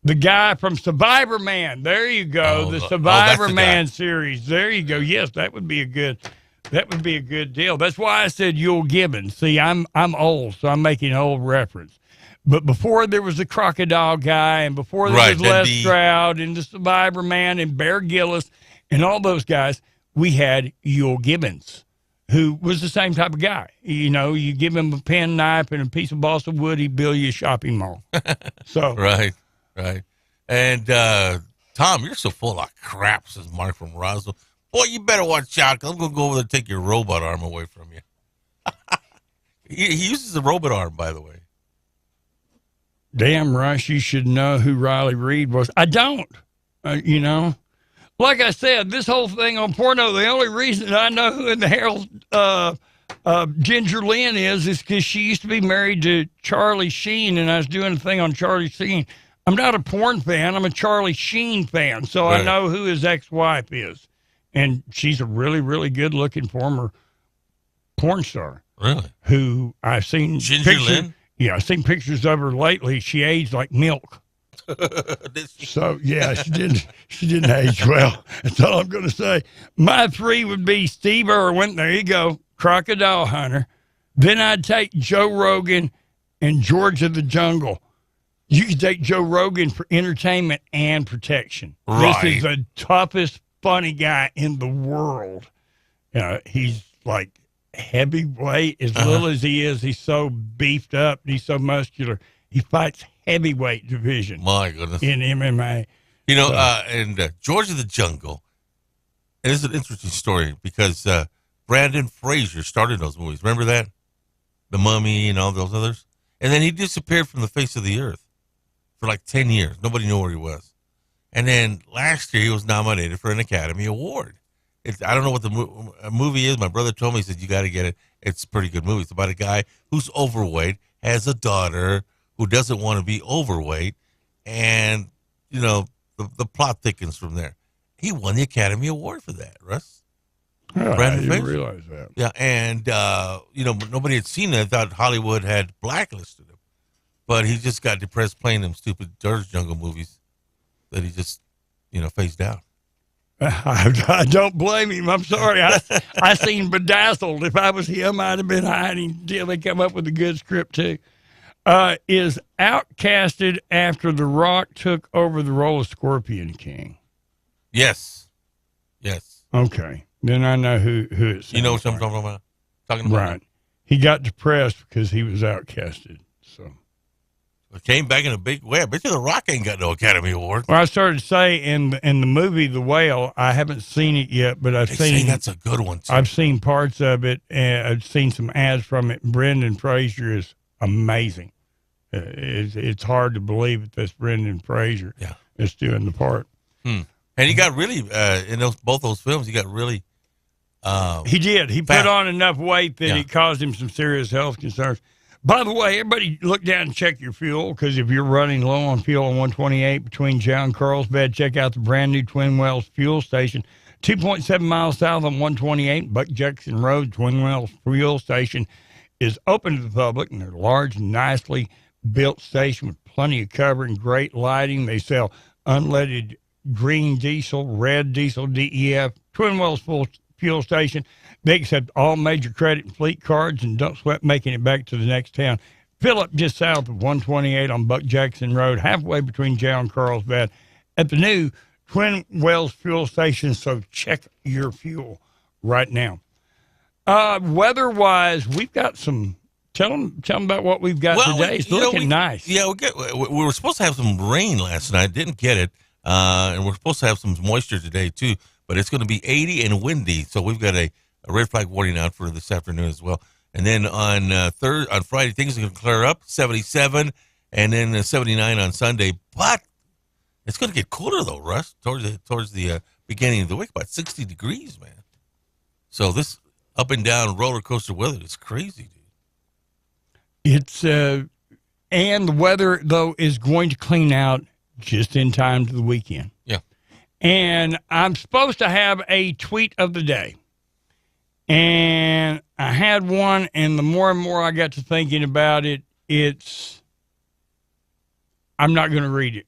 the guy from Survivor Man. There you go. The Survivor Man series. There you go. Yes, that would be a good deal. That's why I said Yul Gibbons. See, I'm old, so I'm making an old reference. But before there was the Crocodile guy, and before there was Les Stroud and the Survivor Man and Bear Gillis and all those guys, we had Yul Gibbons, who was the same type of guy. You know, you give him a pen knife and a piece of balsa wood, he'd build you a shopping mall. So Right. And Tom, you're so full of crap, says Mark from Roswell. Boy, you better watch out, because I'm going to go over there and take your robot arm away from you. He uses a robot arm, by the way. Damn, Rush, you should know who Riley Reid was. I don't, you know. Like I said, this whole thing on porno, the only reason I know who in the hell Ginger Lynn is because she used to be married to Charlie Sheen, and I was doing a thing on Charlie Sheen. I'm not a porn fan. I'm a Charlie Sheen fan, so I know who his ex-wife is. And she's a really, really good-looking former porn star. Really? Who I've seen Ginger Lynn? Yeah, I've seen pictures of her lately. She aged like milk. So, yeah, she didn't age well. That's all I'm going to say. My three would be Steve Irwin. There you go. Crocodile Hunter. Then I'd take Joe Rogan and George of the Jungle. You could take Joe Rogan for entertainment and protection. Right. This is the toughest, funny guy in the world. He's like heavyweight, as little as he is. He's so beefed up. He's so muscular. He fights heavyweight division. My goodness. In MMA. You know, and George of the Jungle, and it's an interesting story because Brandon Fraser started those movies. Remember that? The Mummy and all those others? And then he disappeared from the face of the earth for like 10 years. Nobody knew where he was. And then last year he was nominated for an Academy Award. I don't know what the movie is. My brother told me, he said, you got to get it. It's a pretty good movie. It's about a guy who's overweight, has a daughter who doesn't want to be overweight, and, you know, the plot thickens from there. He won the Academy Award for that, Russ. Oh, I didn't realize that. Yeah, and, you know, nobody had seen it. I thought Hollywood had blacklisted him. But he just got depressed playing them stupid George Jungle movies that he just, you know, phased out. I don't blame him. I'm sorry. I seen Bedazzled. If I was him, I'd have been hiding until they come up with a good script, too. Is outcasted after The Rock took over the role of Scorpion King. Yes. Okay. Then I know who it's. You know what I'm talking about? Right. He got depressed because he was outcasted. So. It came back in a big way. I bet you The Rock ain't got no Academy Award. Well, I started to say in the movie The Whale, I haven't seen it yet, but I've seen that's a good one too. I've seen parts of it, and I've seen some ads from it. Brendan Fraser is amazing. It's hard to believe that that's Brendan Fraser that's doing the part. And he got really in both those films. He got really. He did. He put on enough weight that it caused him some serious health concerns. By the way, everybody look down and check your fuel, because if you're running low on fuel on 128 between Jow and Carlsbad, check out the brand new Twin Wells fuel station. 2.7 miles south on 128, Buck Jackson Road. Twin Wells fuel station is open to the public, and they're a large, nicely built station with plenty of cover and great lighting. They sell unleaded green diesel, red diesel, DEF. Twin Wells fuel station. They accept all major credit and fleet cards, and don't sweat making it back to the next town. Fill up just south of 128 on Buck Jackson Road, halfway between Jow and Carlsbad, at the new Twin Wells fuel station. So check your fuel right now. Weather-wise, we've got some Tell them about what we've got today. It's looking nice. Yeah, we were supposed to have some rain last night. Didn't get it. And we're supposed to have some moisture today, too. But it's going to be 80 and windy. So we've got a red flag warning out for this afternoon as well. And then on Friday, things are going to clear up, 77, and then 79 on Sunday. But it's going to get cooler, though, Russ, towards the beginning of the week, about 60 degrees, man. So this up and down roller coaster weather is crazy, dude. It's and the weather, though, is going to clean out just in time to the weekend. Yeah. And I'm supposed to have a tweet of the day. And I had one, and the more and more I got to thinking about it, I'm not going to read it.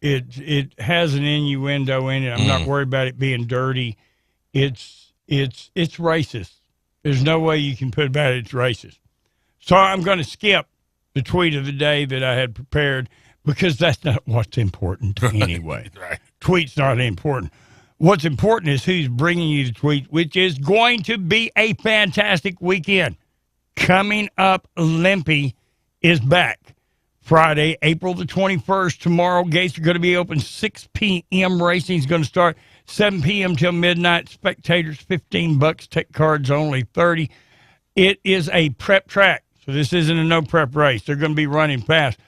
It has an innuendo in it. I'm not worried about it being dirty. It's racist. There's no way you can put about it. It's racist. So I'm going to skip the tweet of the day that I had prepared because that's not what's important anyway. Right. Tweet's not important. What's important is who's bringing you the tweet, which is going to be a fantastic weekend. Coming up, Limpy is back. Friday, April the 21st. Tomorrow, gates are going to be open 6 p.m. Racing is going to start 7 p.m. till midnight. Spectators, $15. Tech cards only $30. It is a prep track, so this isn't a no-prep race. They're going to be running fast.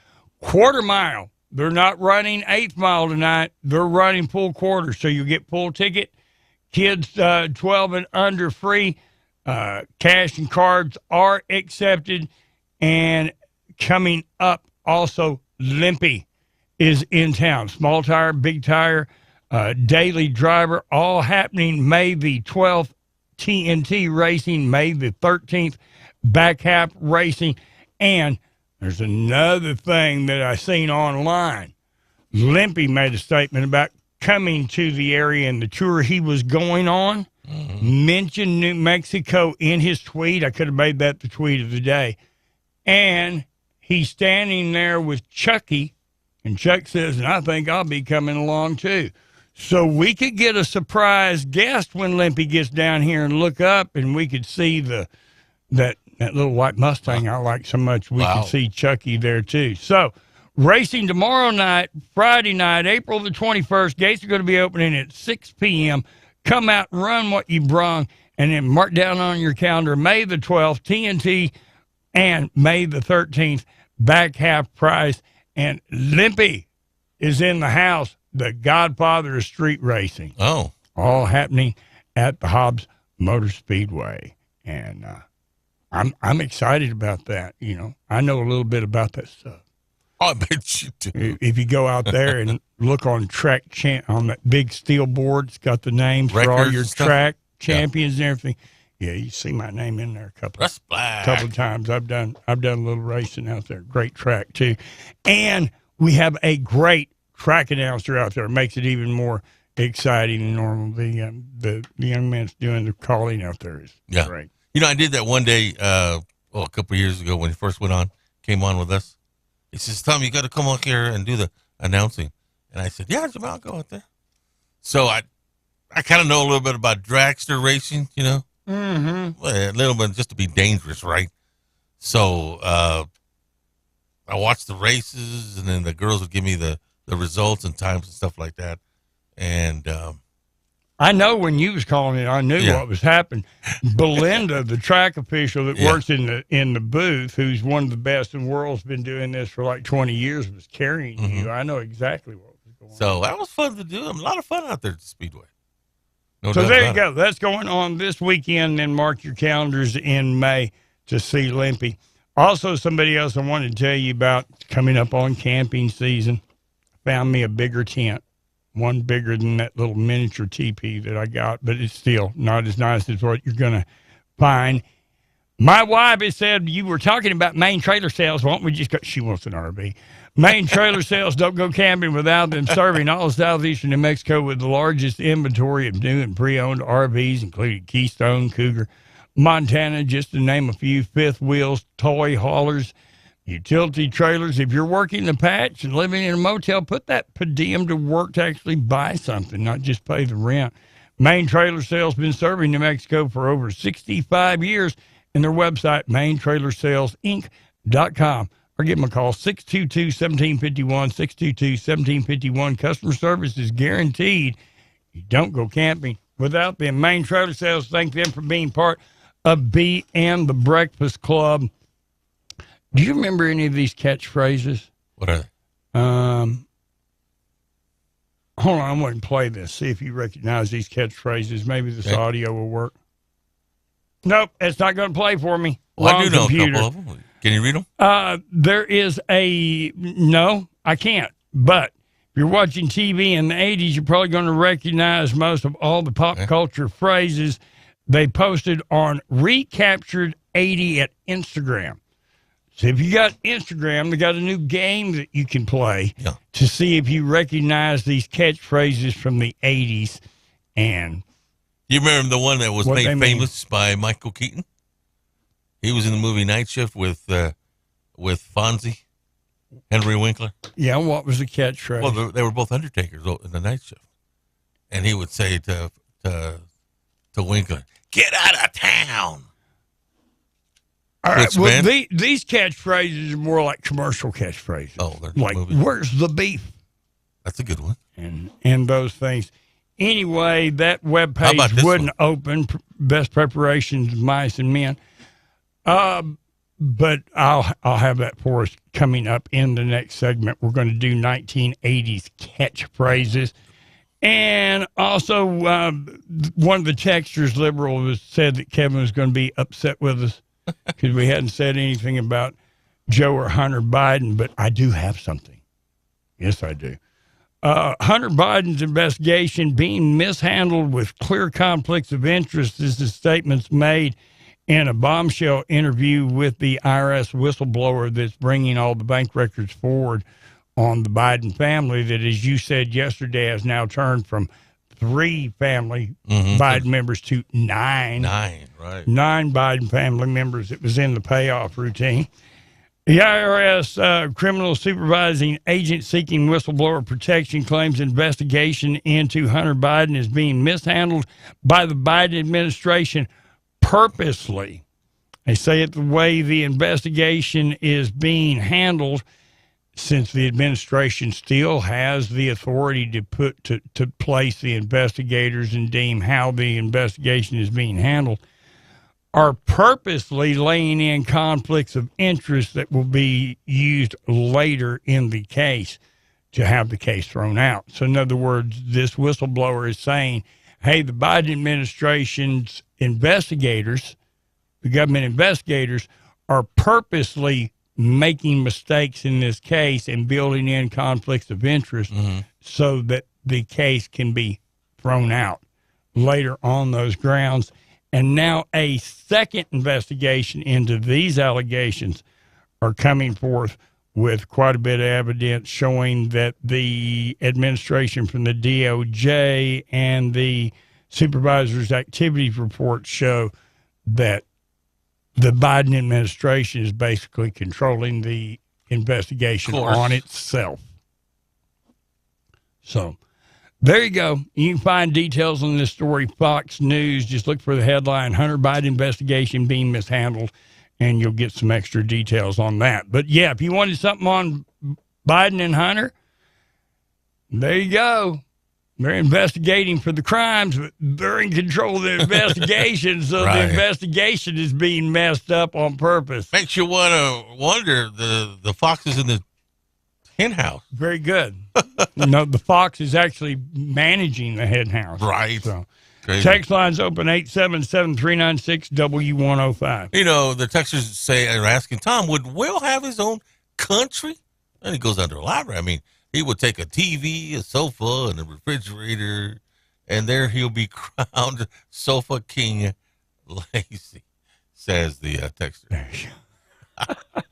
Quarter mile. They're not running 8th mile tonight. They're running full quarter, so you get full ticket. Kids 12 and under free. Cash and cards are accepted. And coming up, also, Limpy is in town. Small tire, big tire, daily driver, all happening May the 12th. TNT Racing, May the 13th. Back half racing. And there's another thing that I seen online. Limpy made a statement about coming to the area and the tour he was going on. Mentioned New Mexico in his tweet. I could have made that the tweet of the day. And he's standing there with Chucky, and Chuck says, and I think I'll be coming along too. So we could get a surprise guest when Limpy gets down here and look up, and we could see that little white Mustang I like so much. We could see Chucky there too. So racing tomorrow night, Friday night, April the 21st. Gates are going to be opening at 6 p.m. Come out and run what you brung, and then mark down on your calendar May the 12th, TNT, and May the 13th, back half price. And Limpy is in the house, the godfather of street racing. Oh. All happening at the Hobbs Motor Speedway. And I'm excited about that. You know, I know a little bit about that stuff. I bet you do. If you go out there and look on track on that big steel board, it's got the names for all your track champions and everything. Yeah, you see my name in there a couple of times. I've done a little racing out there. Great track too, and we have a great track announcer out there. It makes it even more exciting than normal. The young man's doing the calling out there is great. You know, I did that one day, a couple of years ago when he first came on with us. He says, Tom, you got to come out here and do the announcing. And I said, yeah, Jamal, I'll go out there. So I kind of know a little bit about dragster racing, you know. Mm-hmm. Well, a little bit just to be dangerous, right? So I watched the races, and then the girls would give me the results and times and stuff like that. And I know when you was calling it, I knew what was happening. Belinda, the track official that works in the booth, who's one of the best in the world, has been doing this for like 20 years, was carrying you. I know exactly what was going on. So that was fun to do. A lot of fun out there at the Speedway. So there you go. That's going on this weekend. Then mark your calendars in May to see Limpy. Also, somebody else I wanted to tell you about coming up on camping season. Found me a bigger tent. One bigger than that little miniature teepee that I got, but it's still not as nice as what you're going to find. My wife has said, you were talking about Main Trailer Sales. Why don't we just go? She wants an RV. Main Trailer Sales, don't go camping without them, serving all of southeastern New Mexico with the largest inventory of new and pre-owned RVs, including Keystone, Cougar, Montana, just to name a few, fifth wheels, toy haulers, utility trailers. If you're working the patch and living in a motel, put that per diem to work to actually buy something, not just pay the rent. Main Trailer Sales been serving New Mexico for over 65 years and their website, maintrailersalesinc.com, or give them a call, 622-1751, 622-1751. Customer service is guaranteed. You don't go camping without them. Main Trailer Sales, thank them for being part of B and the Breakfast Club. Do you remember any of these catchphrases? What are they? Hold on, I'm going to play this, see if you recognize these catchphrases. Maybe this audio will work. Nope, it's not going to play for me. Well, Wrong I do know computer. a couple of them. Can you read them? There is no, I can't. But if you're watching TV in the 80s, you're probably going to recognize most of all the pop culture phrases they posted on Recaptured 80 at Instagram. So if you got Instagram, they got a new game that you can play to see if you recognize these catchphrases from the 80s. And you remember the one that was made famous by Michael Keaton? He was in the movie Night Shift with Fonzie, Henry Winkler. Yeah, what was the catchphrase? Well, they were both undertakers in the Night Shift. And he would say to Winkler, "Get out of town." All right, well, these catchphrases are more like commercial catchphrases. Oh, like, where's the beef? That's a good one. And those things. Anyway, that webpage wouldn't open, Best Preparations, Mice and Men. But I'll have that for us coming up in the next segment. We're going to do 1980s catchphrases. And also, one of the texters, Liberal, said that Kevin was going to be upset with us because we hadn't said anything about Joe or Hunter Biden, but I do have something. Yes, I do. Hunter Biden's investigation being mishandled with clear conflicts of interest. This is statements made in a bombshell interview with the IRS whistleblower that's bringing all the bank records forward on the Biden family that, as you said yesterday, has now turned from 3 family Biden members to 9. 9, right. 9 Biden family members. It was in the payoff routine. The IRS criminal supervising agent seeking whistleblower protection claims investigation into Hunter Biden is being mishandled by the Biden administration purposely. They say it the way the investigation is being handled, since the administration still has the authority to put to place the investigators and deem how the investigation is being handled, are purposely laying in conflicts of interest that will be used later in the case to have the case thrown out. So in other words, this whistleblower is saying, hey, the Biden administration's investigators, the government investigators, are purposely making mistakes in this case and building in conflicts of interest so that the case can be thrown out later on those grounds. And now a second investigation into these allegations are coming forth with quite a bit of evidence showing that the administration from the DOJ and the supervisor's activities reports show that the Biden administration is basically controlling the investigation on itself. So there you go. You can find details on this story, Fox News. Just look for the headline, Hunter Biden investigation being mishandled, and you'll get some extra details on that. But yeah, if you wanted something on Biden and Hunter, there you go. They're investigating for the crimes, but they're in control of the investigation, so the investigation is being messed up on purpose. Makes you want to wonder the foxes in the hen house. Very good. No, the fox is actually managing the hen house. Right. So, crazy. Text lines open 877-396-W105. You know, the texters are asking, Tom, would Will have his own country? And he goes under a library. I mean, he would take a TV, a sofa, and a refrigerator, and there he'll be crowned Sofa King Lazy, says the texter. Guys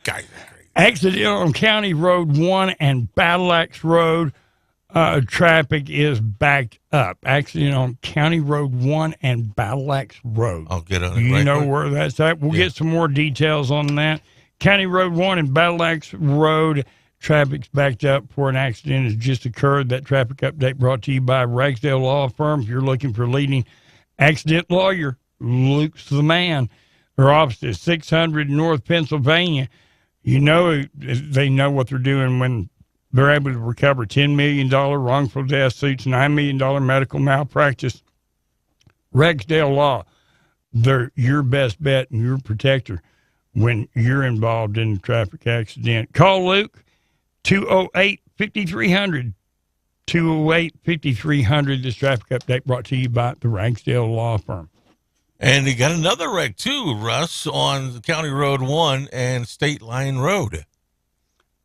are crazy. Accident on County Road 1 and Battle Axe Road. Traffic is backed up. Accident on County Road 1 and Battle Axe Road. I'll get on it. You know where that's at. We'll get some more details on that. County Road 1 and Battle Axe Road. Traffic's backed up for an accident has just occurred. That traffic update brought to you by Ragsdale Law Firm. If you're looking for a leading accident lawyer, Luke's the man. Their office is 600 North Pennsylvania. You know, they know what they're doing when they're able to recover $10 million wrongful death suits, $9 million medical malpractice. Rexdale Law, they're your best bet and your protector when you're involved in a traffic accident. Call Luke, 208-5300. 208-5300. This traffic update brought to you by the Rexdale Law Firm. And you got another wreck too, Russ, on County Road 1 and State Line Road.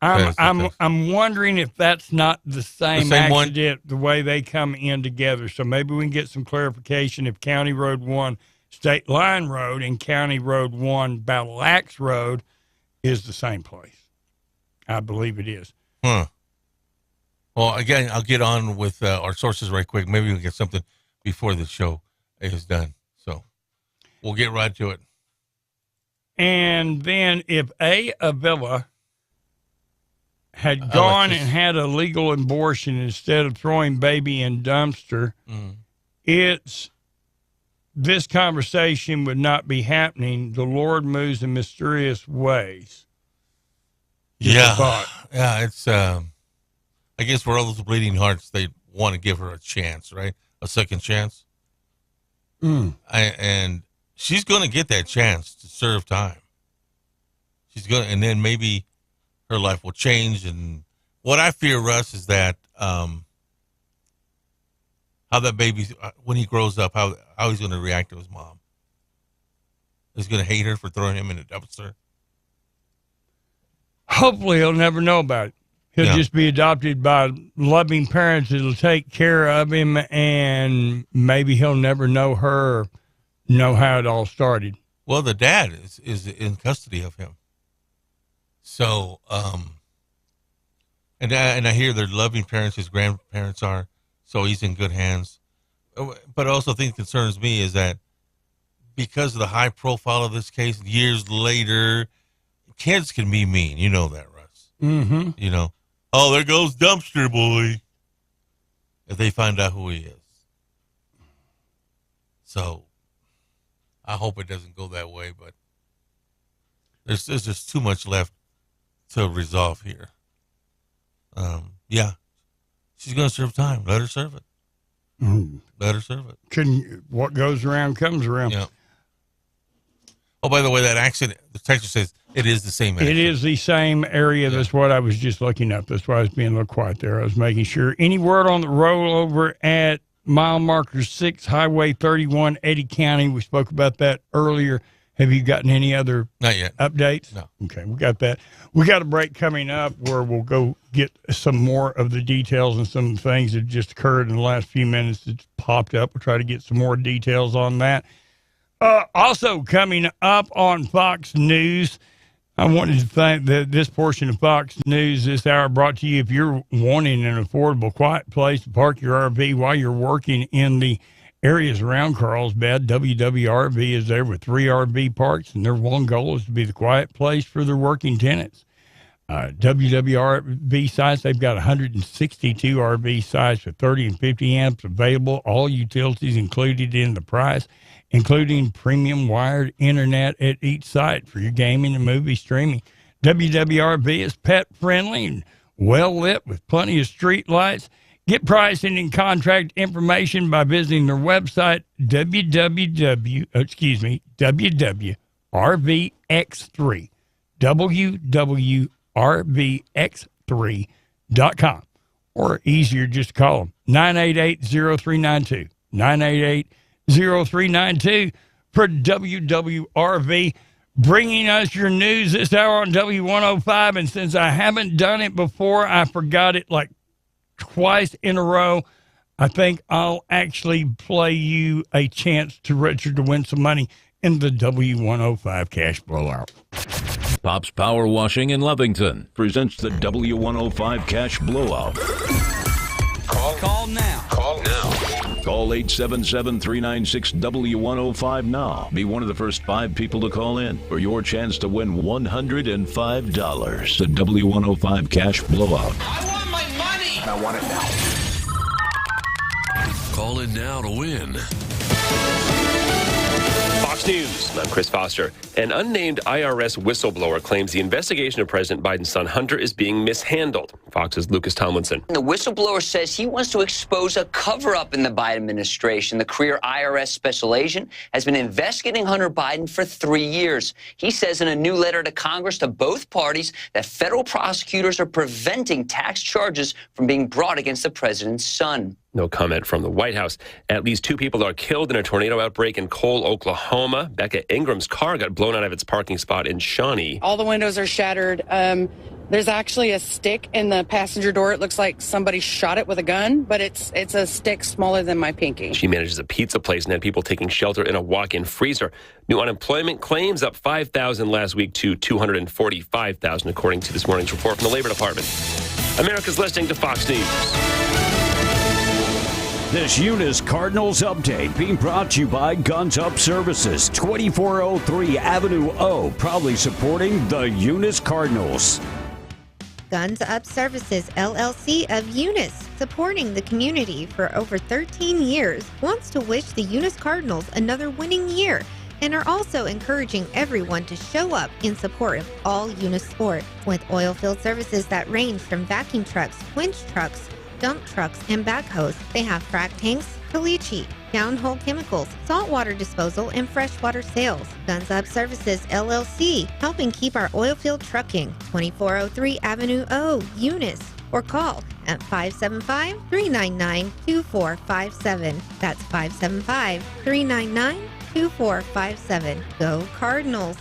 I'm wondering if that's not the same accident, one? the way they come in together. So maybe we can get some clarification if County Road 1, State Line Road, and County Road 1, Battle Axe Road is the same place. I believe it is. Huh. Well, again, I'll get on with our sources right quick. Maybe we'll get something before the show is done. So we'll get right to it. And then if Avila had gone and had a legal abortion instead of throwing baby in dumpster, this conversation would not be happening. The Lord moves in mysterious ways. Yeah, it's I guess for all those bleeding hearts, they want to give her a chance, right? A second chance. And she's going to get that chance to serve time. And then maybe her life will change. And what I fear, Russ, is that how that baby, when he grows up, how he's going to react to his mom. He's going to hate her for throwing him in a dumpster. Hopefully he'll never know about it. He'll just be adopted by loving parents that'll take care of him, and maybe he'll never know her or know how it all started. Well, the dad is in custody of him. So, and I hear they're loving parents, his grandparents are, so he's in good hands. But I also think concerns me is that because of the high profile of this case, years later, kids can be mean. You know that, Russ. Mm-hmm. You know, oh, there goes Dumpster Boy. If they find out who he is. So I hope it doesn't go that way, but there's just too much left to resolve here. Yeah, she's going to serve time. Let her serve it. Let her serve it. What goes around comes around. Yeah. Oh, by the way, that accident, the texture says it is the same accident. It is the same area. Yeah. That's what I was just looking up. That's why I was being a little quiet there. I was making sure. Any word on the rollover at mile marker 6, Highway 31, Eddy County? We spoke about that earlier. Have you gotten any other Not yet. updates? No. Okay, we got that. We got a break coming up where we'll go get some more of the details and some things that just occurred in the last few minutes that popped up. We'll try to get some more details on that. Also coming up on Fox News, I wanted to thank this portion of Fox News this hour brought to you. If you're wanting an affordable, quiet place to park your RV while you're working in the areas around Carlsbad, WWRV is there with 3 RV parks, and their one goal is to be the quiet place for their working tenants. WWRV sites, they've got 162 RV sites with 30 and 50 amps available, all utilities included in the price, including premium wired internet at each site for your gaming and movie streaming. WWRV is pet friendly and well lit with plenty of street lights. Get pricing and contract information by visiting their website, WWRVX3, WWRVX3.com, or easier, just call them, 988-0392, 988-0392 for WWRV, bringing us your news this hour on W105, and since I haven't done it before, I forgot it like twice in a row. I think I'll actually play you a chance to register to win some money in the W105 cash blowout. Pop's Power Washing in Lovington presents the W105 cash blowout. Call now. Call 877-396-W105 now. Be one of the first 5 people to call in for your chance to win $105. The W105 cash blowout. I want my money. I want it now. Call in now to win Fox News, I'm Chris Foster. An unnamed IRS whistleblower claims the investigation of President Biden's son Hunter is being mishandled. Fox's Lucas Tomlinson. The whistleblower says he wants to expose a cover-up in the Biden administration. The career IRS special agent has been investigating Hunter Biden for 3 years. He says in a new letter to Congress to both parties that federal prosecutors are preventing tax charges from being brought against the president's son. No comment from the White House. At least 2 people are killed in a tornado outbreak in Cole, Oklahoma. Becca Ingram's car got blown out of its parking spot in Shawnee. All the windows are shattered. There's actually a stick in the passenger door. It looks like somebody shot it with a gun, but it's a stick smaller than my pinky. She manages a pizza place and had people taking shelter in a walk-in freezer. New unemployment claims up 5,000 last week to 245,000, according to this morning's report from the Labor Department. America's listening to Fox News. This Eunice Cardinals update being brought to you by Guns Up Services, 2403 Avenue O, proudly supporting the Eunice Cardinals. Guns Up Services, LLC of Eunice, supporting the community for over 13 years, wants to wish the Eunice Cardinals another winning year and are also encouraging everyone to show up in support of all Eunice sport. With oil field services that range from vacuum trucks, winch trucks, dump trucks, and backhoes, they have frac tanks, caliche, downhole chemicals, saltwater disposal, and freshwater sales. Guns Up Services, LLC, helping keep our oil field trucking. 2403 Avenue O, Eunice, or call at 575-399-2457. That's 575-399-2457. Go Cardinals!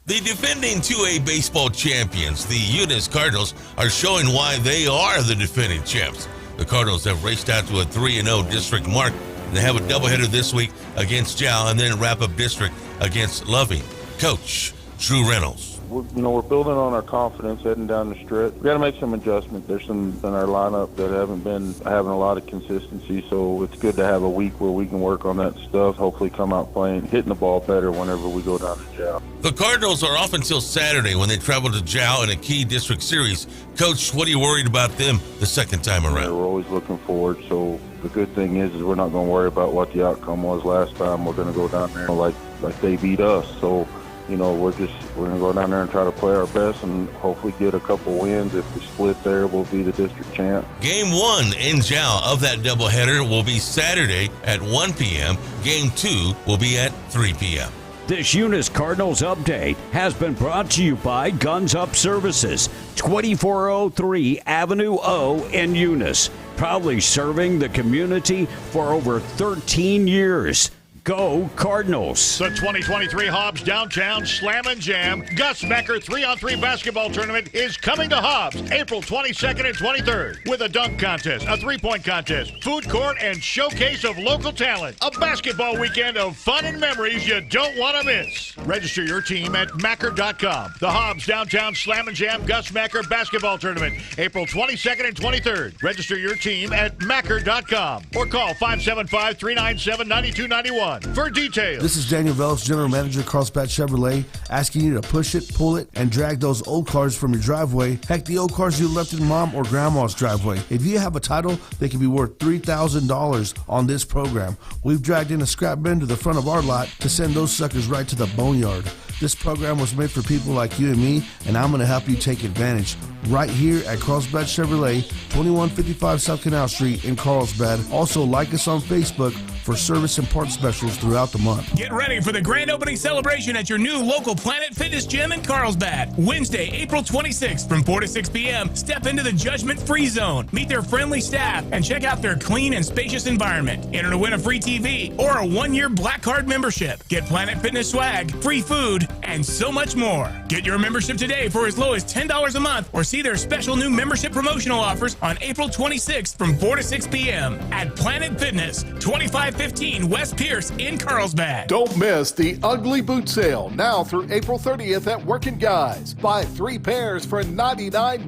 The defending 2A baseball champions, the Eunice Cardinals, are showing why they are the defending champs. The Cardinals have raced out to a 3-0 district mark. They have a doubleheader this week against Jal and then wrap up district against Loving. Coach Drew Reynolds. We're building on our confidence heading down the stretch. We got to make some adjustments. There's some in our lineup that haven't been having a lot of consistency, so it's good to have a week where we can work on that stuff, hopefully come out playing, hitting the ball better whenever we go down to Jal. The Cardinals are off until Saturday when they travel to Jal in a key district series. Coach, what are you worried about them the second time around? We're always looking forward, so the good thing is we're not going to worry about what the outcome was last time. We're going to go down there like they beat us, so we're going to go down there and try to play our best and hopefully get a couple wins. If we split there, we'll be the district champ. Game 1 in Jal of that doubleheader will be Saturday at 1 p.m. Game 2 will be at 3 p.m. This Eunice Cardinals update has been brought to you by Guns Up Services, 2403 Avenue O in Eunice, proudly serving the community for over 13 years. Go Cardinals. The 2023 Hobbs Downtown Slam and Jam Gus Mecker 3-on-3 basketball tournament is coming to Hobbs April 22nd and 23rd with a dunk contest, a three-point contest, food court, and showcase of local talent. A basketball weekend of fun and memories you don't want to miss. Register your team at Macker.com. The Hobbs Downtown Slam and Jam Gus Mecker basketball tournament, April 22nd and 23rd. Register your team at Macker.com or call 575-397-9291. For details. This is Daniel Velch, General Manager, Carlsbad Chevrolet, asking you to push it, pull it, and drag those old cars from your driveway. Heck, the old cars you left in Mom or Grandma's driveway. If you have a title, they can be worth $3,000 on this program. We've dragged in a scrap bin to the front of our lot to send those suckers right to the boneyard. This program was made for people like you and me, and I'm going to help you take advantage right here at Carlsbad Chevrolet, 2155 South Canal Street in Carlsbad. Also, like us on Facebook for service and parts specials throughout the month. Get ready for the grand opening celebration at your new local Planet Fitness Gym in Carlsbad. Wednesday, April 26th from 4 to 6 p.m. Step into the judgment-free zone. Meet their friendly staff and check out their clean and spacious environment. Enter to win a free TV or a 1-year Black Card membership. Get Planet Fitness swag, free food, and so much more. Get your membership today for as low as $10 a month or see their special new membership promotional offers on April 26th from 4 to 6 p.m. at Planet Fitness, 2515 West Pierce in Carlsbad. Don't miss the Ugly Boot Sale now through April 30th at Workin' Guys. Buy 3 pairs for $99.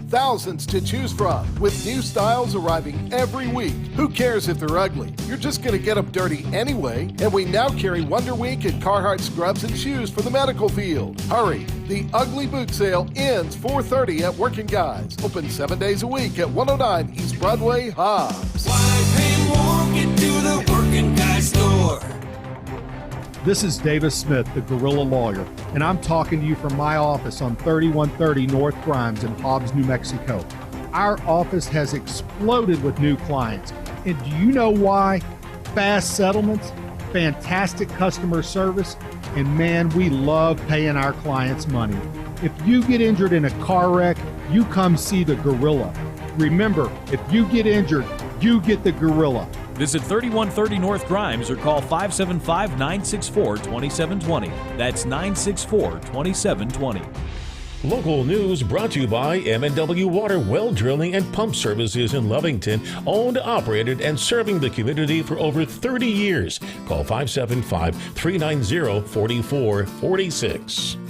Thousands to choose from with new styles arriving every week. Who cares if they're ugly? You're just going to get them dirty anyway. And we now carry Wonder Week and Carhartt scrubs and shoes for the medical field. Hurry! The Ugly Boot Sale ends 4:30 at Workin' Guys. Open 7 days a week at 109 East Broadway, Hobbs. Why pay more? Get to the Workin' Guys store. This is Davis Smith, the Gorilla Lawyer, and I'm talking to you from my office on 3130 North Grimes in Hobbs, New Mexico. Our office has exploded with new clients. And do you know why? Fast settlements, fantastic customer service, and man, we love paying our clients money. If you get injured in a car wreck, you come see the Gorilla. Remember, if you get injured, you get the Gorilla. Visit 3130 North Grimes or call 575-964-2720. That's 964-2720. Local news brought to you by M&W Water Well Drilling and Pump Services in Lovington, owned, operated, and serving the community for over 30 years. Call 575-390-4446.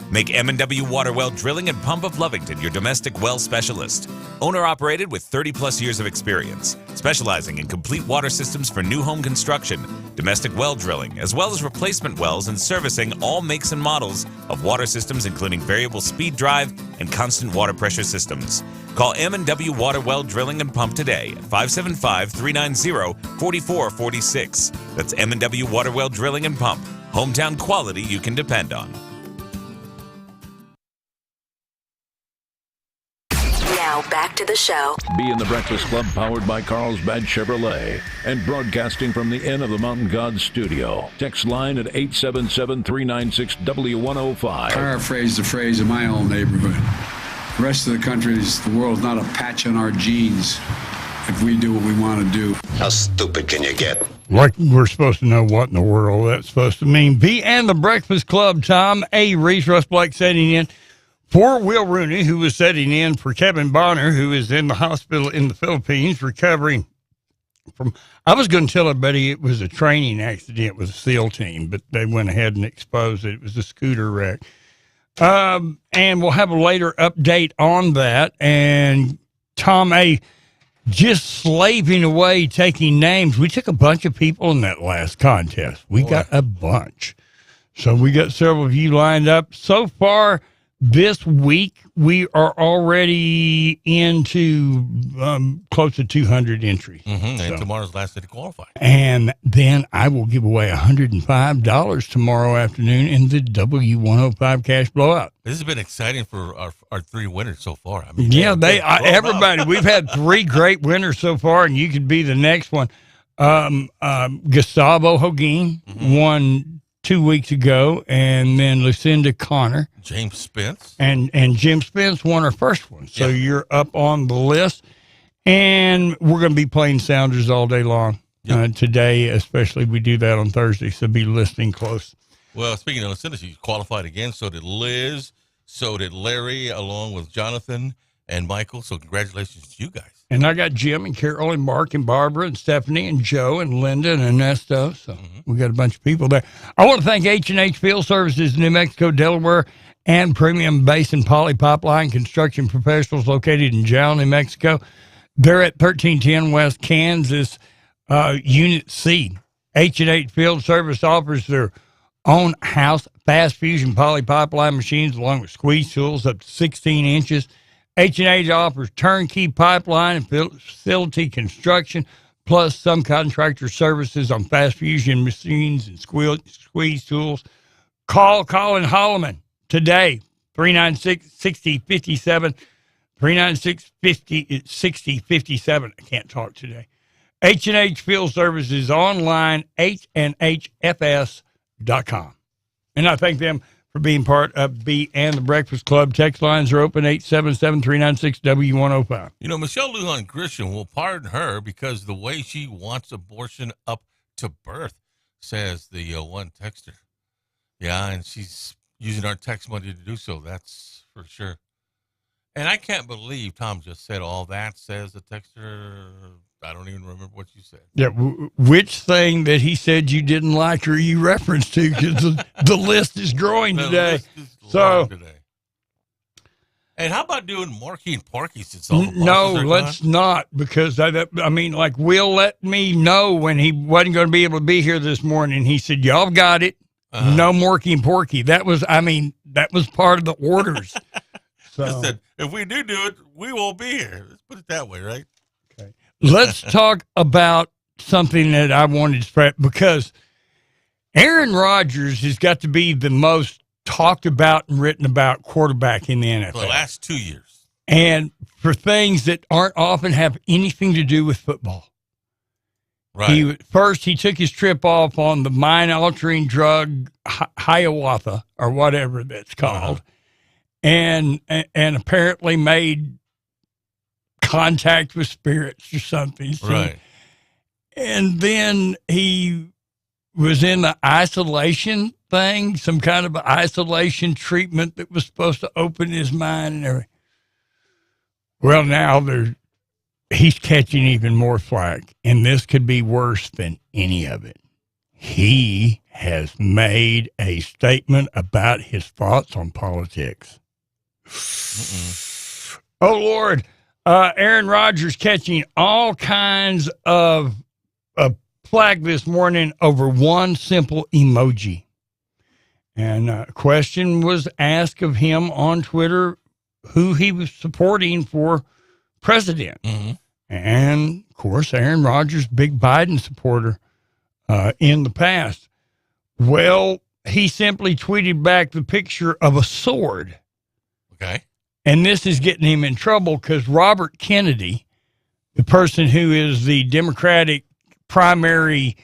Make M&W Water Well Drilling and Pump of Lovington your domestic well specialist. Owner-operated with 30-plus years of experience, specializing in complete water systems for new home construction, domestic well drilling, as well as replacement wells and servicing all makes and models of water systems, including variable speed drive and constant water pressure systems. Call M&W Water Well Drilling and Pump today at 575-390-4446. That's M&W Water Well Drilling and Pump. Hometown quality you can depend on. Now back to the show. Be in the Breakfast Club, powered by Carlsbad Chevrolet, and broadcasting from the Inn of the Mountain God studio. Text line at 877-396-W105. Paraphrase the phrase in my own neighborhood. The rest of the country, the world's not a patch on our genes if we do what we want to do. How stupid can you get? Like we're supposed to know what in the world that's supposed to mean. B and the Breakfast Club, Tom A. Reese, Russ Blake setting in for Will Rooney, who was setting in for Kevin Bonner, who is in the hospital in the Philippines recovering from, I was going to tell everybody it was a training accident with a SEAL team, but they went ahead and exposed it. It was a scooter wreck. And we'll have a later update on that. And Tom A., just slaving away, taking names. We took a bunch of people in that last contest. We got a bunch. So we got several of you lined up. So far this week, we are already into close to 200 entries. And tomorrow's last day to qualify. And then I will give away $105 tomorrow afternoon in the W105 cash blowout. This has been exciting for our three winners so far. I mean, yeah, everybody. We've had three great winners so far, and you could be the next one. Gustavo Hoguin won 2 weeks ago, and then Lucinda Connor. James Spence. And Jim Spence won our first one. So you're up on the list. And we're going to be playing Sounders all day long today, especially. We do that on Thursday, so be listening close. Well, speaking of Lucinda, she qualified again. So did Liz. So did Larry, along with Jonathan and Michael. So congratulations to you guys. And I got Jim and Carol and Mark and Barbara and Stephanie and Joe and Linda and Ernesto. So we got a bunch of people there. I want to thank H&H Field Services, New Mexico, Delaware, and Premium Basin Poly Pipeline Construction Professionals located in Jowell, New Mexico. They're at 1310 West Kansas, Unit C. H&H Field Service offers their own house fast fusion poly pipeline machines along with squeeze tools up to 16 inches. H&H offers turnkey pipeline and facility construction, plus some contractor services on fast fusion machines and squeeze tools. Call Colin Holloman today, 396-6057, 396-6057. I can't talk today. H&H Field Services online, hnhfs.com. And I thank them for being part of B and the Breakfast Club. Text lines are open, 877-396-W105. You know, Michelle Lujan Grisham will pardon her because the way she wants abortion up to birth, says the one texter. Yeah, and she's using our text money to do so. That's for sure. And I can't believe Tom just said all that, says the texter. I don't even remember what you said. Yeah, which thing that he said you didn't like or you referenced to, because the list is growing today. Today. And how about doing Morky and Porky since all the bosses No, are let's gone? not, because I mean, like, Will let me know when he wasn't going to be able to be here this morning. He said, y'all got it. No Morky and Porky. That was part of the orders. So I said, if we do it, we won't be here. Let's put it that way, right? let's talk about something that I wanted to spread, because Aaron Rodgers has got to be the most talked about and written about quarterback in the NFL. For the last 2 years. And for things that aren't often have anything to do with football. Right. First, he took his trip off on the mind-altering drug Hiawatha, or whatever that's called, and apparently made contact with spirits or something. So, Right. And then he was in the isolation thing, some kind of isolation treatment that was supposed to open his mind and everything. Well, now he's catching even more flack, and this could be worse than any of it. He has made a statement about his thoughts on politics. Oh, Lord. Aaron Rodgers catching all kinds of flag this morning over one simple emoji. And a question was asked of him on Twitter who he was supporting for president. And, of course, Aaron Rodgers, big Biden supporter in the past. Well, he simply tweeted back the picture of a sword. Okay. And this is getting him in trouble because Robert Kennedy, the person who is the Democratic primary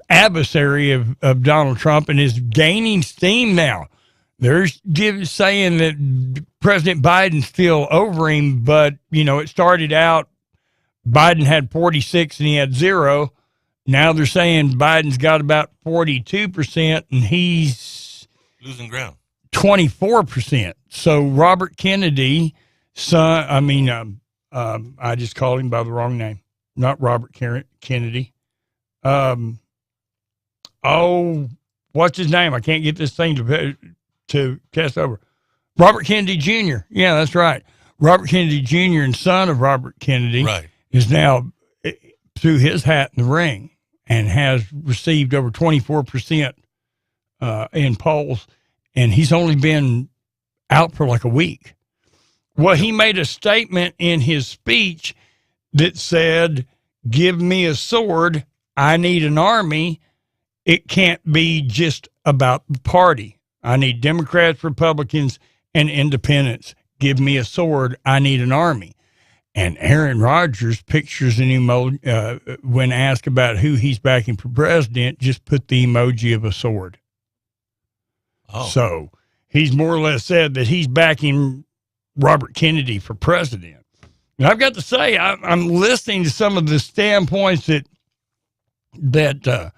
adversary of Donald Trump and is gaining steam now. They're saying that President Biden's still over him, but, it started out Biden had 46 and he had 0. Now they're saying Biden's got about 42% and he's losing ground. 24%. So Robert Kennedy, son, I just called him by the wrong name. Not Robert Kennedy. What's his name? I can't get this thing to cast over. Robert Kennedy Jr. Yeah, that's right. Robert Kennedy Jr. and son of Robert Kennedy is now threw his hat in the ring and has received over 24% in polls, and he's only been out for like a week. Well, he made a statement in his speech that said, "Give me a sword. I need an army. It can't be just about the party. I need Democrats, Republicans, and independents. Give me a sword. I need an army." And Aaron Rodgers pictures an emoji, when asked about who he's backing for president, just put the emoji of a sword. So he's more or less said that he's backing Robert Kennedy for president. And I've got to say, I'm listening to some of the standpoints that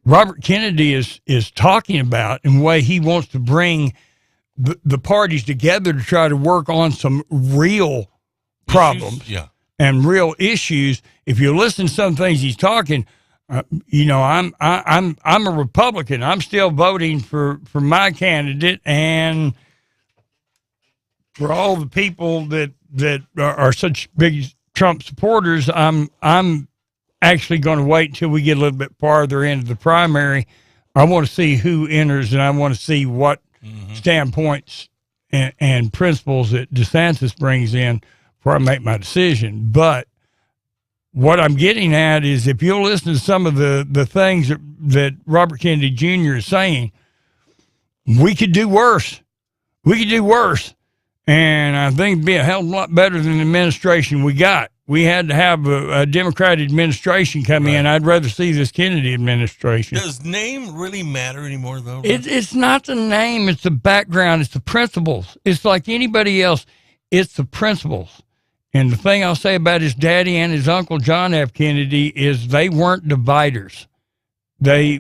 Robert Kennedy is talking about and the way he wants to bring the parties together to try to work on some real problems and real issues. If you listen to some things he's talking, I'm a Republican. I'm still voting for my candidate, and for all the people that are such big Trump supporters, I'm actually going to wait until we get a little bit farther into the primary. I want to see who enters, and I want to see what standpoints and principles that DeSantis brings in before I make my decision. But what I'm getting at is, if you'll listen to some of the things that Robert Kennedy Jr. is saying, we could do worse. We could do worse. And I think it'd be a hell of a lot better than the administration we got. We had to have a Democratic administration come in. I'd rather see this Kennedy administration. Does name really matter anymore, though? It's not the name. It's the background. It's the principles. It's like anybody else. It's the principles. And the thing I'll say about his daddy and his uncle, John F. Kennedy, is they weren't dividers. So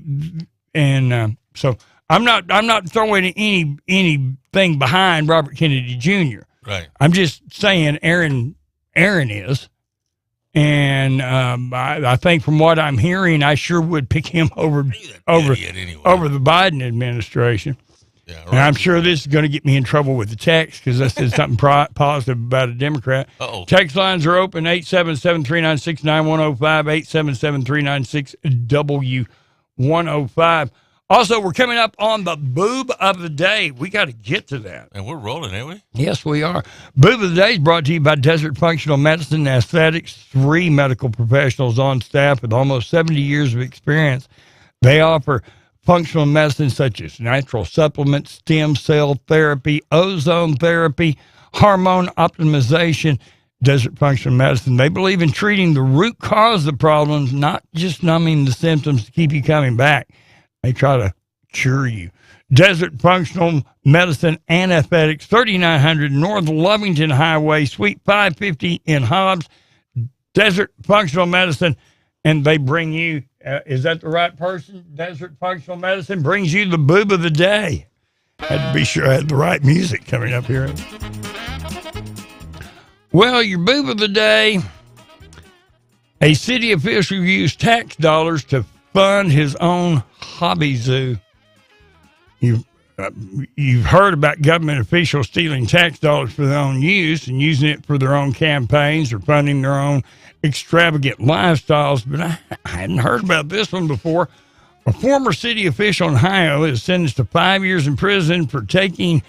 I'm not throwing anything behind Robert Kennedy Jr. Right. I'm just saying Aaron is. And I think from what I'm hearing, I sure would pick him over the Biden administration. Yeah, and I'm sure this is going to get me in trouble with the text because I said something positive about a Democrat. Text lines are open, 877-396-9105, 877-396-W105. Also, we're coming up on the Boob of the Day. We got to get to that. And we're rolling, ain't we? Yes, we are. Boob of the Day is brought to you by Desert Functional Medicine and Aesthetics, 3 medical professionals on staff with almost 70 years of experience. They offer functional medicine such as natural supplements, stem cell therapy, ozone therapy, hormone optimization. Desert Functional Medicine, they believe in treating the root cause of the problems, not just numbing the symptoms to keep you coming back. They try to cure you. Desert Functional Medicine Anesthetics, 3900 North Lovington Highway, Suite 550 in Hobbs. Desert Functional Medicine, and they bring you, is that the right person? Desert Functional Medicine brings you the boob of the day. Had to be sure I had the right music coming up here. Well, your boob of the day, a city official used tax dollars to fund his own hobby zoo. You've heard about government officials stealing tax dollars for their own use and using it for their own campaigns or funding their own extravagant lifestyles, but I hadn't heard about this one before. A former city official in Ohio is sentenced to 5 years in prison for taking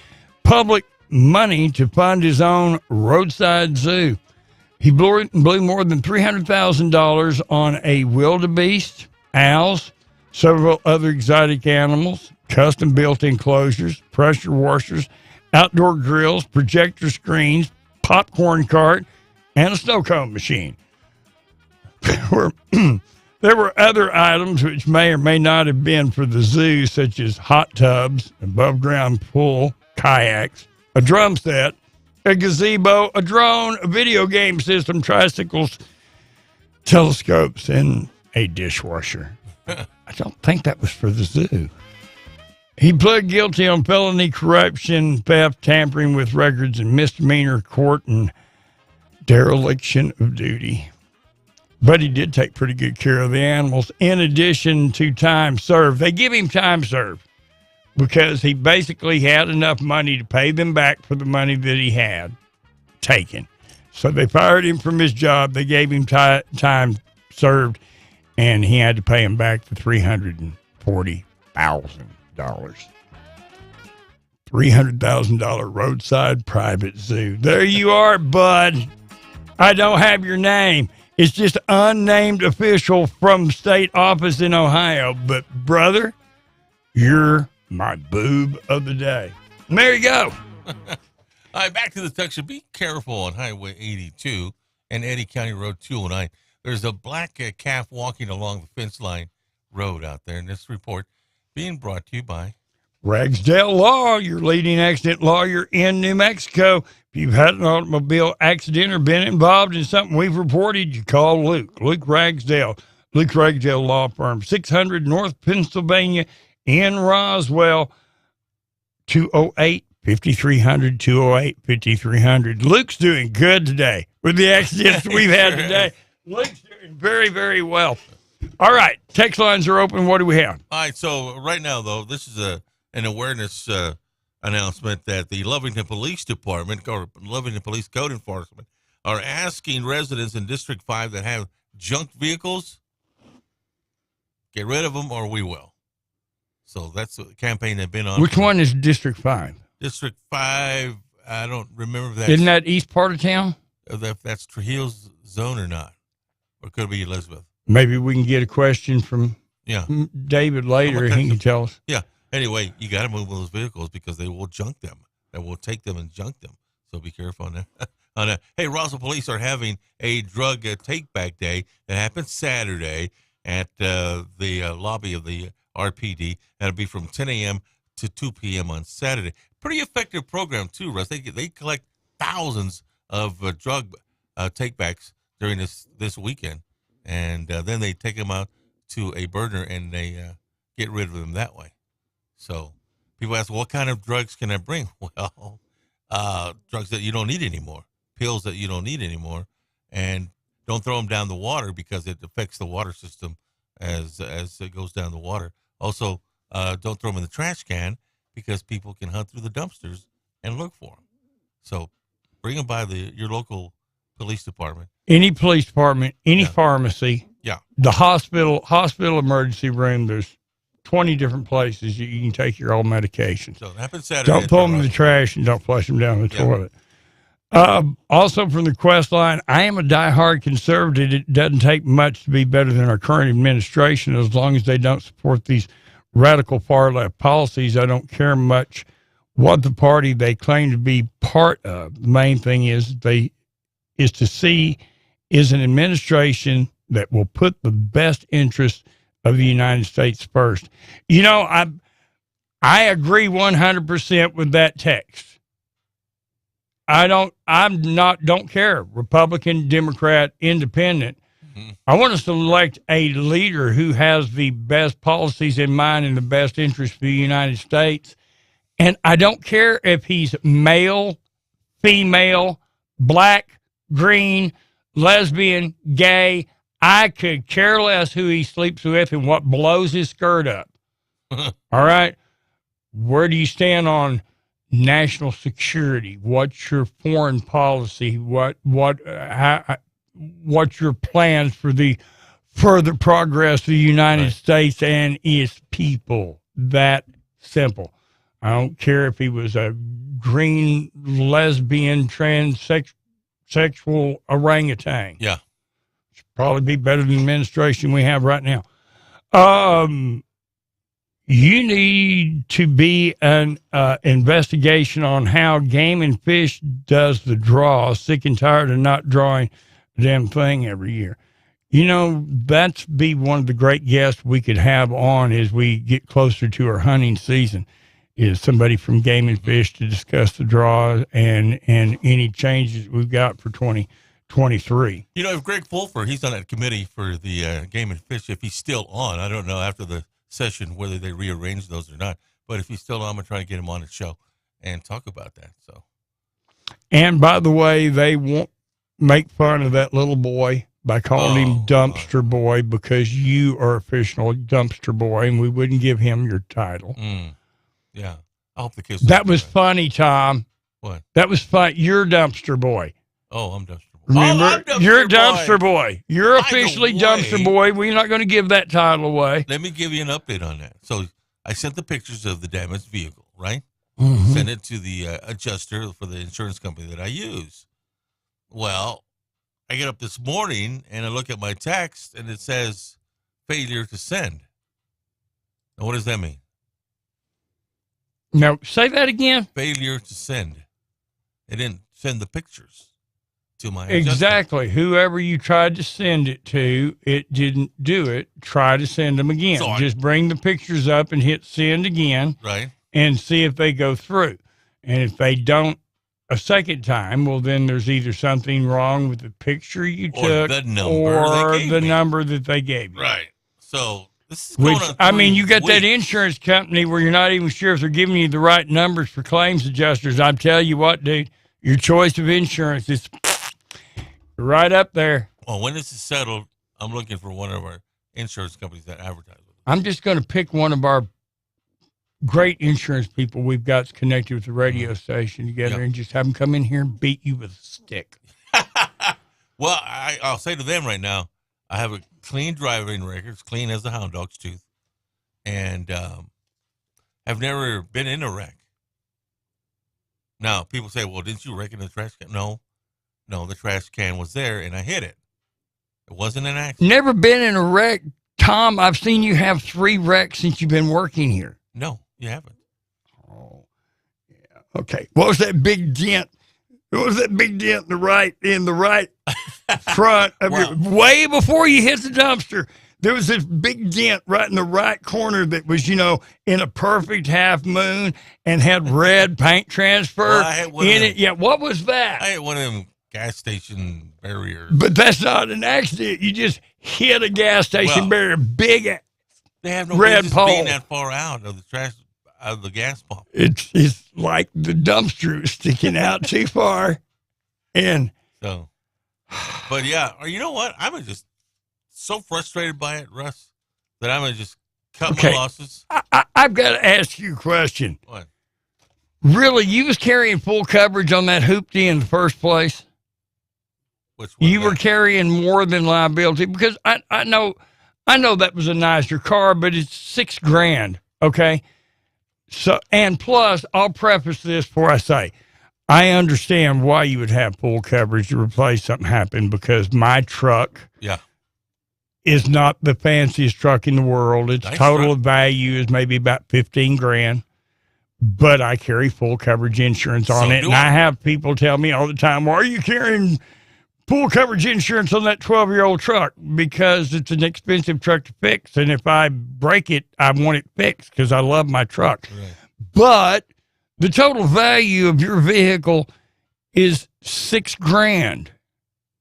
public money to fund his own roadside zoo. He blew more than $300,000 on a wildebeest, owls, several other exotic animals, custom-built enclosures, pressure washers, outdoor grills, projector screens, popcorn cart, and a snow cone machine. There were other items which may or may not have been for the zoo, such as hot tubs, above-ground pool, kayaks, a drum set, a gazebo, a drone, a video game system, tricycles, telescopes, and a dishwasher. I don't think that was for the zoo. He pled guilty on felony corruption, theft, tampering with records, and misdemeanor court and dereliction of duty. But he did take pretty good care of the animals in addition to time served. They give him time served because he basically had enough money to pay them back for the money that he had taken. So they fired him from his job. They gave him time served, and he had to pay him back the $340,000. $300,000 roadside private zoo. There you are, bud. I don't have your name. It's just unnamed official from state office in Ohio. But, brother, you're my boob of the day. And there you go. All right, back to the section. Be careful on Highway 82 and Eddy County Road 209. There's a black calf walking along the fence line road out there. And this report being brought to you by Ragsdale Law, your leading accident lawyer in New Mexico. If you've had an automobile accident or been involved in something we've reported, you call Luke Ragsdale. Luke Ragsdale Law Firm, 600 North Pennsylvania in Roswell, 208-5300, 208-5300. Luke's doing good today with the accidents we've had today. Luke's doing very, very well. All right, text lines are open. What do we have? All right, so right now, though, this is an awareness announcement that the Lovington Police Department, or Lovington Police Code Enforcement, are asking residents in District 5 that have junk vehicles, get rid of them or we will. So that's the campaign they've been on. Which one is District 5? District 5, I don't remember if that's... Isn't that east part of town? If that's Trujillo's zone or not. Or could it be Elizabeth? Maybe we can get a question from David later and he can tell us. Yeah. Anyway, you got to move those vehicles because they will junk them. They will take them and junk them. So be careful on that. Hey, Roswell Police are having a drug take-back day that happens Saturday at the lobby of the RPD. That'll be from 10 a.m. to 2 p.m. on Saturday. Pretty effective program, too, Russ. They collect thousands of drug take-backs during this weekend. And then they take them out to a burner and they get rid of them that way. So people ask, what kind of drugs can I bring? Well, drugs that you don't need anymore, pills that you don't need anymore, and don't throw them down the water because it affects the water system as it goes down the water. Also, don't throw them in the trash can because people can hunt through the dumpsters and look for them. So bring them by your local police department. Any police department, any pharmacy. Yeah. The hospital emergency room, there's 20 different places you can take your old medications. So it happens Saturday. Don't throw them in the trash and don't flush them down the toilet. Also from the Quest line, I am a diehard conservative. It doesn't take much to be better than our current administration. As long as they don't support these radical far left policies, I don't care much what the party they claim to be part of. The main thing is to see is an administration that will put the best interest of the United States first. You know, I agree 100% with that text. I don't care, Republican, Democrat, Independent. Mm-hmm. I want us to elect a leader who has the best policies in mind and the best interest for the United States. And I don't care if he's male, female, black, green, lesbian, gay. I could care less who he sleeps with and what blows his skirt up. All right? Where do you stand on national security? What's your foreign policy? What's your plans for the further progress of the United States and its people? That simple. I don't care if he was a green, lesbian, transsexual orangutan. Yeah. Should probably be better than the administration we have right now. You need to be an investigation on how Game and Fish does the draw. Sick and tired of not drawing the damn thing every year. You know, that's be one of the great guests we could have on as we get closer to our hunting season, is somebody from Game and Fish to discuss the draw and any changes we've got for 2023. You know, if Greg Fulfer, he's on that committee for the Game and Fish, if he's still on, I don't know after the session whether they rearrange those or not, but if he's still on, I'm going to try to get him on the show and talk about that. So, and by the way, they won't make fun of that little boy by calling him Dumpster Boy, because you are official Dumpster Boy, and we wouldn't give him your title. Yeah, I hope the kids. That was funny, Tom. What? That was fun. You're Dumpster Boy. Oh, I'm Dumpster Boy. Remember, I'm Dumpster you're Boy. Dumpster Boy. You're officially Dumpster Boy. We're not going to give that title away. Let me give you an update on that. So I sent the pictures of the damaged vehicle, right? Mm-hmm. Sent it to the adjuster for the insurance company that I use. Well, I get up this morning and I look at my text and it says failure to send. Now, what does that mean? Now, say that again. Failure to send. It didn't send the pictures to my adjuster. Exactly. Whoever you tried to send it to, it didn't do it. Try to send them again. So just bring the pictures up and hit send again. Right. And see if they go through. And if they don't a second time, well, then there's either something wrong with the picture you took the number or they gave the me. number that they gave you. Right. So this is going Which, on I mean, 3 you got that weeks. insurance company where you're not even sure if they're giving you the right numbers for claims adjusters. I tell you what, dude, your choice of insurance is right up there. Well, when this is settled, I'm looking for one of our insurance companies that advertise with us. I'm just going to pick one of our great insurance people we've got connected with the radio station together and just have them come in here and beat you with a stick. Well, I'll say to them right now, I have a clean driving record, it's clean as a hound dog's tooth, and have never been in a wreck. Now, people say, well, didn't you wreck in the trash can? No, the trash can was there, and I hit it. It wasn't an accident. Never been in a wreck. Tom, I've seen you have 3 wrecks since you've been working here. No, you haven't. Oh, yeah. Okay. What was that big dent? What was that big dent in the right front of your, way before you hit the dumpster? There was this big dent right in the right corner that was, in a perfect half moon and had red paint transfer in it. Yeah, what was that? I hit one of them gas station barriers. But that's not an accident. You just hit a gas station barrier, big They have no red business pole. being that far out of the trash, out of the gas pump. It's like the dumpster is sticking out too far. And so, but yeah, you know what? I'm just so frustrated by it, Russ, that I'm going to just cut my losses. I've got to ask you a question. What? Really, you was carrying full coverage on that hoopty in the first place? Which one? You were carrying more than liability, because I know that was a nicer car, but it's $6,000. Okay. So, and plus, I'll preface this before I say, I understand why you would have full coverage to replace something happen, because my truck is not the fanciest truck in the world. Its total value is maybe about $15,000, but I carry full coverage insurance on it. And I have people tell me all the time, why are you carrying full coverage insurance on that 12-year-old truck? Because it's an expensive truck to fix. And if I break it, I want it fixed because I love my truck. Right. But the total value of your vehicle is $6,000.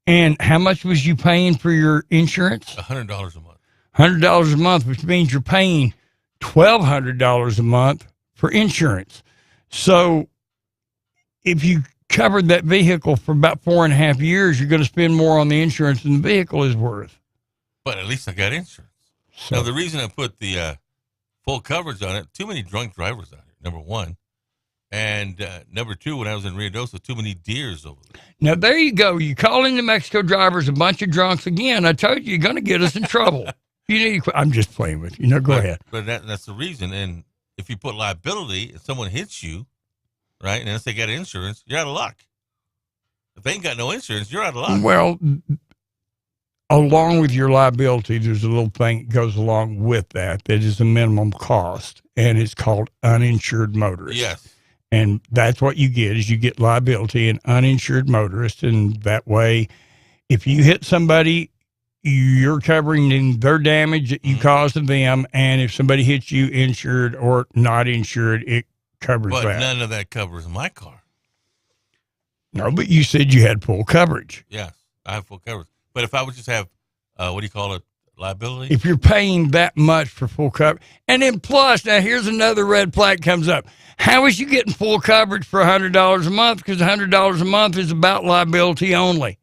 And how much was you paying for your insurance? $100 a month. $100 a month, which means you're paying $1,200 a month for insurance. So if you covered that vehicle for about 4.5 years, you're going to spend more on the insurance than the vehicle is worth. But at least I got insurance. So, now, the reason I put the full coverage on it, too many drunk drivers out here, number one. And number two, when I was in Rio Dosa, too many deers over there. Now, there you go. You call in New Mexico drivers a bunch of drunks again. I told you, you're going to get us in trouble. You need. I'm just playing with you. No, go ahead. But that's the reason. And if you put liability, if someone hits you, right, and unless they got insurance, you're out of luck. If they ain't got no insurance, you're out of luck. Well, along with your liability, there's a little thing that goes along with that is a minimum cost, and it's called uninsured motorist. Yes. And that's what you get, is you get liability and uninsured motorist. And that way, if you hit somebody, you're covering their damage that you caused to them. And if somebody hits you, insured or not insured, it covers that. But none of that covers my car. No, but you said you had full coverage. Yes, I have full coverage. But if I would just have, what do you call it, liability? If you're paying that much for full coverage. And then plus, now here's another red flag comes up. How is you getting full coverage for $100 a month? Because $100 a month is about liability only.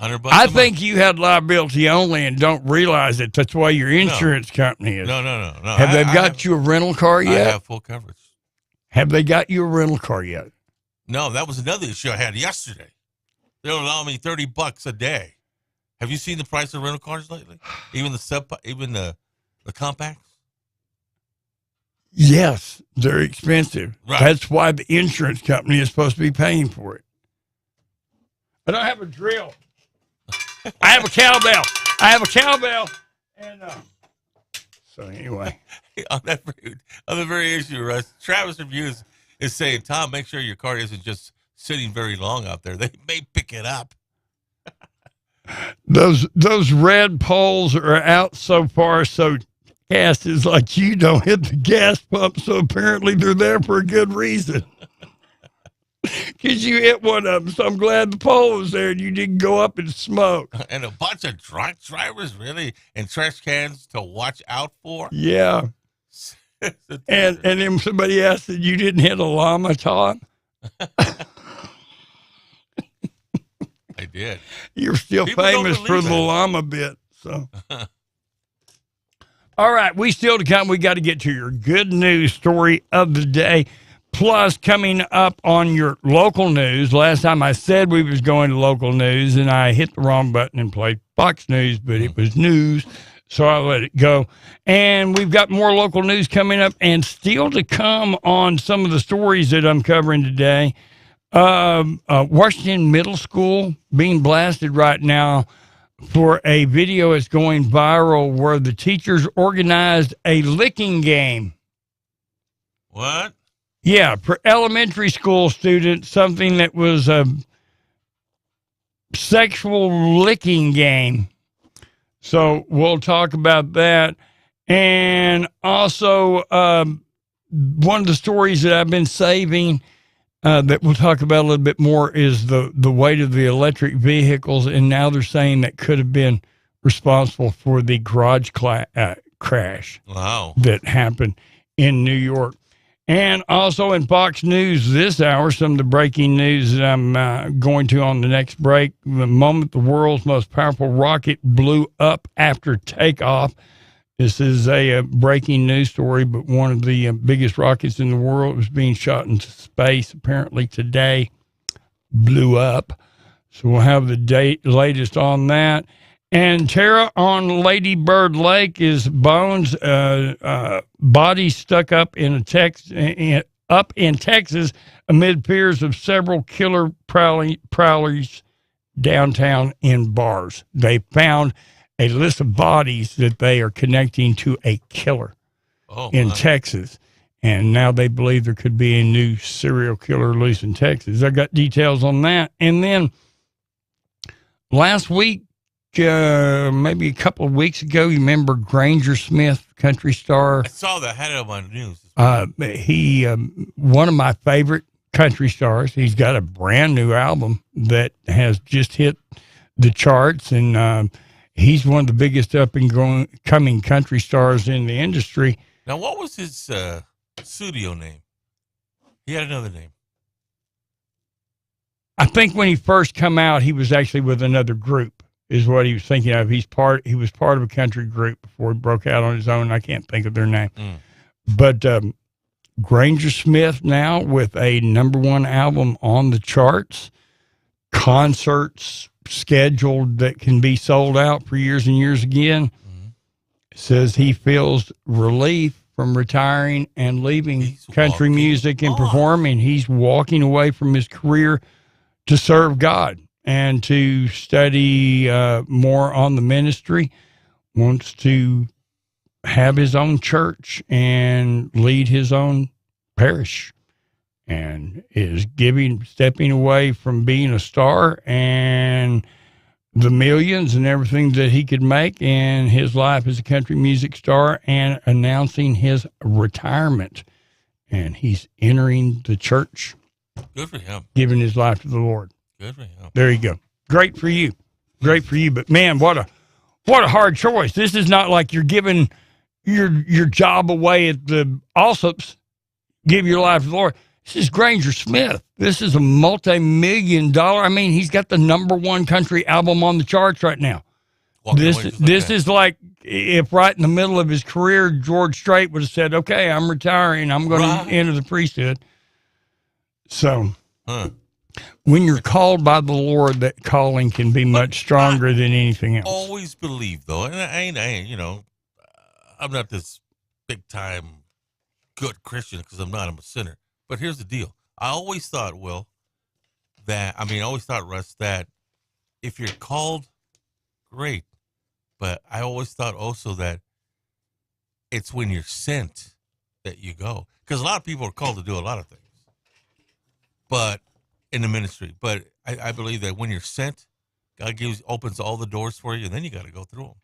$100 I think you had liability only and don't realize it. That's why your insurance company is. No. Have they got you a rental car yet? I have full coverage. Have they got you a rental car yet? No, that was another issue I had yesterday. They'll allow me $30 a day. Have you seen the price of rental cars lately? Even the compacts? Yes, they're expensive. Right. That's why the insurance company is supposed to be paying for it. I don't have a drill. I have a cowbell. And so anyway. on the very issue, Russ, Travis Reviews is saying, Tom, make sure your car isn't just sitting very long out there. They may pick it up. Those red poles are out so far, so gas is like you don't hit the gas pump, so apparently they're there for a good reason. Because you hit one of them, so I'm glad the pole was there and you didn't go up and smoke. And a bunch of drunk drivers, really, and trash cans to watch out for. Yeah. and then somebody asked that you didn't hit a llama, Todd. I did. You're still People famous for the llama bit. So, all right, we still to come. We got to get to your good news story of the day. Plus, coming up on your local news. Last time I said we was going to local news, and I hit the wrong button and played Fox News, but it was news, so I let it go. And we've got more local news coming up, and still to come on some of the stories that I'm covering today. Washington Middle School being blasted right now for a video that's going viral where the teachers organized a licking game. What? Yeah, for elementary school students, something that was a sexual licking game. So we'll talk about that. And also, one of the stories that I've been saving that we'll talk about a little bit more is the weight of the electric vehicles. And now they're saying that could have been responsible for the garage crash that happened in New York. And also in Fox News this hour, some of the breaking news that I'm going to on the next break. The moment the world's most powerful rocket blew up after takeoff. This is a breaking news story, but one of the biggest rockets in the world was being shot into space apparently today, blew up. So we'll have the latest on that. And Tara, on Lady Bird Lake is Bones' body stuck up in a up in Texas amid fears of several killer prowlers downtown in bars. They found a list of bodies that they are connecting to a killer in Texas. And now they believe there could be a new serial killer loose in Texas. I got details on that. And then last week, maybe a couple of weeks ago, you remember Granger Smith, country star? I saw that. I had it on my news. He, one of my favorite country stars. He's got a brand new album that has just hit the charts, and he's one of the biggest up and coming country stars in the industry. Now, what was his studio name? He had another name. I think when he first come out, he was actually with another group, is what he was thinking of. He was part of a country group before he broke out on his own. I can't think of their name. But Granger Smith now with a #1 album on the charts, concerts scheduled that can be sold out for years and years again, says he feels relief from retiring and leaving country music and performing. He's walking away from his career to serve God and to study more on the ministry, wants to have his own church and lead his own parish, and is stepping away from being a star and the millions and everything that he could make in his life as a country music star, and announcing his retirement. And he's entering the church. Good for him. Giving his life to the Lord. Good for him. There you go. Great for you. Great for you. But man, what a hard choice. This is not like you're giving your job away at the Alsops, give your life to the Lord. This is Granger Smith. This is a multi-million-dollar. I mean, he's got the #1 country album on the charts right now. This is like if right in the middle of his career, George Strait would have said, "Okay, I'm retiring. I'm going to enter the priesthood." So, when you're called by the Lord, that calling can be much stronger than anything else. Always believe, though, and I ain't, I'm not this big-time good Christian because I'm not. I'm a sinner. But here's the deal. I always thought, Russ, that if you're called, great. But I always thought also that it's when you're sent that you go. Because a lot of people are called to do a lot of things. But in the ministry. But I believe that when you're sent, God opens all the doors for you, and then you got to go through them.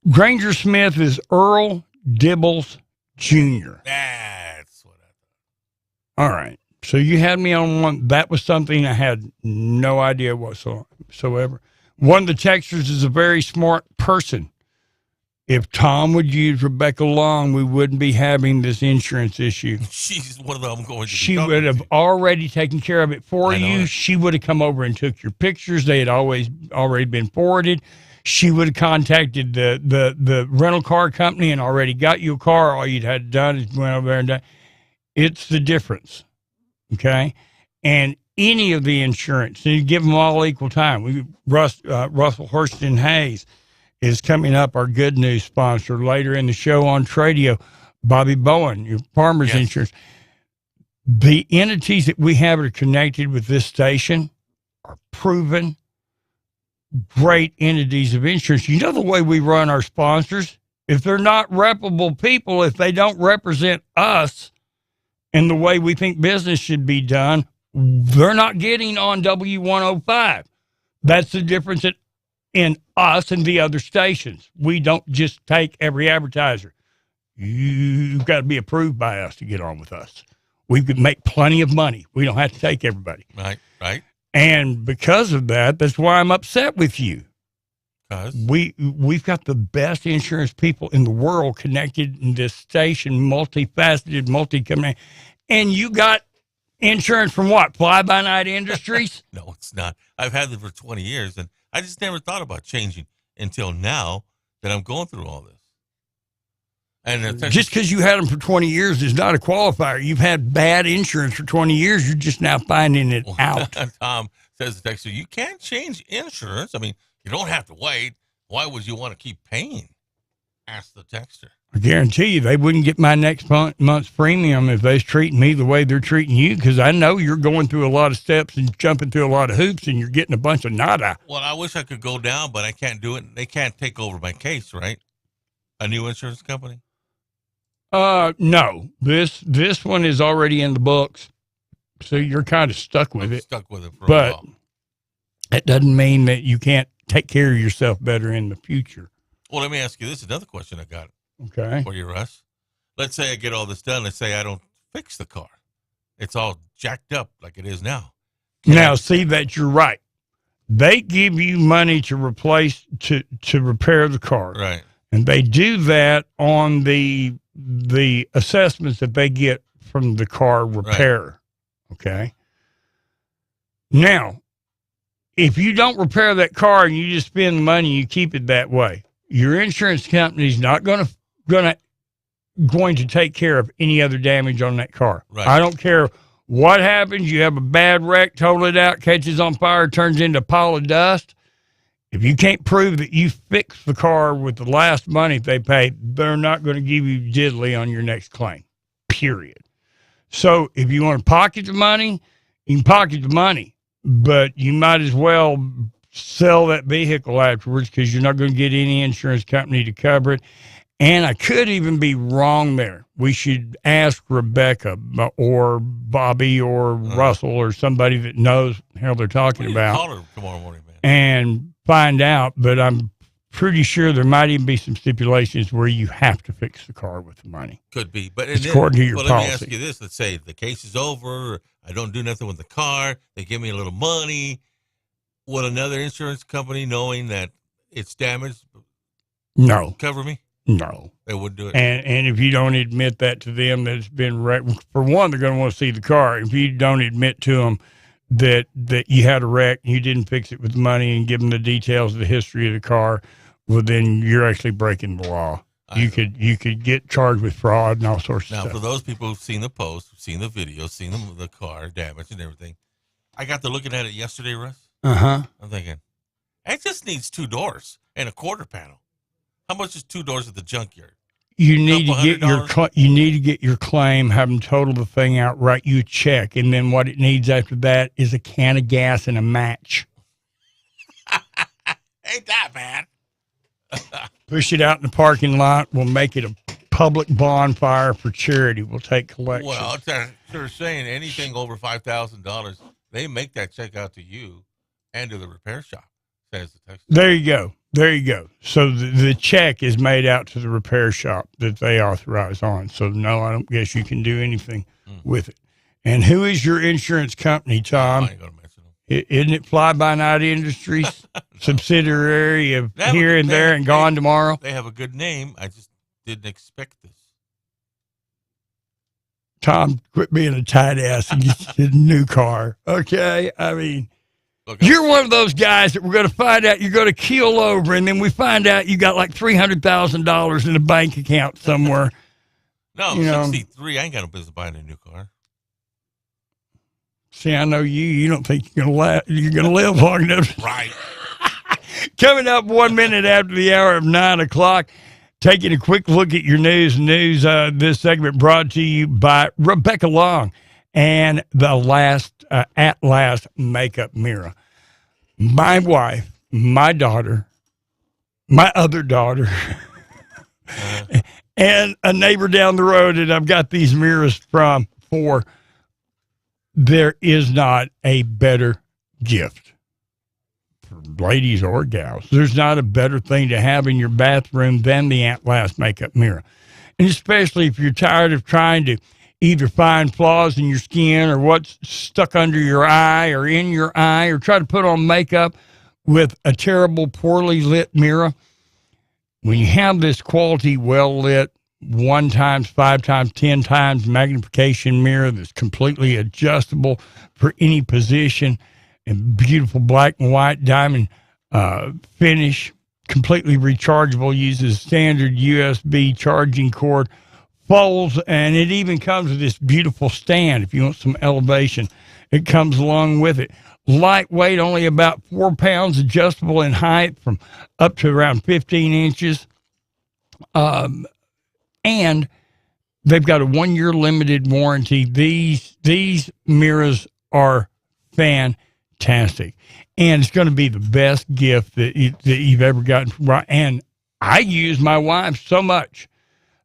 Granger Smith is Earl Dibbles Jr. That's what I thought. All right. So you had me on one. That was something I had no idea whatsoever. One of the texters is a very smart person. If Tom would use Rebecca Long, we wouldn't be having this insurance issue. She's one of them going to She would have already taken care of it for you. She would have come over and took your pictures. They had already been forwarded. She would have contacted the rental car company and already got you a car. All you'd had done is went over there and done. It's the difference, okay? And any of the insurance, and you give them all equal time. Russell Hurston Hayes is coming up, our Good News sponsor, later in the show on Tradio. Bobby Bowen, your Farmers Insurance. The entities that we have that are connected with this station are proven great entities of insurance. You know the way we run our sponsors? If they're not reputable people, if they don't represent us and the way we think business should be done, they're not getting on W105. That's the difference in us and the other stations. We don't just take every advertiser. You've got to be approved by us to get on with us. We could make plenty of money. We don't have to take everybody. Right. And because of that, that's why I'm upset with you. We've got the best insurance people in the world connected in this station, multifaceted, and you got insurance from what? Fly-by-night industries? No, it's not. I've had it for 20 years, and I just never thought about changing until now that I'm going through all this. And just because you had them for 20 years is not a qualifier. You've had bad insurance for 20 years. You're just now finding it out. Tom says the texter, you can't change insurance. I mean, you don't have to wait. Why would you want to keep paying? Ask the texter. I guarantee you they wouldn't get my next month's premium if they was treating me the way they're treating you, because I know you're going through a lot of steps and jumping through a lot of hoops and you're getting a bunch of nada. Well, I wish I could go down, but I can't do it. They can't take over my case, right? A new insurance company? No. This one is already in the books, so you're kind of stuck with it. Stuck with it for a but while. it doesn't mean that you can't take care of yourself better in the future. Well, let me ask you this. Another question I got. Okay. For you, Russ. Let's say I get all this done. Let's say I don't fix the car. It's all jacked up like it is now. See that you're right. They give you money to repair the car. Right. And they do that on the assessments that they get from the car repairer. Right. Okay. Now, if you don't repair that car and you just spend the money, you keep it that way, your insurance company's not going to take care of any other damage on that car. Right. I don't care what happens. You have a bad wreck, total it out, catches on fire, turns into a pile of dust. If you can't prove that you fixed the car with the last money they paid, they're not going to give you diddly on your next claim, period. So if you want to pocket the money, you can pocket the money, but you might as well sell that vehicle afterwards, because you're not going to get any insurance company to cover it. And I could even be wrong there. We should ask Rebecca or Bobby or Russell or somebody that knows how they're talking about. Call her tomorrow morning, man. And find out, but I'm pretty sure there might even be some stipulations where you have to fix the car with the money. Could be, but it's according to your policy. Let me ask you this. Let's say the case is over. I don't do nothing with the car. They give me a little money. Will another insurance company, knowing that it's damaged, no, cover me? No. They wouldn't do it. And if you don't admit that to them, that it's been wrecked, for one, they're going to want to see the car. If you don't admit to them that you had a wreck and you didn't fix it with money and give them the details of the history of the car, well, then you're actually breaking the law. You could get charged with fraud and all sorts of stuff. Now, for those people who've seen the post, seen the video, seen the car damage and everything, I got to looking at it yesterday, Russ. Uh-huh. I'm thinking, it just needs 2 doors and a quarter panel. How much is 2 doors at the junkyard? You need to get your claim, have them total the thing out, write you a check, and then what it needs after that is a can of gas and a match. Ain't that bad? Push it out in the parking lot. We'll make it a public bonfire for charity. We'll take collections. Well, they're saying anything over $5,000, they make that check out to you and to the repair shop, says the text. There you go. There you go. So the check is made out to the repair shop that they authorize on. So, no, I don't guess you can do anything with it. And who is your insurance company, Tom? I ain't going to mention them. Isn't it Fly By Night Industries, subsidiary of Here and There and Gone Tomorrow? They have a good name. I just didn't expect this. Tom, quit being a tight ass and get a new car. Okay? I mean, you're one of those guys that we're going to find out you're going to keel over, and then we find out you got like $300,000 in a bank account somewhere. No, I'm 63. I ain't got no business buying a new car. See, I know you. You don't think you're going to live long enough. Right. Coming up 1 minute after the hour of 9 o'clock, taking a quick look at your news. This segment brought to you by Rebecca Long and the At Last Makeup Mirror. My wife, my daughter, my other daughter, and a neighbor down the road that I've got these mirrors for, there is not a better gift for ladies or gals. There's not a better thing to have in your bathroom than the At Last Makeup Mirror. And especially if you're tired of trying to either find flaws in your skin or what's stuck under your eye or in your eye, or try to put on makeup with a terrible, poorly lit mirror. When you have this quality, well-lit, 1 times, 5 times, 10 times magnification mirror that's completely adjustable for any position, and beautiful black and white diamond finish, completely rechargeable, uses standard USB charging cord, folds, and it even comes with this beautiful stand if you want some elevation. It comes along with it. Lightweight, only about 4 pounds, adjustable in height from up to around 15 inches. and they've got a 1-year limited warranty. These mirrors are fantastic, and it's going to be the best gift that you've ever gotten. And I use my wife so much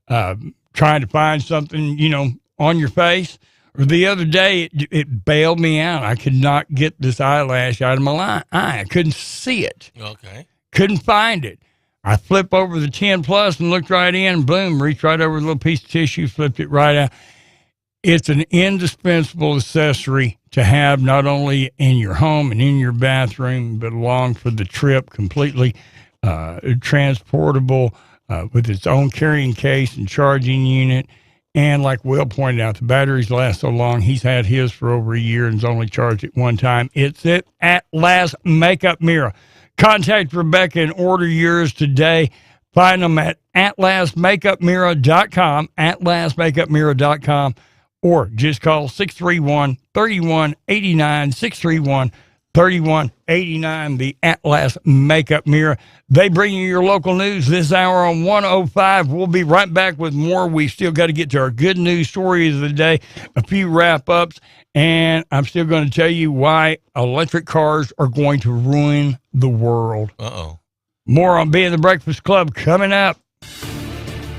trying to find something, on your face. Or the other day, it bailed me out. I could not get this eyelash out of my eye. I couldn't see it. Okay. Couldn't find it. I flip over the 10 Plus and looked right in, boom, reached right over a little piece of tissue, flipped it right out. It's an indispensable accessory to have not only in your home and in your bathroom, but along for the trip, completely transportable with its own carrying case and charging unit. And like Will pointed out, the batteries last so long. He's had his for over a year and has only charged it one time. It's at Last Makeup Mirror. Contact Rebecca and order yours today. Find them at atlastmakeupmirror.com, atlastmakeupmirror.com, or just call 631-3189, 631-3189, the Atlas Makeup Mirror. They bring you your local news this hour on 105. We'll be right back with more. We still got to get to our good news stories of the day, a few wrap-ups, and I'm still going to tell you why electric cars are going to ruin the world. Uh-oh. More on Being the Breakfast Club coming up.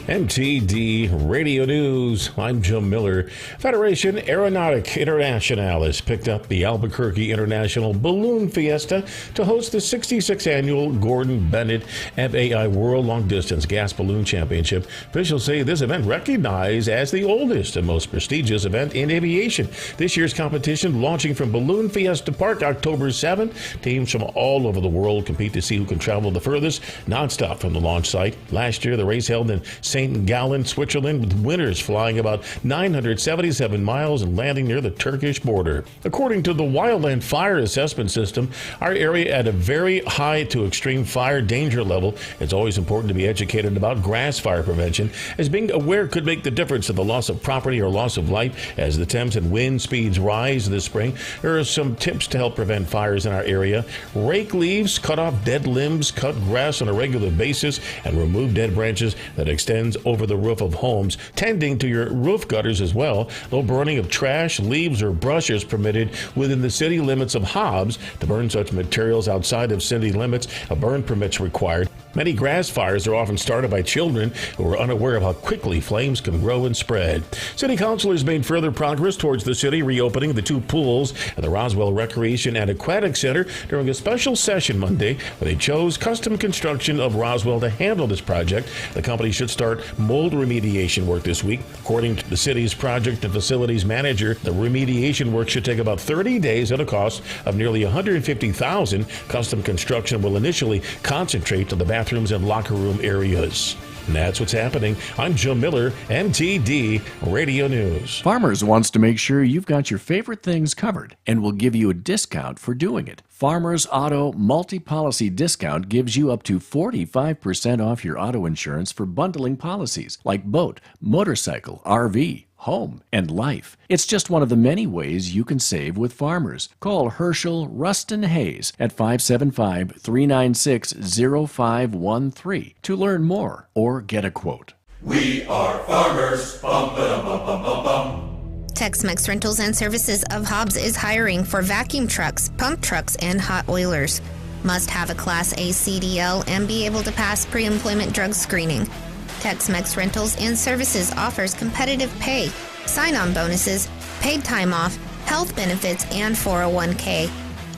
MTD Radio News. I'm Jim Miller. Federation Aeronautique International has picked up the Albuquerque International Balloon Fiesta to host the 66th annual Gordon Bennett FAI World Long Distance Gas Balloon Championship. Officials say this event recognized as the oldest and most prestigious event in aviation. This year's competition launching from Balloon Fiesta Park October 7th. Teams from all over the world compete to see who can travel the furthest nonstop from the launch site. Last year, the race held in St. Gallen, Switzerland, with winners flying about 977 miles and landing near the Turkish border. According to the Wildland Fire Assessment System, our area at a very high to extreme fire danger level. It's always important to be educated about grass fire prevention, as being aware could make the difference in the loss of property or loss of life. As the temps and wind speeds rise this spring, there are some tips to help prevent fires in our area. Rake leaves, cut off dead limbs, cut grass on a regular basis, and remove dead branches that extend over the roof of homes, tending to your roof gutters as well. No burning of trash, leaves, or brush is permitted within the city limits of Hobbs. To burn such materials outside of city limits, a burn permit's required. Many grass fires are often started by children who are unaware of how quickly flames can grow and spread. City councilors made further progress towards the city reopening the 2 pools at the Roswell Recreation and Aquatic Center during a special session Monday, where they chose Custom Construction of Roswell to handle this project. The company should start mold remediation work this week. According to the city's project and facilities manager, the remediation work should take about 30 days at a cost of nearly $150,000. Custom Construction will initially concentrate on the bathrooms and locker room areas. And that's what's happening. I'm Joe Miller, MTD Radio News. Farmers wants to make sure you've got your favorite things covered and will give you a discount for doing it. Farmers Auto Multi-Policy Discount gives you up to 45% off your auto insurance for bundling policies like boat, motorcycle, RV, home, and life. It's just one of the many ways you can save with Farmers. Call Herschel Ruston Hayes at 575-396-0513 to learn more or get a quote. We are farmers. Bum, ba-dum, bum, bum, bum, bum. Tex-Mex Rentals and Services of Hobbs is hiring for vacuum trucks, pump trucks, and hot oilers. Must have a Class A CDL and be able to pass pre-employment drug screening. Tex-Mex Rentals and Services offers competitive pay, sign-on bonuses, paid time off, health benefits, and 401k.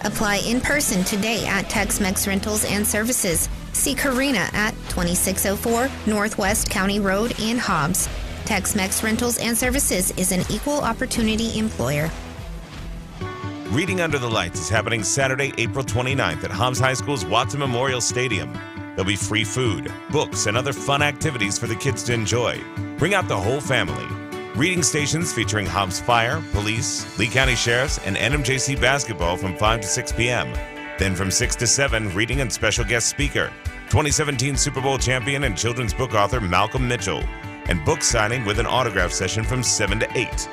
Apply in person today at Tex-Mex Rentals and Services. See Karina at 2604 Northwest County Road in Hobbs. Tex-Mex Rentals and Services is an equal opportunity employer. Reading Under the Lights is happening Saturday, April 29th at Hobbs High School's Watson Memorial Stadium. There'll be free food, books, and other fun activities for the kids to enjoy. Bring out the whole family. Reading stations featuring Hobbs Fire, Police, Lee County Sheriffs, and NMJC basketball from 5 to 6 p.m. Then from 6 to 7, reading and special guest speaker, 2017 Super Bowl champion and children's book author Malcolm Mitchell, and book signing with an autograph session from 7 to 8.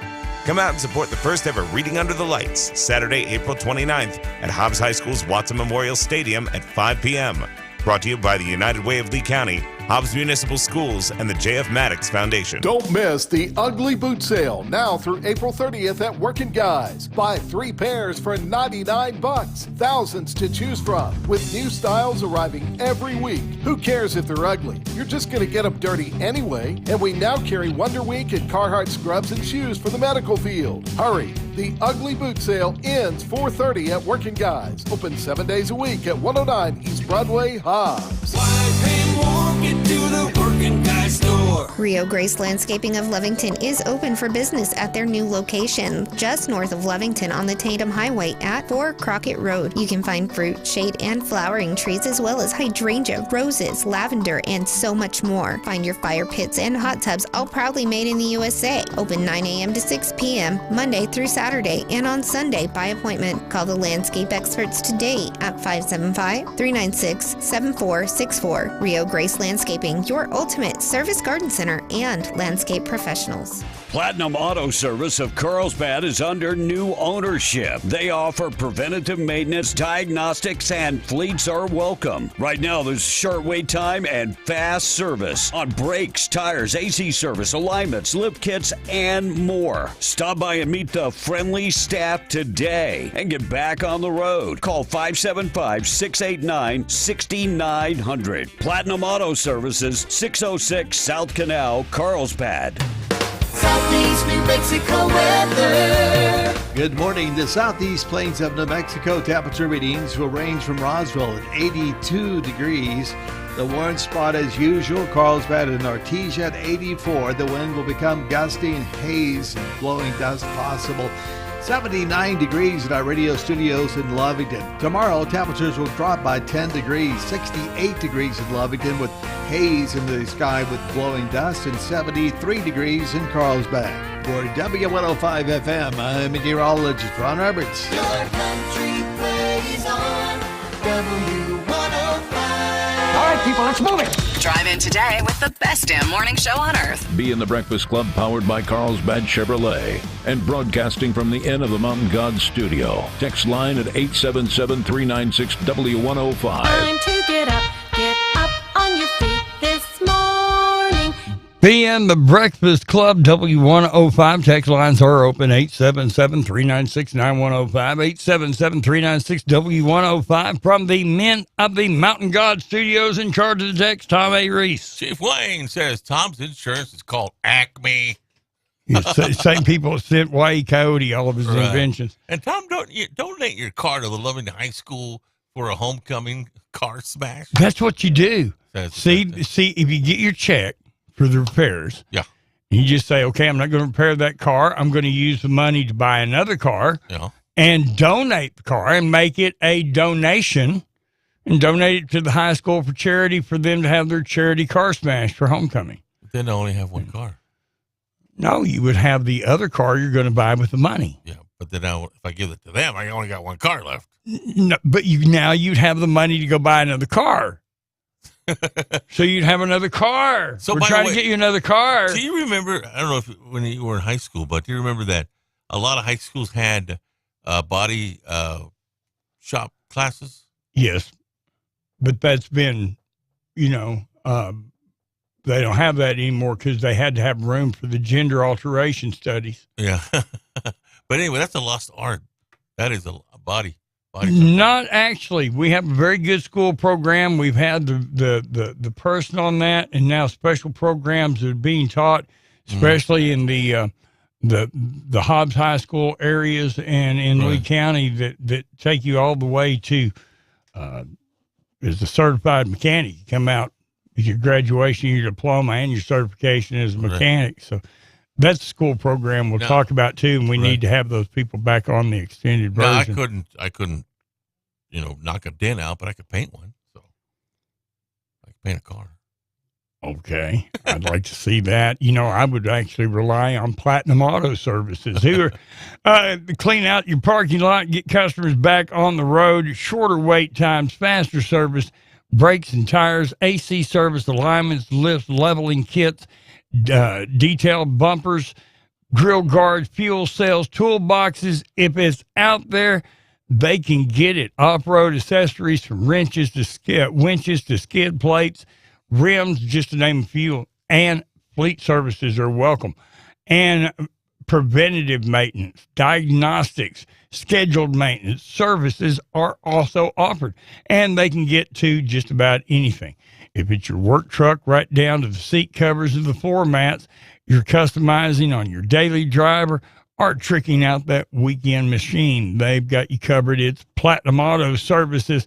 Come out and support the first ever Reading Under the Lights, Saturday, April 29th at Hobbs High School's Watson Memorial Stadium at 5 p.m. Brought to you by the United Way of Lee County Hobbs Municipal Schools, and the J.F. Maddox Foundation. Don't miss the Ugly Boot Sale now through April 30th at Working Guys. Buy 3 pairs for $99. Thousands to choose from with new styles arriving every week. Who cares if they're ugly? You're just going to get them dirty anyway. And we now carry Wonder Week and Carhartt scrubs and shoes for the medical field. Hurry! The Ugly Boot Sale ends 4:30 at Working Guys. Open 7 days a week at 109 East Broadway, Hobbs. Rio Grace Landscaping of Lovington is open for business at their new location, just north of Lovington on the Tatum Highway at 4 Crockett Road. You can find fruit, shade, and flowering trees as well as hydrangea, roses, lavender, and so much more. Find your fire pits and hot tubs all proudly made in the USA. Open 9 a.m. to 6 p.m. Monday through Saturday and on Sunday by appointment. Call the landscape experts today at 575-396-7464. Rio Grace Landscaping, your ultimate service garden center and landscape professionals. Platinum Auto Service of Carlsbad is under new ownership. They offer preventative maintenance, diagnostics, and fleets are welcome. Right now, there's short wait time and fast service on brakes, tires, AC service, alignments, lift kits, and more. Stop by and meet the friendly staff today and get back on the road. Call 575-689-6900. Platinum Auto Services, 606 South Canal, Carlsbad. Southeast New Mexico weather. Good morning. The southeast plains of New Mexico temperature readings will range from Roswell at 82 degrees. The warm spot as usual, Carlsbad and Artesia at 84. The wind will become gusty and haze and blowing dust possible. 79 degrees in our radio studios in Lovington. Tomorrow, temperatures will drop by 10 degrees, 68 degrees in Lovington with haze in the sky with blowing dust, and 73 degrees in Carlsbad. For W105 FM, I'm meteorologist Ron Roberts. Your country plays on W105. All right, people, let's move it. Drive in today with the best damn morning show on earth. Be in the Breakfast Club, powered by Carlsbad Chevrolet, and broadcasting from the Inn of the Mountain God studio. Text line at 877-396-W105. Time to get up on your feet this morning. Be in the Breakfast Club, W105. Text lines are open, 877-396-9105, 877-396-W105. From the Men of the Mountain God Studios, in charge of the text, Tom A. Reese. Chief Wayne says Tom's Insurance is called Acme. Same people that sent Wayne Coyote all of his inventions. And Tom, don't you donate your car to the Lovington High School for a homecoming car smash? That's what you do. See, if you get your check for the repairs, yeah, you just say, okay, I'm not going to repair that car. I'm going to use the money to buy another car, and donate the car and make it a donation, and donate it to the high school for charity for them to have their charity car smash for homecoming. But then I only have one car. No, you would have the other car you're going to buy with the money. Yeah, but then if I give it to them, I only got one car left. No, but you'd have the money to go buy another car. So you'd have another car. So we're trying to get you another car. Do you remember, I don't know if when you were in high school, but do you remember that a lot of high schools had body shop classes? Yes. But that's been, they don't have that anymore because they had to have room for the gender alteration studies. Yeah. But anyway, that's a lost art. That is a body. Not actually. We have a very good school program. We've had the person on that, and now special programs that are being taught, especially in the Hobbs High School areas and in Lee County that take you all the way to as a certified mechanic. You come out with your graduation, your diploma, and your certification as a mechanic. So that's a school program we'll talk about too, and we need to have those people back on the extended version. No, I couldn't, knock a dent out, but I could paint one. So I could paint a car. Okay, I'd like to see that. I would actually rely on Platinum Auto Services, who are clean out your parking lot, get customers back on the road, shorter wait times, faster service, brakes and tires, AC service, alignments, lifts, leveling kits, detailed bumpers, grill guards, fuel cells, toolboxes. If it's out there, they can get it. Off-road accessories from winches to skid plates, rims, just to name a few, and fleet services are welcome. And preventative maintenance, diagnostics, scheduled maintenance services are also offered, and they can get to just about anything. If it's your work truck, right down to the seat covers and the floor mats, you're customizing on your daily driver, or tricking out that weekend machine, they've got you covered. It's Platinum Auto Services.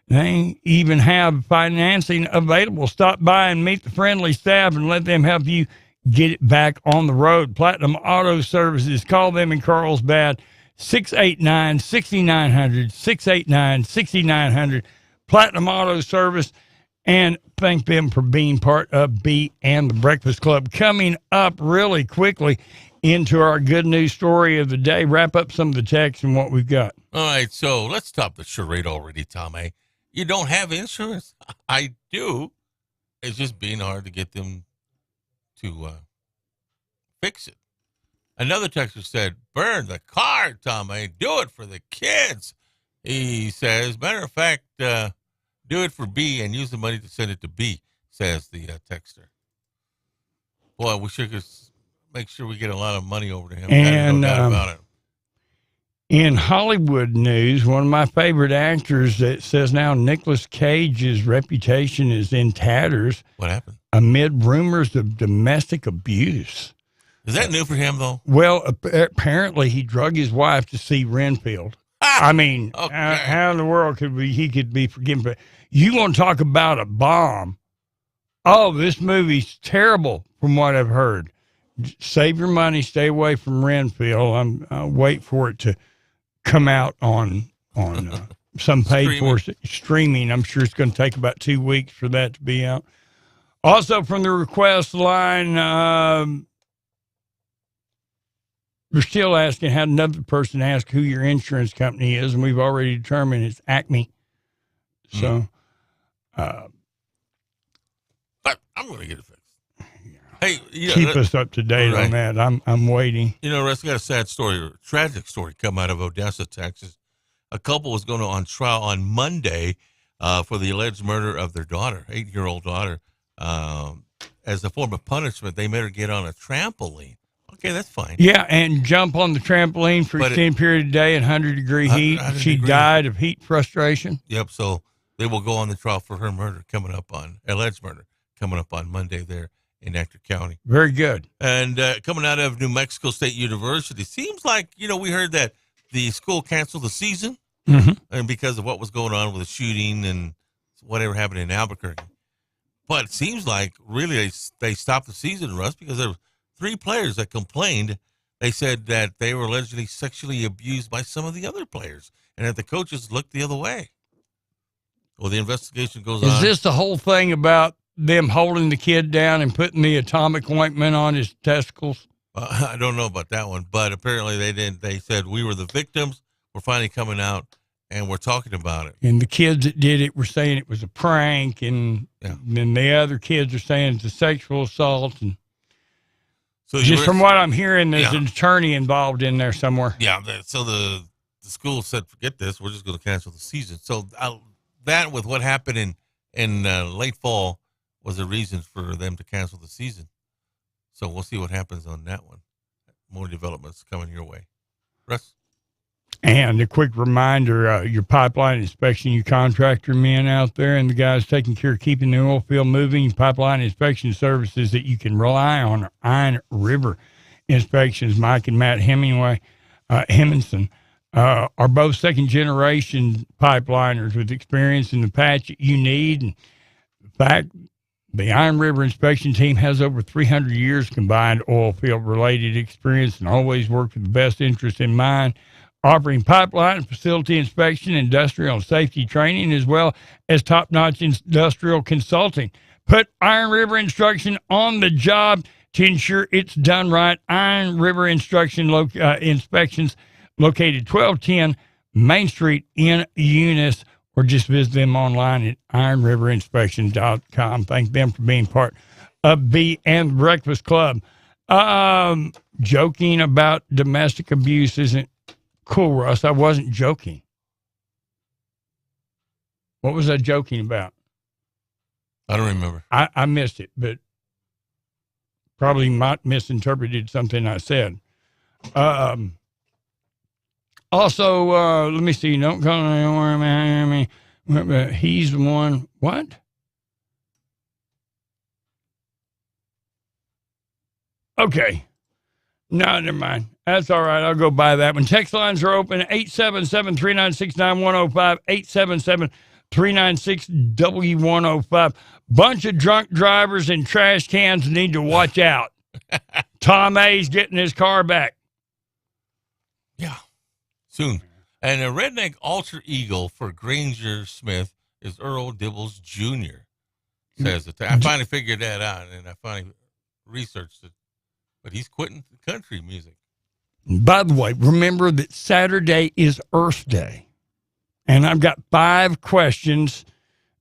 They even have financing available. Stop by and meet the friendly staff and let them help you get it back on the road. Platinum Auto Services. Call them in Carlsbad, 689-6900, 689-6900. Platinum Auto Service. And thank them for being part of B and the Breakfast Club. Coming up really quickly into our good news story of the day. Wrap up some of the text and what we've got. All right, so let's stop the charade already, Tom. You don't have insurance? I do. It's just being hard to get them to fix it. Another texter said, burn the car, Tom. Do it for the kids. He says, matter of fact, do it for B and use the money to send it to B, says the texter. Boy, we should just make sure we get a lot of money over to him. And no doubt about it. In Hollywood news, one of my favorite actors that says now Nicolas Cage's reputation is in tatters. What happened? Amid rumors of domestic abuse. Is that new for him, though? Well, apparently he drug his wife to see Renfield. I mean, okay. How in the world he could be forgiven? But you want to talk about a bomb? Oh, this movie's terrible from what I've heard. Save your money, stay away from Renfield. I'll wait for it to come out on some paid for streaming. I'm sure it's going to take about 2 weeks for that to be out. Also from the request line, we're still asking, had another person ask who your insurance company is, and we've already determined it's Acme. So, but I'm going to get it fixed. Hey, keep us up to date on that. I'm waiting. You know, Russ, got a sad story, a tragic story come out of Odessa, Texas. A couple was going on trial on Monday for the alleged murder of their daughter, 8-year-old daughter. As a form of punishment, they made her get on a trampoline. Okay, that's fine. Yeah, and jump on the trampoline for extended period of day in 100-degree heat. She died of heat frustration. Yep, so they will go on the trial for her murder alleged murder coming up on Monday there in Ector County. Very good. And coming out of New Mexico State University, seems like, we heard that the school canceled the season and because of what was going on with the shooting and whatever happened in Albuquerque. But it seems like really they stopped the season, Russ, because there were 3 players that complained. They said that they were allegedly sexually abused by some of the other players and that the coaches looked the other way. Well, the investigation goes on. Is this the whole thing about them holding the kid down and putting the atomic ointment on his testicles? I don't know about that one, but apparently they didn't. They said we were the victims. We're finally coming out, and we're talking about it. And the kids that did it were saying it was a prank, and then the other kids are saying it's a sexual assault. And so just from what I'm hearing, there's an attorney involved in there somewhere. Yeah, so the school said, forget this. We're just going to cancel the season. So that with what happened in late fall was a reason for them to cancel the season. So we'll see what happens on that one. More developments coming your way. Russ? And a quick reminder, your pipeline inspection, you contractor men out there and the guys taking care of keeping the oil field moving, pipeline inspection services that you can rely on are Iron River Inspections. Mike and Matt Hemmingson are both second-generation pipeliners with experience in the patch that you need. And in fact, the Iron River Inspection Team has over 300 years combined oil field-related experience and always worked with the best interest in mind, offering pipeline and facility inspection, industrial and safety training, as well as top-notch industrial consulting. Put Iron River Instruction on the job to ensure it's done right. Iron River Inspections located 1210 Main Street in Eunice, or just visit them online at ironriverinspection.com. Thank them for being part of B and Breakfast Club. Joking about domestic abuse isn't cool, Russ. I wasn't joking. What was I joking about? I don't remember. I missed it, but probably misinterpreted something I said. Also, let me see. Don't call anymore, man. He's the one. What? Okay. No, never mind. That's all right. I'll go buy that one. Text lines are open. 877-396-9105. 877-396-W105. Bunch of drunk drivers and trash cans need to watch out. Tom A's getting his car back. Yeah. Soon. And a redneck alter ego for Granger Smith is Earl Dibbles Jr. Says it. I finally figured that out, and I finally researched it. But he's quitting country music. By the way, remember that Saturday is Earth Day. And I've got 5 questions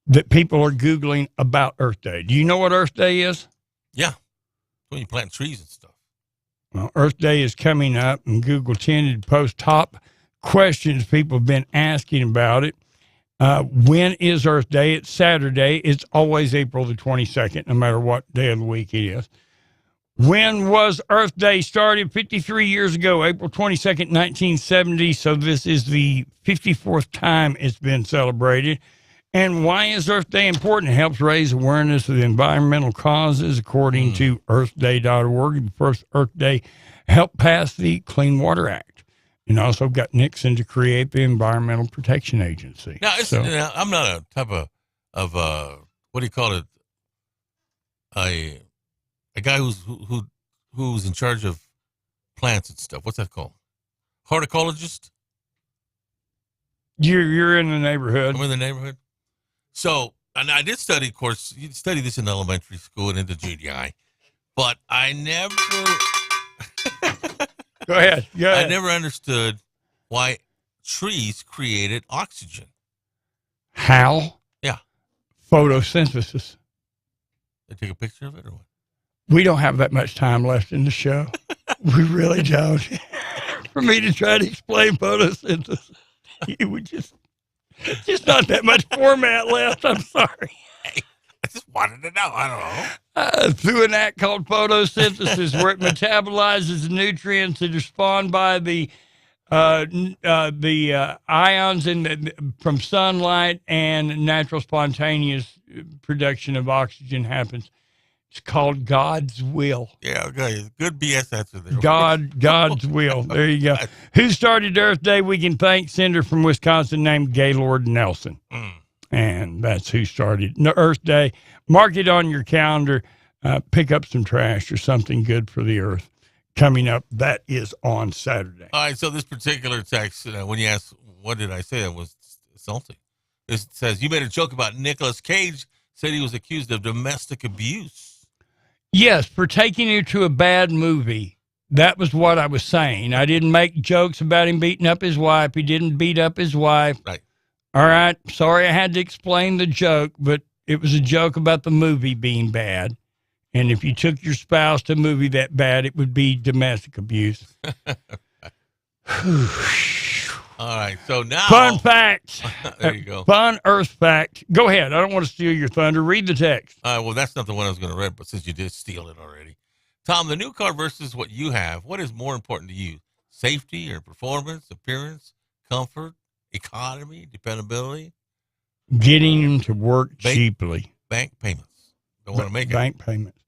that people are Googling about Earth Day. Do you know what Earth Day is? Yeah. When you plant trees and stuff. Well, Earth Day is coming up, and Google tended to post top questions people have been asking about it. When is Earth Day? It's Saturday. It's always April the 22nd, no matter what day of the week it is. When was Earth Day started? 53 years ago, April 22nd, 1970. So this is the 54th time it's been celebrated. And why is Earth Day important? It helps raise awareness of environmental causes, according to earthday.org. The first Earth Day helped pass the Clean Water Act, and also got Nixon to create the Environmental Protection Agency. Now, now I'm not a type of what do you call it? A guy who's in charge of plants and stuff. What's that called? Horticulturist? You're in the neighborhood. I'm in the neighborhood. So, and I did study, of course, you study this in elementary school and into junior high, but I never. Go ahead. I never understood why trees created oxygen. How? Yeah. Photosynthesis. They take a picture of it or what? We don't have that much time left in the show. We really don't. For me to try to explain photosynthesis, you would just not that much format left. I'm sorry. Hey, I just wanted to know. I don't know. Through an act called photosynthesis, where it metabolizes the nutrients that are spawned by the ions from sunlight, and natural spontaneous production of oxygen happens. It's called God's will. Yeah, okay. Good BS answer there. God's will. There you go. Who started Earth Day? We can thank Senator from Wisconsin named Gaylord Nelson. And that's who started Earth Day. Mark it on your calendar. Pick up some trash or something good for the earth. Coming up, that is on Saturday. All right, so this particular text, when you ask, what did I say? That was insulting. It says, you made a joke about Nicolas Cage, said he was accused of domestic abuse. Yes, for taking you to a bad movie. That was what I was saying. I didn't make jokes about him beating up his wife. He didn't beat up his wife. Right. All right. Sorry I had to explain the joke, but it was a joke about the movie being bad. And if you took your spouse to a movie that bad, it would be domestic abuse. All right. So now. Fun fact. There you go. Fun Earth fact. Go ahead. I don't want to steal your thunder. Read the text. All right. Well, that's not the one I was going to read, but since you did steal it already. Tom, the new car versus what you have, what is more important to you? Safety or performance, appearance, comfort, economy, dependability? Getting them to work cheaply. Bank payments. Don't want to make bank payments.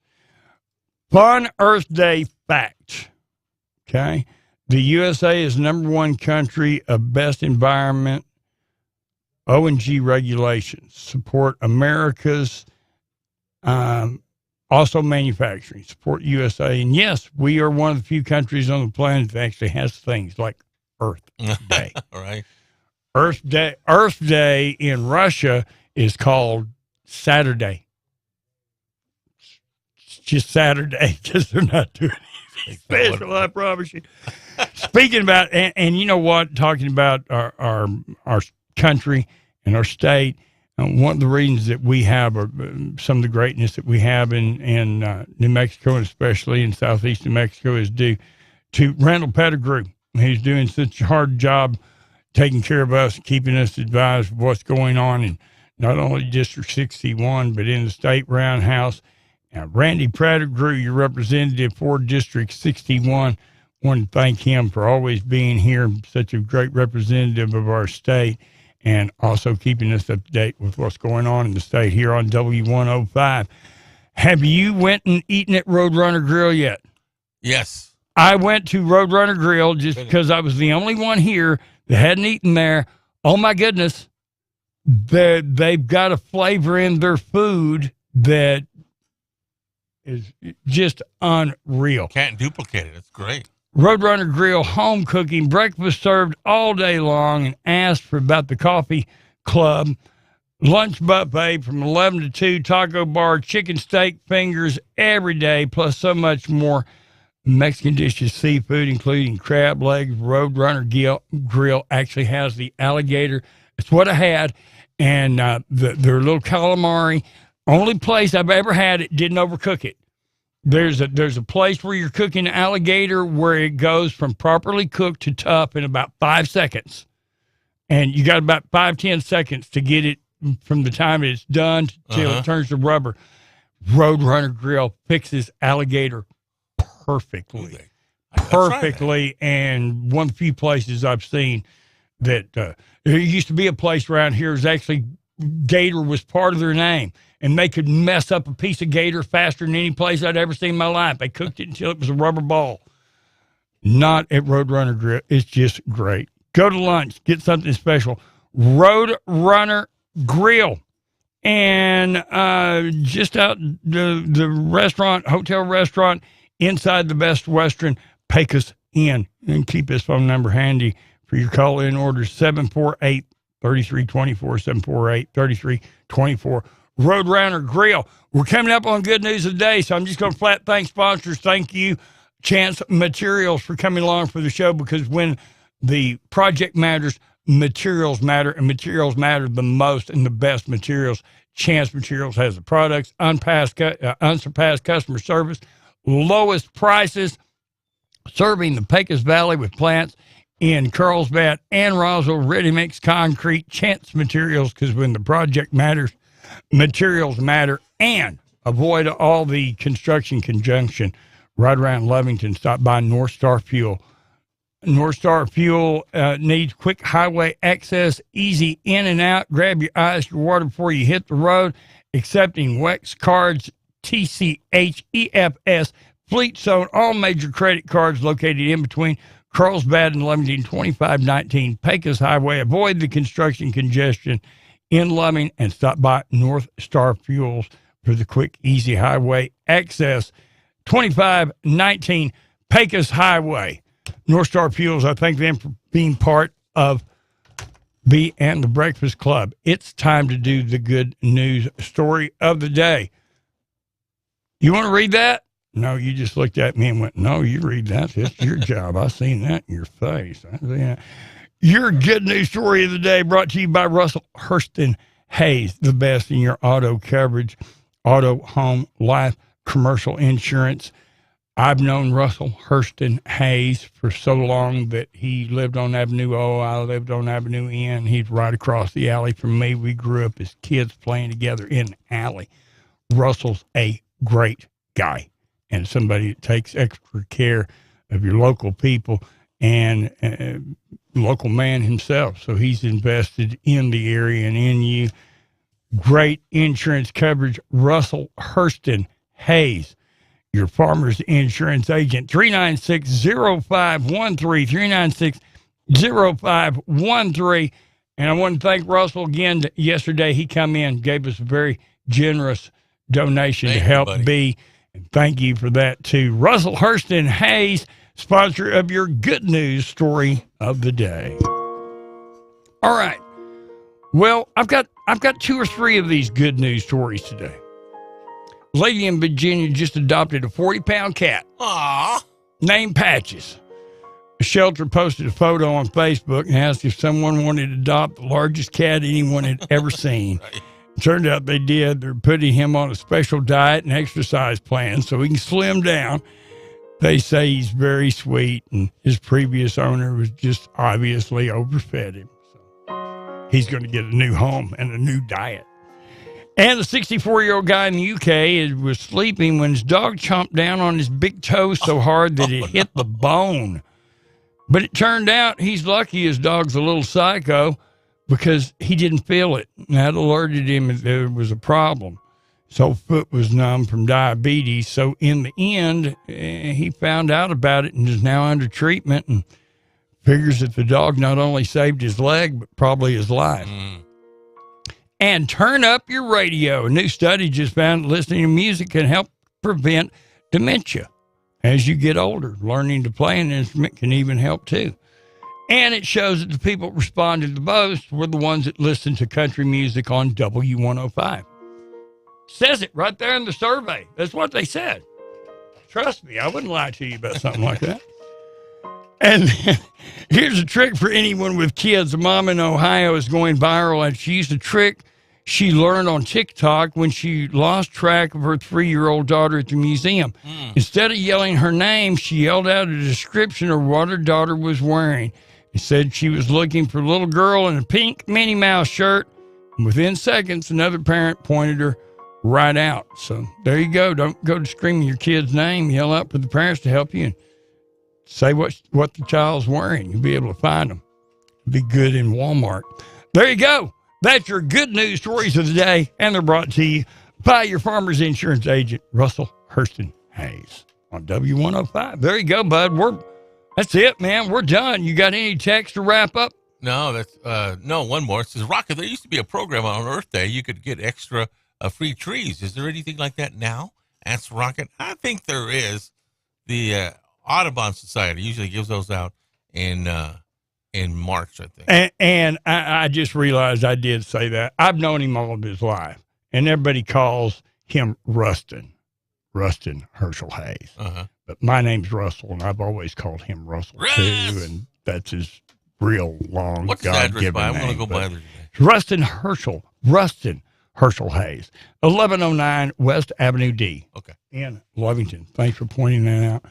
Fun Earth Day fact. Okay. The USA is #1 country of best environment O&G regulations. Support America's, also manufacturing. Support USA. And yes, we are one of the few countries on the planet that actually has things like Earth Day. All right. Earth Day in Russia is called Saturday. It's just Saturday because they're not doing anything special, I promise you. Speaking about, and you know what, talking about our country and our state, one of the reasons that we have some of the greatness that we have in New Mexico, and especially in southeast New Mexico, is due to Randall Pettigrew. He's doing such a hard job taking care of us, keeping us advised of what's going on in not only District 61, but in the state roundhouse. Randy Prater, your representative for District 61. Want to thank him for always being here, such a great representative of our state, and also keeping us up to date with what's going on in the state here on W105. Have you went and eaten at Roadrunner Grill yet? Yes. I went to Roadrunner Grill just because I was the only one here that hadn't eaten there. Oh, my goodness. They've got a flavor in their food that is just unreal. Can't duplicate it. It's great. Roadrunner Grill, home cooking, breakfast served all day long, and asked for about the coffee club. Lunch buffet from 11 to 2, taco bar, chicken steak fingers every day, plus so much more. Mexican dishes, seafood, including crab legs. Roadrunner Grill actually has the alligator. It's what I had. And their little calamari. Only place I've ever had it didn't overcook it. There's a place where you're cooking alligator where it goes from properly cooked to tough in about 5 seconds. And you got about 5-10 seconds to get it from the time it's done till it turns to rubber. Roadrunner Grill fixes alligator perfectly. And one of the few places I've seen that there used to be a place around here was actually gator was part of their name. And they could mess up a piece of gator faster than any place I'd ever seen in my life. They cooked it until it was a rubber ball. Not at Roadrunner Grill. It's just great. Go to lunch. Get something special. Roadrunner Grill. And just out the restaurant, hotel restaurant, inside the Best Western, Pecos Inn. And keep this phone number handy for your call-in orders, 748-3324, 748-3324. Roadrunner Grill. We're coming up on good news of the day, so I'm just going to flat thank sponsors. Thank you, Chance Materials, for coming along for the show, because when the project matters, materials matter, and materials matter the most and the best materials. Chance Materials has the products, unsurpassed customer service, lowest prices, serving the Pecos Valley with plants in Carlsbad and Roswell, ready-mix concrete. Chance Materials, because when the project matters, materials matter. And avoid all the construction conjunction right around Lovington. Stop by North Star Fuel. North Star Fuel needs quick highway access, easy in and out. Grab your ice, your water before you hit the road. Accepting WEX cards, TCH, EFS, Fleet Zone, all major credit cards located in between Carlsbad and Lovington, 2519 Pecos Highway. Avoid the construction congestion in Loving and stop by North Star Fuels for the quick, easy highway access. 2519 Pecos Highway. North Star Fuels, I thank them for being part of B and the Breakfast Club. It's time to do the good news story of the day. You want to read that? No, you just looked at me and went, no, you read that. It's your job. I seen that in your face. I seen that. Your good news story of the day brought to you by Russell Hurston Hayes, the best in your auto coverage, auto, home, life, commercial insurance. I've known Russell Hurston Hayes for so long that he lived on Avenue O. I lived on Avenue N. He's right across the alley from me. We grew up as kids playing together in the alley. Russell's a great guy and somebody that takes extra care of your local people and local man himself. So he's invested in the area and in you. Great insurance coverage. Russell Hurston Hayes, your farmer's insurance agent. 396-0513, 396-0513. And I want to thank Russell again. Yesterday he come in, gave us a very generous donation to help B. And thank you for that too. Russell Hurston Hayes, sponsor of your good news story of the day. All right. Well, I've got 2 or 3 of these good news stories today. A lady in Virginia just adopted a 40-pound cat. Aww. Named Patches. The shelter posted a photo on Facebook and asked if someone wanted to adopt the largest cat anyone had ever seen. Right. It turned out they did. They're putting him on a special diet and exercise plan so he can slim down. They say he's very sweet, and his previous owner was just obviously overfed him. So he's going to get a new home and a new diet. And the 64-year-old guy in the UK was sleeping when his dog chomped down on his big toe so hard that it hit the bone. But it turned out he's lucky his dog's a little psycho because he didn't feel it. And that alerted him that there was a problem. So foot was numb from diabetes. So in the end, he found out about it and is now under treatment and figures that the dog not only saved his leg, but probably his life. And turn up your radio. A new study just found listening to music can help prevent dementia. As you get older, learning to play an instrument can even help too. And it shows that the people that responded the most were the ones that listened to country music on W105. Says it right there in the survey. That's what they said. Trust me, I wouldn't lie to you about something like that. And here's a trick for anyone with kids. A mom in Ohio is going viral, and she used a trick she learned on TikTok when she lost track of her 3-year-old daughter at the museum. Instead of yelling her name, she yelled out a description of what her daughter was wearing. It said she was looking for a little girl in a pink Minnie Mouse shirt. And within seconds, another parent pointed her right out. So there you go. Don't go to screaming your kid's name. Yell out for the parents to help you and say what the child's wearing. You'll be able to find them. Be good in Walmart. There you go. That's your good news stories of the day, and they're brought to you by your Farmers Insurance agent, Russell Hurston Hayes, on W105. There you go, bud. That's it, man. We're done. You got any text to wrap up? No, that's one more. It says, Rocket, there used to be a program on Earth Day. You could get extra free trees. Is there anything like that now? Asked Rocket. I think there is. The Audubon Society usually gives those out in March, I think. And I just realized I did say that. I've known him all of his life, and everybody calls him Rustin Herschel Hayes. But my name's Russell, and I've always called him Russell, too, and that's his real long What's his address by? I'm name. going to go by there today. Rustin Herschel Hayes, 1109 West Avenue D. Okay. In Lovington. Thanks for pointing that out.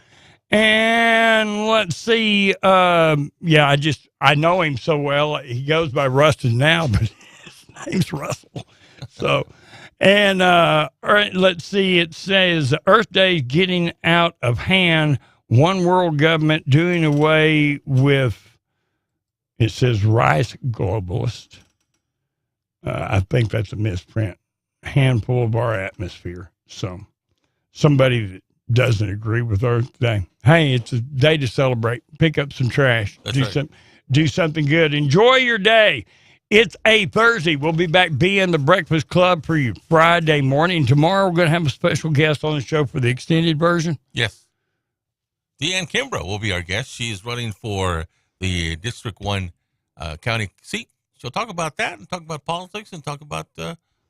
And let's see. I know him so well. He goes by Rustin now, but his name's Russell. So, and all right, let's see. It says Earth Day is getting out of hand. One world government doing away with, it says rice globalist. I think that's a misprint. Handful of our atmosphere. So somebody that doesn't agree with Earth Day. Hey, it's a day to celebrate. Pick up some trash. Do something good. Enjoy your day. It's a Thursday. We'll be back being the Breakfast Club for you Friday morning. Tomorrow we're going to have a special guest on the show for the extended version. Yes. Deanne Kimbrough will be our guest. She is running for the District 1 county seat. She'll talk about that and talk about politics and talk about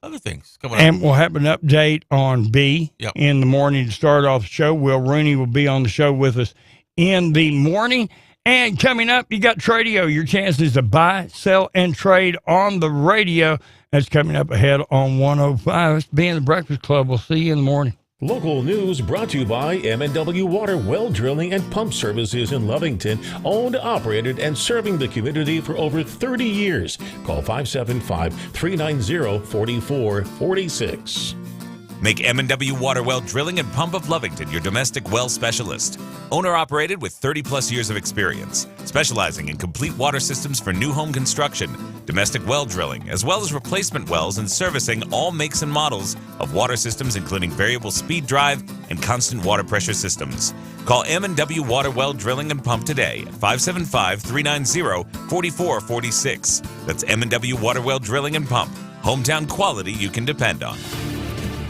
other things coming up. And we'll have an update on B in the morning to start off the show. Will Rooney will be on the show with us in the morning. And coming up, you got Tradio, your chances to buy, sell, and trade on the radio. That's coming up ahead on 105. It's being the Breakfast Club. We'll see you in the morning. Local news brought to you by M&W Water Well Drilling and Pump Services in Lovington, owned, operated, and serving the community for over 30 years. Call 575-390-4446. Make M&W Waterwell Drilling and Pump of Lovington your domestic well specialist. Owner-operated with 30-plus years of experience, specializing in complete water systems for new home construction, domestic well drilling, as well as replacement wells and servicing all makes and models of water systems, including variable speed drive and constant water pressure systems. Call M&W Waterwell Drilling and Pump today at 575-390-4446. That's M&W Waterwell Drilling and Pump. Hometown quality you can depend on.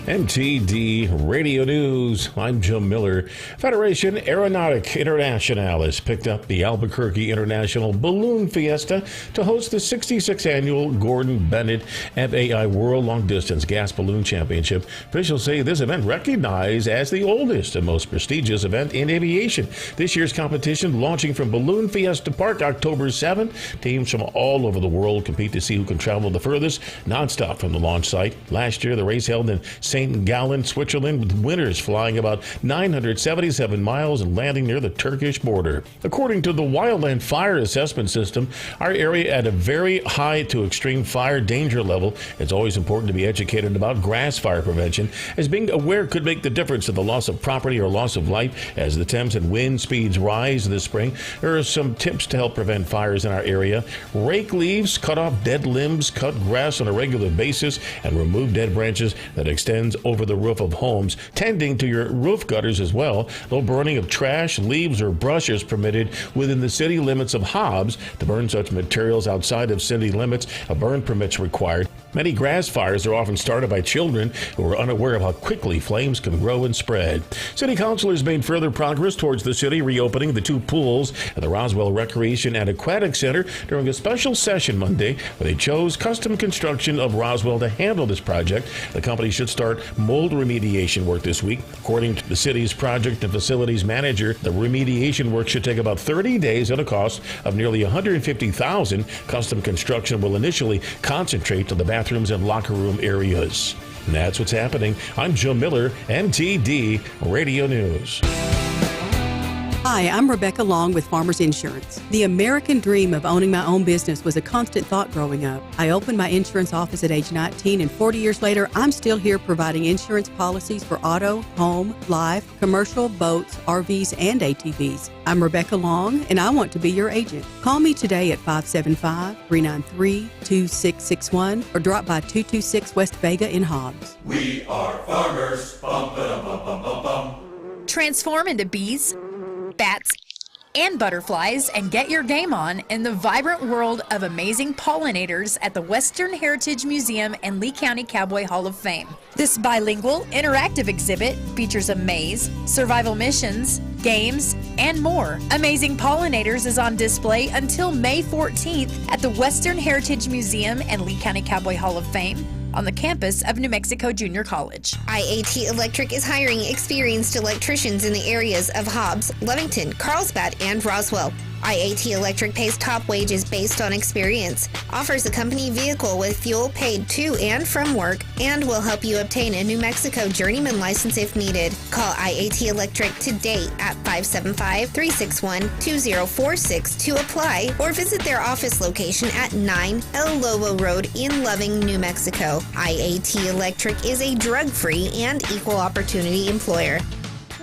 MTD Radio News. I'm Jim Miller. Federation Aeronautic International has picked up the Albuquerque International Balloon Fiesta to host the 66th annual Gordon Bennett FAI World Long Distance Gas Balloon Championship. Officials say this event recognized as the oldest and most prestigious event in aviation. This year's competition launching from Balloon Fiesta Park October 7th. Teams from all over the world compete to see who can travel the furthest nonstop from the launch site. Last year, the race held in St. Gallen, Switzerland, with winters flying about 977 miles and landing near the Turkish border. According to the Wildland Fire Assessment System, our area at a very high to extreme fire danger level. It's always important to be educated about grass fire prevention, as being aware could make the difference in the loss of property or loss of life as the temps and wind speeds rise this spring. There are some tips to help prevent fires in our area. Rake leaves, cut off dead limbs, cut grass on a regular basis, and remove dead branches that extends over the roof of homes, tending to your roof gutters as well. No burning of trash, leaves, or brush is permitted within the city limits of Hobbs. To burn such materials outside of city limits, a burn permit's required. Many grass fires are often started by children who are unaware of how quickly flames can grow and spread. City councilors made further progress towards the city reopening the 2 pools at the Roswell Recreation and Aquatic Center during a special session Monday, where they chose Custom Construction of Roswell to handle this project. The company should start mold remediation work this week. According to the city's project and facilities manager, the remediation work should take about 30 days at a cost of nearly $150,000. Custom Construction will initially concentrate on the bathrooms and locker room areas. And that's what's happening. I'm Joe Miller, MTD Radio News. Hi, I'm Rebecca Long with Farmers Insurance. The American dream of owning my own business was a constant thought growing up. I opened my insurance office at age 19, and 40 years later, I'm still here providing insurance policies for auto, home, life, commercial, boats, RVs, and ATVs. I'm Rebecca Long, and I want to be your agent. Call me today at 575-393-2661 or drop by 226 West Vega in Hobbs. We are farmers. Bum, ba-dum, bum, bum, bum, bum. Transform into bees, bats, and butterflies and get your game on in the vibrant world of amazing pollinators at the Western Heritage Museum and Lee County Cowboy Hall of Fame. This bilingual, interactive exhibit features a maze, survival missions, games, and more. Amazing Pollinators is on display until May 14th at the Western Heritage Museum and Lee County Cowboy Hall of Fame on the campus of New Mexico Junior College. IAT Electric is hiring experienced electricians in the areas of Hobbs, Lovington, Carlsbad, and Roswell. IAT Electric pays top wages based on experience, offers a company vehicle with fuel paid to and from work, and will help you obtain a New Mexico journeyman license if needed. Call IAT Electric today at 575-361-2046 to apply, or visit their office location at 9 El Lobo Road in Loving, New Mexico. IAT Electric is a drug-free and equal opportunity employer.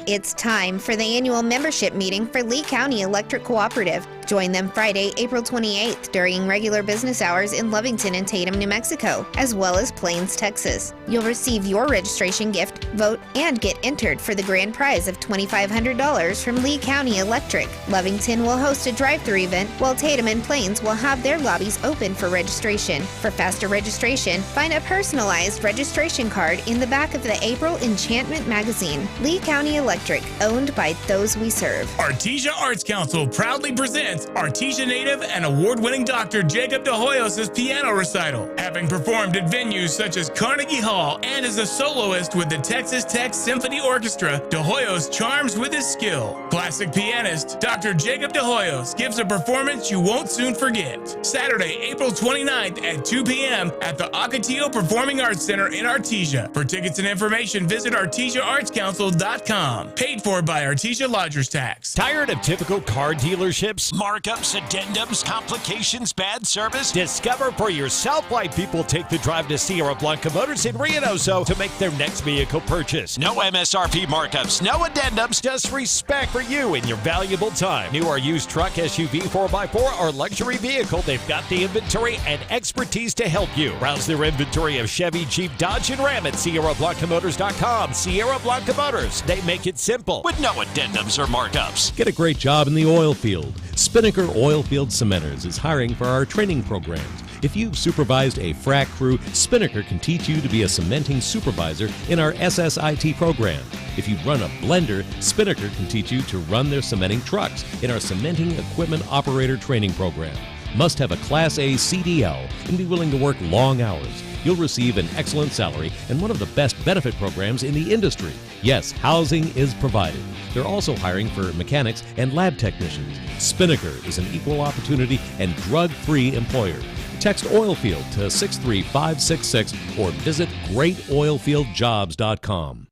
It's time for the annual membership meeting for Lee County Electric Cooperative. Join them Friday, April 28th during regular business hours in Lovington and Tatum, New Mexico, as well as Plains, Texas. You'll receive your registration gift, vote, and get entered for the grand prize of $2,500 from Lee County Electric. Lovington will host a drive-thru event, while Tatum and Plains will have their lobbies open for registration. For faster registration, find a personalized registration card in the back of the April Enchantment magazine. Lee County Electric, owned by those we serve. Artesia Arts Council proudly presents Artesia native and award-winning Dr. Jacob De Hoyos' piano recital. Having performed at venues such as Carnegie Hall and as a soloist with the Texas Tech Symphony Orchestra, De Hoyos charms with his skill. Classic pianist Dr. Jacob De Hoyos gives a performance you won't soon forget. Saturday, April 29th at 2 p.m. at the Ocotillo Performing Arts Center in Artesia. For tickets and information, visit ArtesiaArtsCouncil.com. Paid for by Artesia Lodgers Tax. Tired of typical car dealerships? Markups, addendums, complications, bad service? Discover for yourself why people take the drive to Sierra Blanca Motors in Reynoso to make their next vehicle purchase. No MSRP markups, no addendums, just respect for you and your valuable time. New or used truck, SUV, 4x4, or luxury vehicle, they've got the inventory and expertise to help you. Browse their inventory of Chevy, Jeep, Dodge, and Ram at SierraBlancaMotors.com. Sierra Blanca Motors. They make it simple with no addendums or markups. Get a great job in the oil field. Spinnaker Oilfield Cementers is hiring for our training programs. If you've supervised a frac crew, Spinnaker can teach you to be a cementing supervisor in our SSIT program. If you run a blender, Spinnaker can teach you to run their cementing trucks in our Cementing Equipment Operator Training Program. Must have a Class A CDL and be willing to work long hours. You'll receive an excellent salary and one of the best benefit programs in the industry. Yes, housing is provided. They're also hiring for mechanics and lab technicians. Spinnaker is an equal opportunity and drug-free employer. Text Oilfield to 63566 or visit greatoilfieldjobs.com.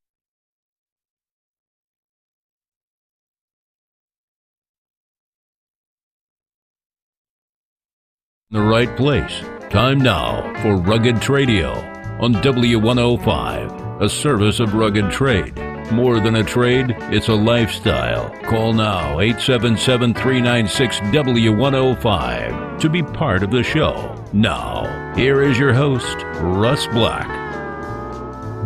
The right place. Time now for Rugged Tradio on W105, a service of Rugged Trade. More than a trade, it's a lifestyle. Call now 877-396-W105 to be part of the show. Now, here is your host, Russ Black.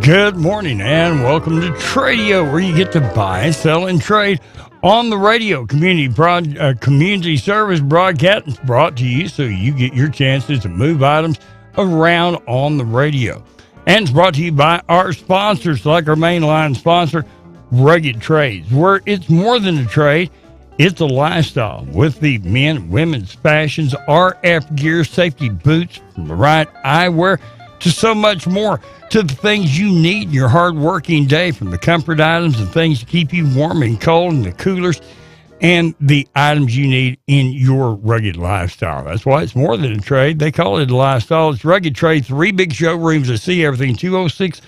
Good morning and welcome to Tradio, where you get to buy, sell, and trade on the radio. Community service broadcast is brought to you so you get your chances to move items around on the radio. And it's brought to you by our sponsors, like our mainline sponsor, Rugged Trades, where it's more than a trade, it's a lifestyle with the men and women's fashions, RF gear, safety boots, from the right eyewear to so much more, to the things you need in your hard-working day, from the comfort items and things to keep you warm and cold, and the coolers and the items you need in your rugged lifestyle. That's why it's more than a trade. They call it a lifestyle. It's Rugged Trade, 3 big showrooms that see everything. 206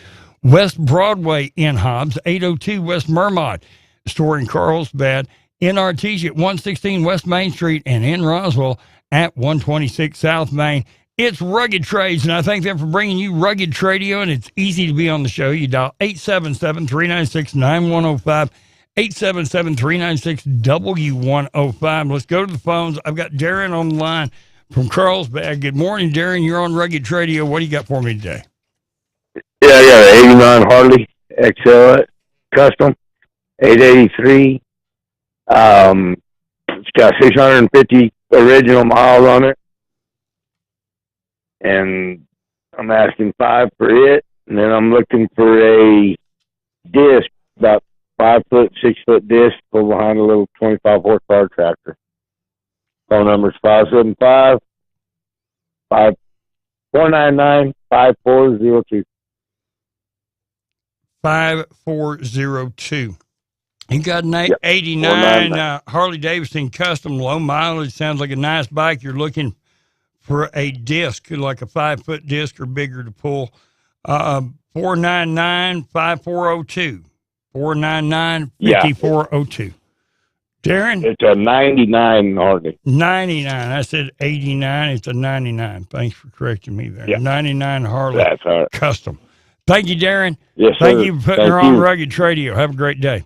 West Broadway in Hobbs, 802 West Mermod, store in Carlsbad, in Artesia at 116 West Main Street, and in Roswell at 126 South Main. It's Rugged Trades, and I thank them for bringing you Rugged Tradio, and it's easy to be on the show. You dial 877-396-9105, 877-396-W105. Let's go to the phones. I've got Darren on the line from Carlsbad. Good morning, Darren. You're on Rugged Tradio. What do you got for me today? Yeah, I got an 89 Harley XL Custom, 883. It's got 650 original miles on it. And I'm asking $5 for it, and then I'm looking for a disc, about 5 foot, 6 foot disc, go behind a little 25 horsepower tractor. Phone number is 575-499-5402. 5402. You got an 89 Harley Davidson Custom, low mileage. Sounds like a nice bike. You're looking for a disc, like a 5 foot disc or bigger to pull. 499-5402. 499-5402. Darren? It's a 99 Harley. 99. I said 89. It's a 99. Thanks for correcting me there. Yeah. 99 Harley That's right. Custom. Thank you, Darren. Yes, Thank sir. you for putting her on Rugged Tradio. Have a great day.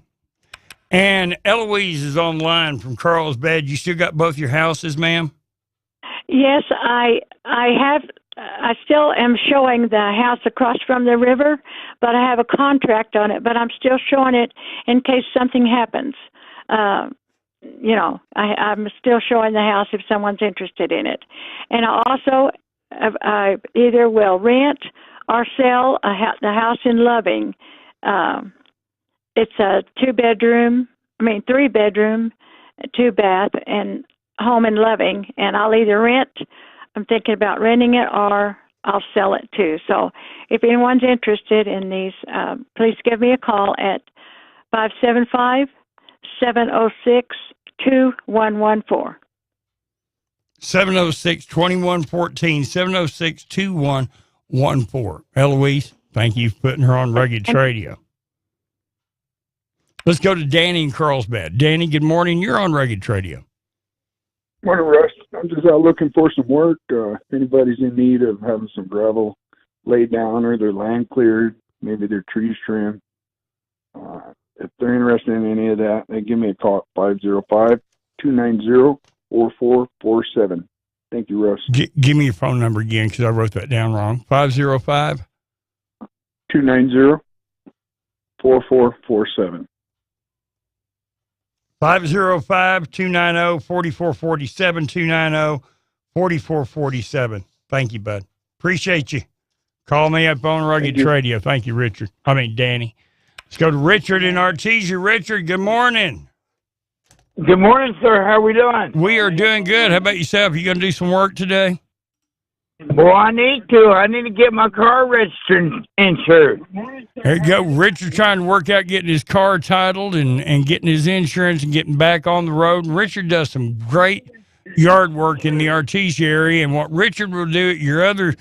And Eloise is online from Carlsbad. You still got both your houses, ma'am? Yes, I still am showing the house across from the river, but I have a contract on it, but I'm still showing it in case something happens. I'm still showing the house if someone's interested in it. And I either will rent or sell the house in Loving. It's a 3 bedroom, 2 bath, and home in Loving, and I'll either rent, I'm thinking about renting it, or I'll sell it too. So if anyone's interested in these, please give me a call at 575-706-2114. 706-2114, 706-2114. Eloise, thank you for putting her on Rugged Tradio. Let's go to Danny in Carlsbad. Danny, good morning. You're on Rugged Tradio. Morning, Russ. I'm just out looking for some work. If anybody's in need of having some gravel laid down or their land cleared, maybe their trees trimmed, if they're interested in any of that, they give me a call at 505-290-4447. Thank you, Russ. Give me your phone number again, because I wrote that down wrong. 505? 290-4447. 505-290-4447, 290-4447. Thank you, bud. Appreciate you. Call me up on Rugged Tradio. Thank you, Richard. Danny. Let's go to Richard in Artesia. Richard, good morning. Good morning, sir. How are we doing? We are doing good. How about yourself? You going to do some work today? Well, I need to. I need to get my car registered and insured. There you go. Richard trying to work out getting his car titled and getting his insurance and getting back on the road. And Richard does some great yard work in the Artesia area. And what Richard will do, your other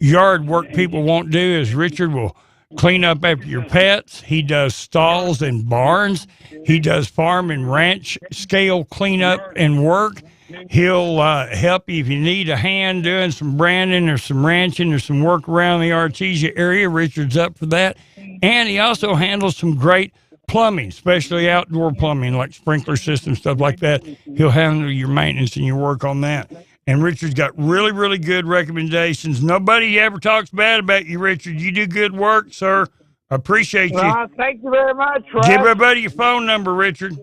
yard work people won't do, is Richard will clean up after your pets. He does stalls and barns. He does farm and ranch scale cleanup and work. He'll help you if you need a hand doing some branding or some ranching or some work around the Artesia area. Richard's up for that. And he also handles some great plumbing, especially outdoor plumbing like sprinkler systems, stuff like that. He'll handle your maintenance and your work on that. And Richard's got really, really good recommendations. Nobody ever talks bad about you, Richard. You do good work, sir. Appreciate you. Well, thank you very much, Russ. Give everybody your phone number, Richard.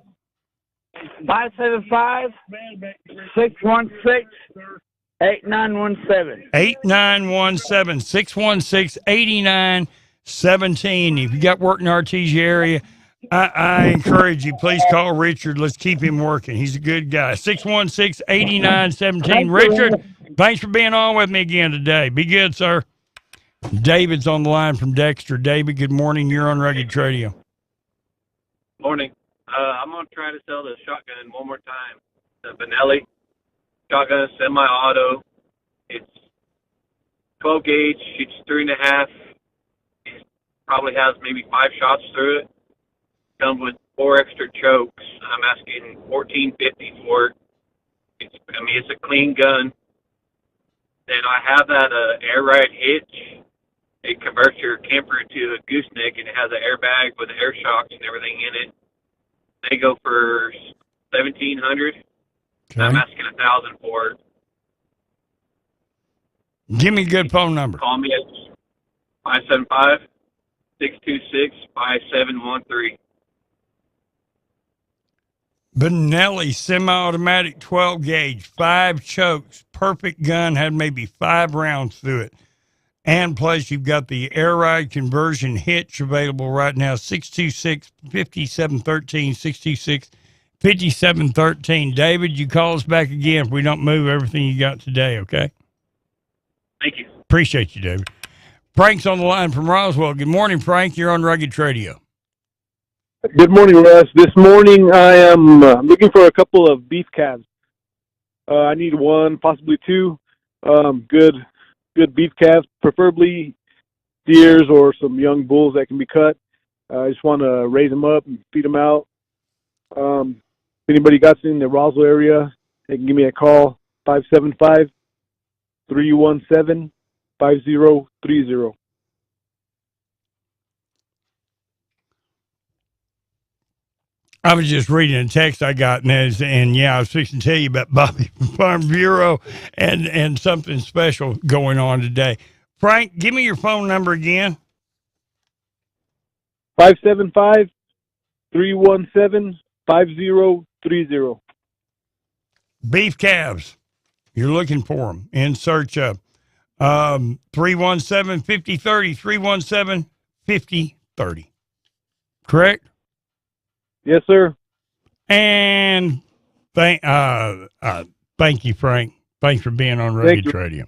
575-616-8917. 8917-616-8917. If you got work in the Artesia area, I encourage you, please call Richard. Let's keep him working. He's a good guy. 616-8917. Richard, thanks for being on with me again today. Be good, sir. David's on the line from Dexter. David, good morning. You're on Rugged Radio. Morning. I'm going to try to sell the shotgun one more time. The Benelli shotgun, semi-auto. It's 12 gauge. It's 3.5. It probably has maybe 5 shots through it. Comes with 4 extra chokes. I'm asking $14.50 for it. It's a clean gun. Then I have that air ride hitch. It converts your camper into a gooseneck, and it has an airbag with air shocks and everything in it. They go for $1,700. Okay. I'm asking $1,000 for it. Give me a good phone number. Call me at 575-626-5713. Benelli semi-automatic 12 gauge, 5 chokes, perfect gun, had maybe 5 rounds through it. And plus, you've got the air ride conversion hitch available right now, 626-5713, 626-5713. David, you call us back again if we don't move everything you got today, okay? Thank you. Appreciate you, David. Frank's on the line from Roswell. Good morning, Frank. You're on Rugged Radio. Good morning, Russ. This morning I am looking for a couple of beef calves. I need 1, possibly 2. Good beef calves, preferably steers or some young bulls that can be cut. I just want to raise them up and feed them out. If anybody got some in the Roswell area, they can give me a call, 575-317-5030. I was just reading a text I got, and I was fixing to tell you about Bobby from Farm Bureau and something special going on today. Frank, give me your phone number again. 575-317-5030. Beef calves. You're looking for them in search of 317-5030, 317-5030. Correct? Yes, sir. And thank you, Frank. Thanks for being on Rugged Radio.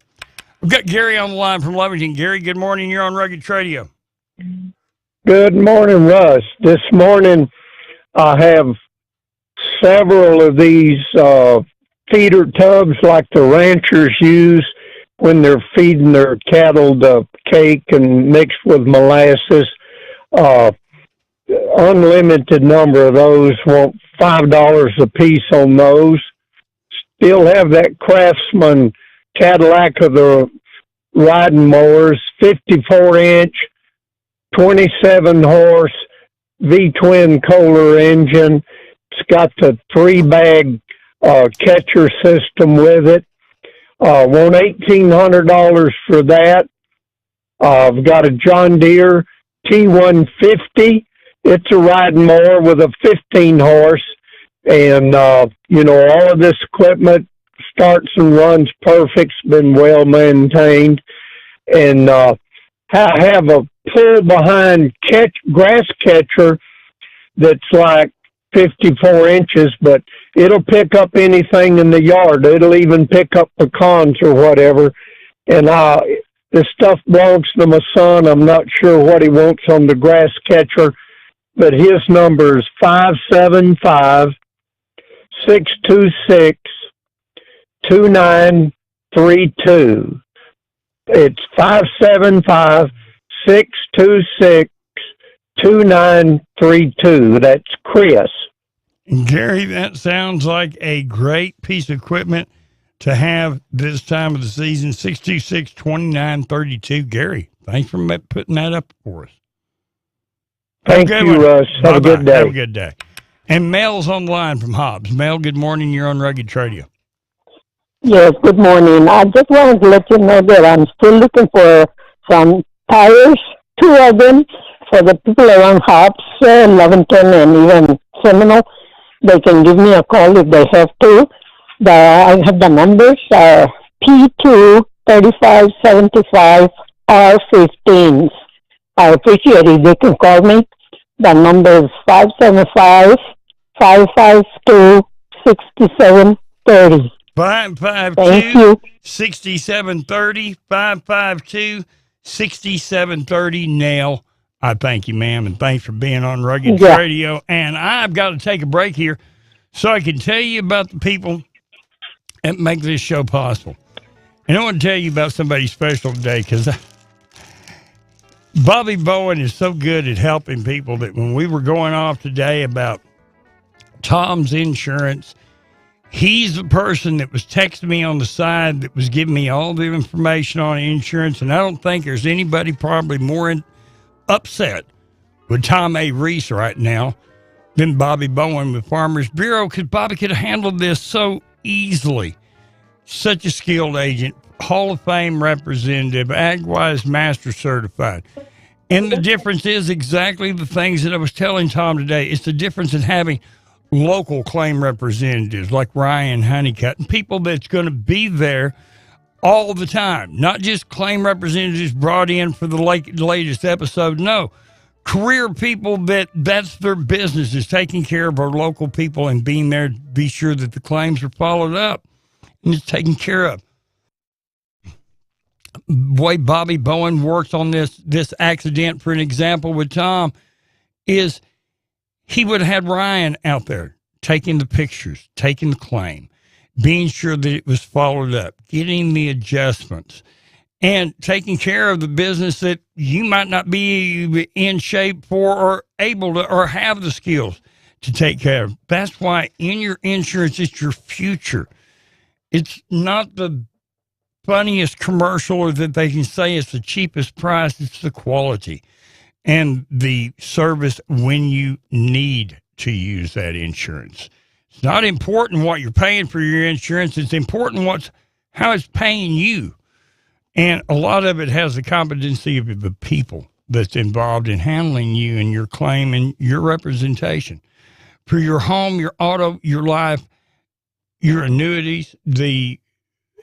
We've got Gary on the line from Lovington. Gary, good morning. You're on Rugged Radio. Good morning, Russ. This morning I have several of these feeder tubs like the ranchers use when they're feeding their cattle the cake and mixed with molasses. Unlimited number of those, want $5 a piece on those. Still have that Craftsman Cadillac of the riding mowers, 54-inch, 27-horse V-twin Kohler engine. It's got the 3-bag catcher system with it. Want $1,800 for that. I've got a John Deere T150. It's a riding mower with a 15-horse, and, all of this equipment starts and runs perfect. It's been well maintained. And I have a pull-behind grass catcher that's like 54 inches, but it'll pick up anything in the yard. It'll even pick up pecans or whatever. And this stuff belongs to my son. I'm not sure what he wants on the grass catcher, but his number is 575-626-6030. 2932. It's 575-626-2932. That's Chris. Gary, that sounds like a great piece of equipment to have this time of the season. 626-2932. Gary, thanks for putting that up for us. Thank you, Russ. Have a good day. Have a good day. And Mel's on the line from Hobbs. Mel, good morning. You're on Rugged Radio. Yes, good morning. I just wanted to let you know that I'm still looking for some tires, 2 of them, for the people around Hobbs, Levington, and even Seminole. They can give me a call if they have to. I have the numbers, P2-3575-R15s. I appreciate it. They can call me. The number is 575-552-6730. 552-6730, 552-6730. Nail. I thank you, ma'am, and thanks for being on Rugged Radio. And I've got to take a break here so I can tell you about the people that make this show possible. And I want to tell you about somebody special today, because Bobby Bowen is so good at helping people that when we were going off today about Tom's insurance, he's the person that was texting me on the side that was giving me all the information on insurance. And I don't think there's anybody probably more upset with Tom A. Reese right now than Bobby Bowen with Farmers Bureau, because Bobby could have handled this so easily. Such a skilled agent, Hall of Fame representative, AgWise Master Certified. And the difference is exactly the things that I was telling Tom today. It's the difference in having local claim representatives like Ryan Honeycutt and people that's going to be there all the time, not just claim representatives brought in for the latest episode. No, career people that's their business, is taking care of our local people and being there to be sure that the claims are followed up and it's taken care of. The way Bobby Bowen works on this accident, for an example, with Tom, is he would have had Ryan out there taking the pictures, taking the claim, being sure that it was followed up, getting the adjustments, and taking care of the business that you might not be in shape for or able to or have the skills to take care of. That's why in your insurance, it's your future. It's not the funniest commercial or that they can say it's the cheapest price. It's the quality and the service when you need to use that insurance. It's not important what you're paying for your insurance. It's important how it's paying you. And a lot of it has the competency of the people that's involved in handling you and your claim and your representation. For your home, your auto, your life, your annuities,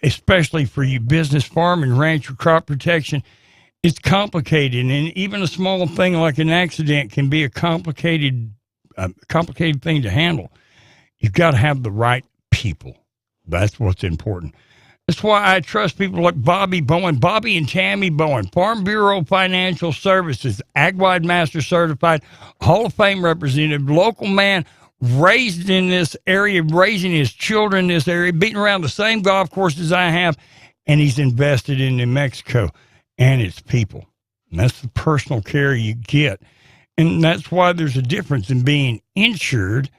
especially for your business, farm and ranch or crop protection, it's complicated. And even a small thing like an accident can be a complicated thing to handle. You've got to have the right people. That's what's important. That's why I trust people like Bobby Bowen, Bobby and Tammy Bowen, Farm Bureau Financial Services, AgWise Master Certified, Hall of Fame representative, local man, raised in this area, raising his children in this area, beating around the same golf courses I have, and he's invested in New Mexico and its people. And that's the personal care you get. And that's why there's a difference in being insured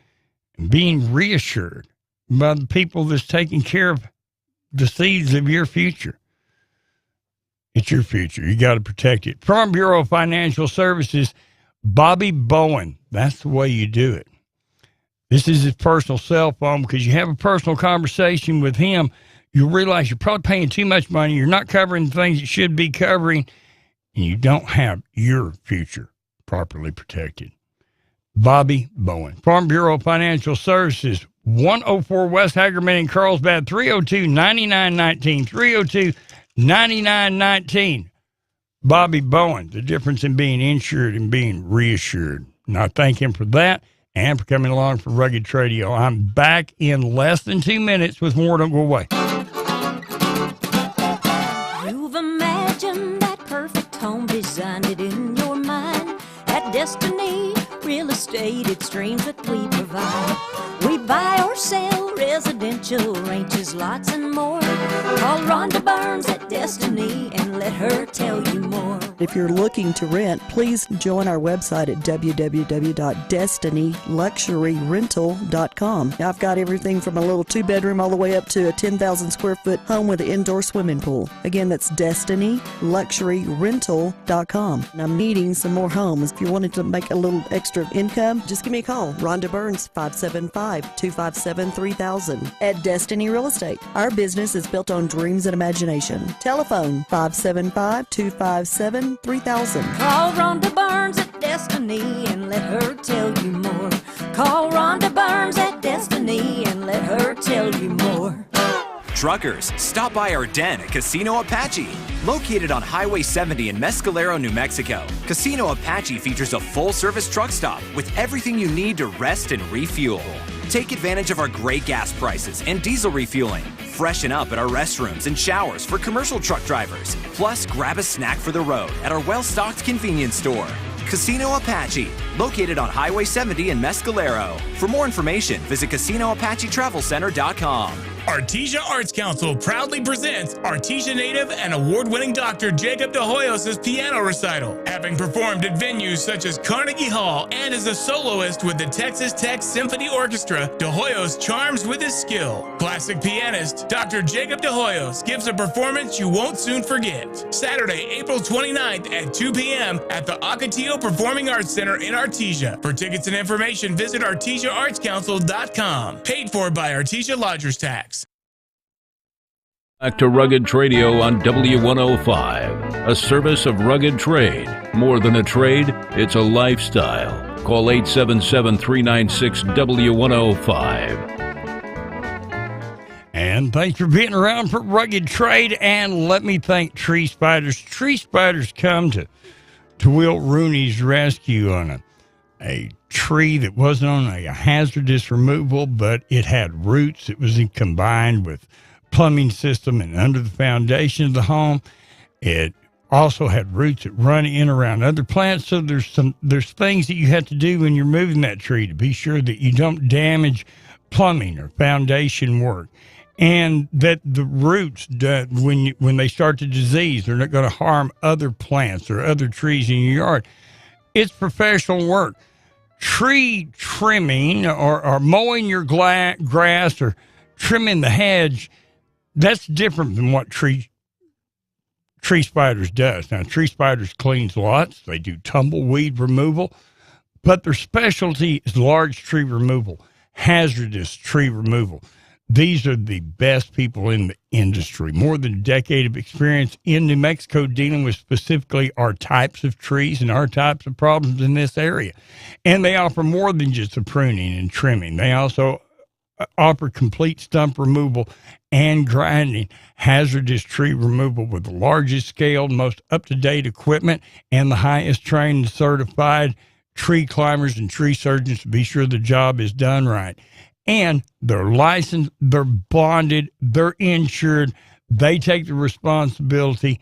and being reassured by the people that's taking care of the seeds of your future. It's your future. You got to protect it. Farm Bureau Financial Services, Bobby Bowen. That's the way you do it. This is his personal cell phone, because you have a personal conversation with him, you'll realize you're probably paying too much money. You're not covering the things you should be covering, and you don't have your future properly protected. Bobby Bowen. Farm Bureau Financial Services, 104 West Hagerman in Carlsbad, 302-9919, 302-9919. Bobby Bowen, the difference in being insured and being reassured. And I thank him for that and for coming along for Rugged Radio. I'm back in less than 2 minutes with more. Don't go away. You've imagined that perfect home, designed it in your mind. At Destiny Real Estate, it's dreams that we provide. We buy or sell residential, ranches, lots and more. Call Rhonda Burns at Destiny and let her tell you more. If you're looking to rent, please join our website at www.destinyluxuryrental.com. I've got everything from a little 2-bedroom all the way up to a 10,000 square foot home with an indoor swimming pool. Again, that's destinyluxuryrental.com. And I'm needing some more homes. If you wanted to make a little extra income, just give me a call. Rhonda Burns, 575-257-3000 at Destiny Real Estate. Our business is built on dreams and imagination. Telephone 575-257-3000. Call Rhonda Burns at Destiny and let her tell you more. Call Rhonda Burns at Destiny and let her tell you more. Truckers, stop by our den at Casino Apache. Located on Highway 70 in Mescalero, New Mexico, Casino Apache features a full-service truck stop with everything you need to rest and refuel. Take advantage of our great gas prices and diesel refueling. Freshen up at our restrooms and showers for commercial truck drivers. Plus, grab a snack for the road at our well-stocked convenience store. Casino Apache, located on Highway 70 in Mescalero. For more information, visit CasinoApacheTravelCenter.com. Artesia Arts Council proudly presents Artesia native and award-winning Dr. Jacob De Hoyos' piano recital. Having performed at venues such as Carnegie Hall and as a soloist with the Texas Tech Symphony Orchestra, De Hoyos charms with his skill. Classic pianist Dr. Jacob De Hoyos gives a performance you won't soon forget. Saturday, April 29th at 2 p.m. at the Ocotillo Performing Arts Center in Artesia. For tickets and information, visit ArtesiaArtsCouncil.com. Paid for by Artesia Lodgers Tax. Back to Rugged Radio on W105, a service of Rugged Trade. More than a trade, it's a lifestyle. Call 877-396-W105. And thanks for being around for Rugged Trade. And let me thank Tree Spiders. Tree Spiders come to Wilt Rooney's rescue on a tree that wasn't on a hazardous removal, but it had roots. It was combined with plumbing system and under the foundation of the home. It also had roots that run in around other plants. So there's things that you have to do when you're moving that tree to be sure that you don't damage plumbing or foundation work, and that the roots, when they start to disease, they're not going to harm other plants or other trees in your yard. It's professional work. Tree trimming or mowing your grass or trimming the hedge, that's different than what Tree Spiders does. Now, Tree Spiders cleans lots. They do tumbleweed removal, but their specialty is large tree removal, hazardous tree removal. These are the best people in the industry. More than a decade of experience in New Mexico dealing with specifically our types of trees and our types of problems in this area. And they offer more than just the pruning and trimming. They also offer complete stump removal and grinding, hazardous tree removal with the largest scale, most up-to-date equipment, and the highest trained and certified tree climbers and tree surgeons to be sure the job is done right. And they're licensed, they're bonded, they're insured. They take the responsibility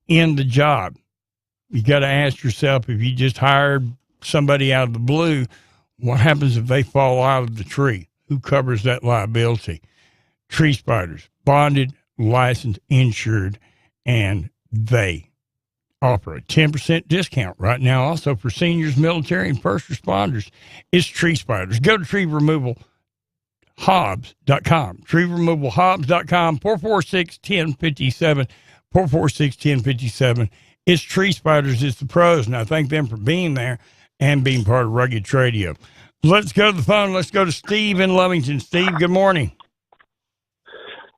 in the job. You got to ask yourself, if you just hired somebody out of the blue, what happens if they fall out of the tree? Who covers that liability? Tree Spiders, bonded, licensed, insured, and they offer a 10% discount right now also for seniors, military, and first responders. It's Tree Spiders. Go to TreeRemovalHobbs.com. TreeRemovalHobbs.com, 446-1057, 446-1057. It's Tree Spiders. It's the pros, and I thank them for being there and being part of Rugged Radio. Let's go to the phone. Let's go to Steve in Lovington. Steve, good morning.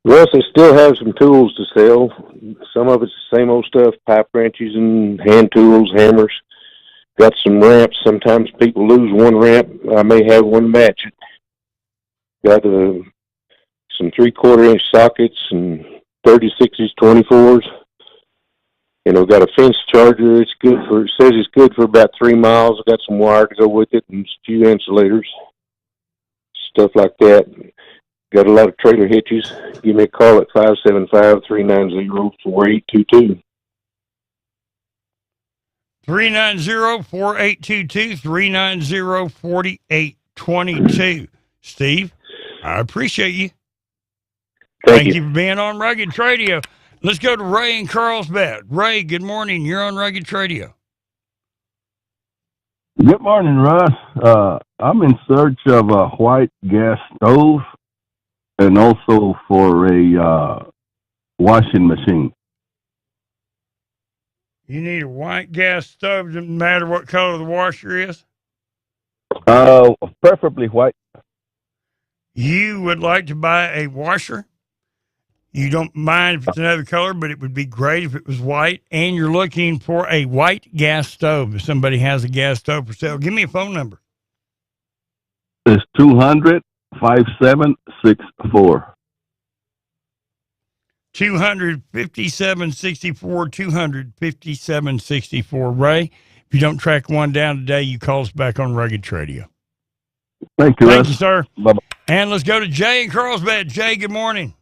Russ, I still have some tools to sell. Some of it's the same old stuff, pipe wrenches and hand tools, hammers. Got some ramps. Sometimes people lose one ramp. I may have one match it. Got some 3/4-inch sockets and 36s, 24s. Got a fence charger. It's good for, it says it's good for about 3 miles. I got some wire to go with it and a few insulators, stuff like that. Got a lot of trailer hitches. Give me a call at 575-390-4822. 390-4822, 390-4822. Steve, I appreciate you. Thank you for being on Rugged Radio. Let's go to Ray in Carlsbad. Ray, good morning. You're on Rugged Radio. Good morning, Russ. I'm in search of a white gas stove and also for a washing machine. You need a white gas stove, doesn't matter what color the washer is? Preferably white. You would like to buy a washer? You don't mind if it's another color, but it would be great if it was white. And you're looking for a white gas stove. If somebody has a gas stove for sale, give me a phone number. It's 200-5764. 257-64, 257-64. Ray, if you don't track one down today, you call us back on Rugged Radio. Thank you, Thank Russ. you, sir. Bye-bye. And let's go to Jay in Carlsbad. Jay, good morning.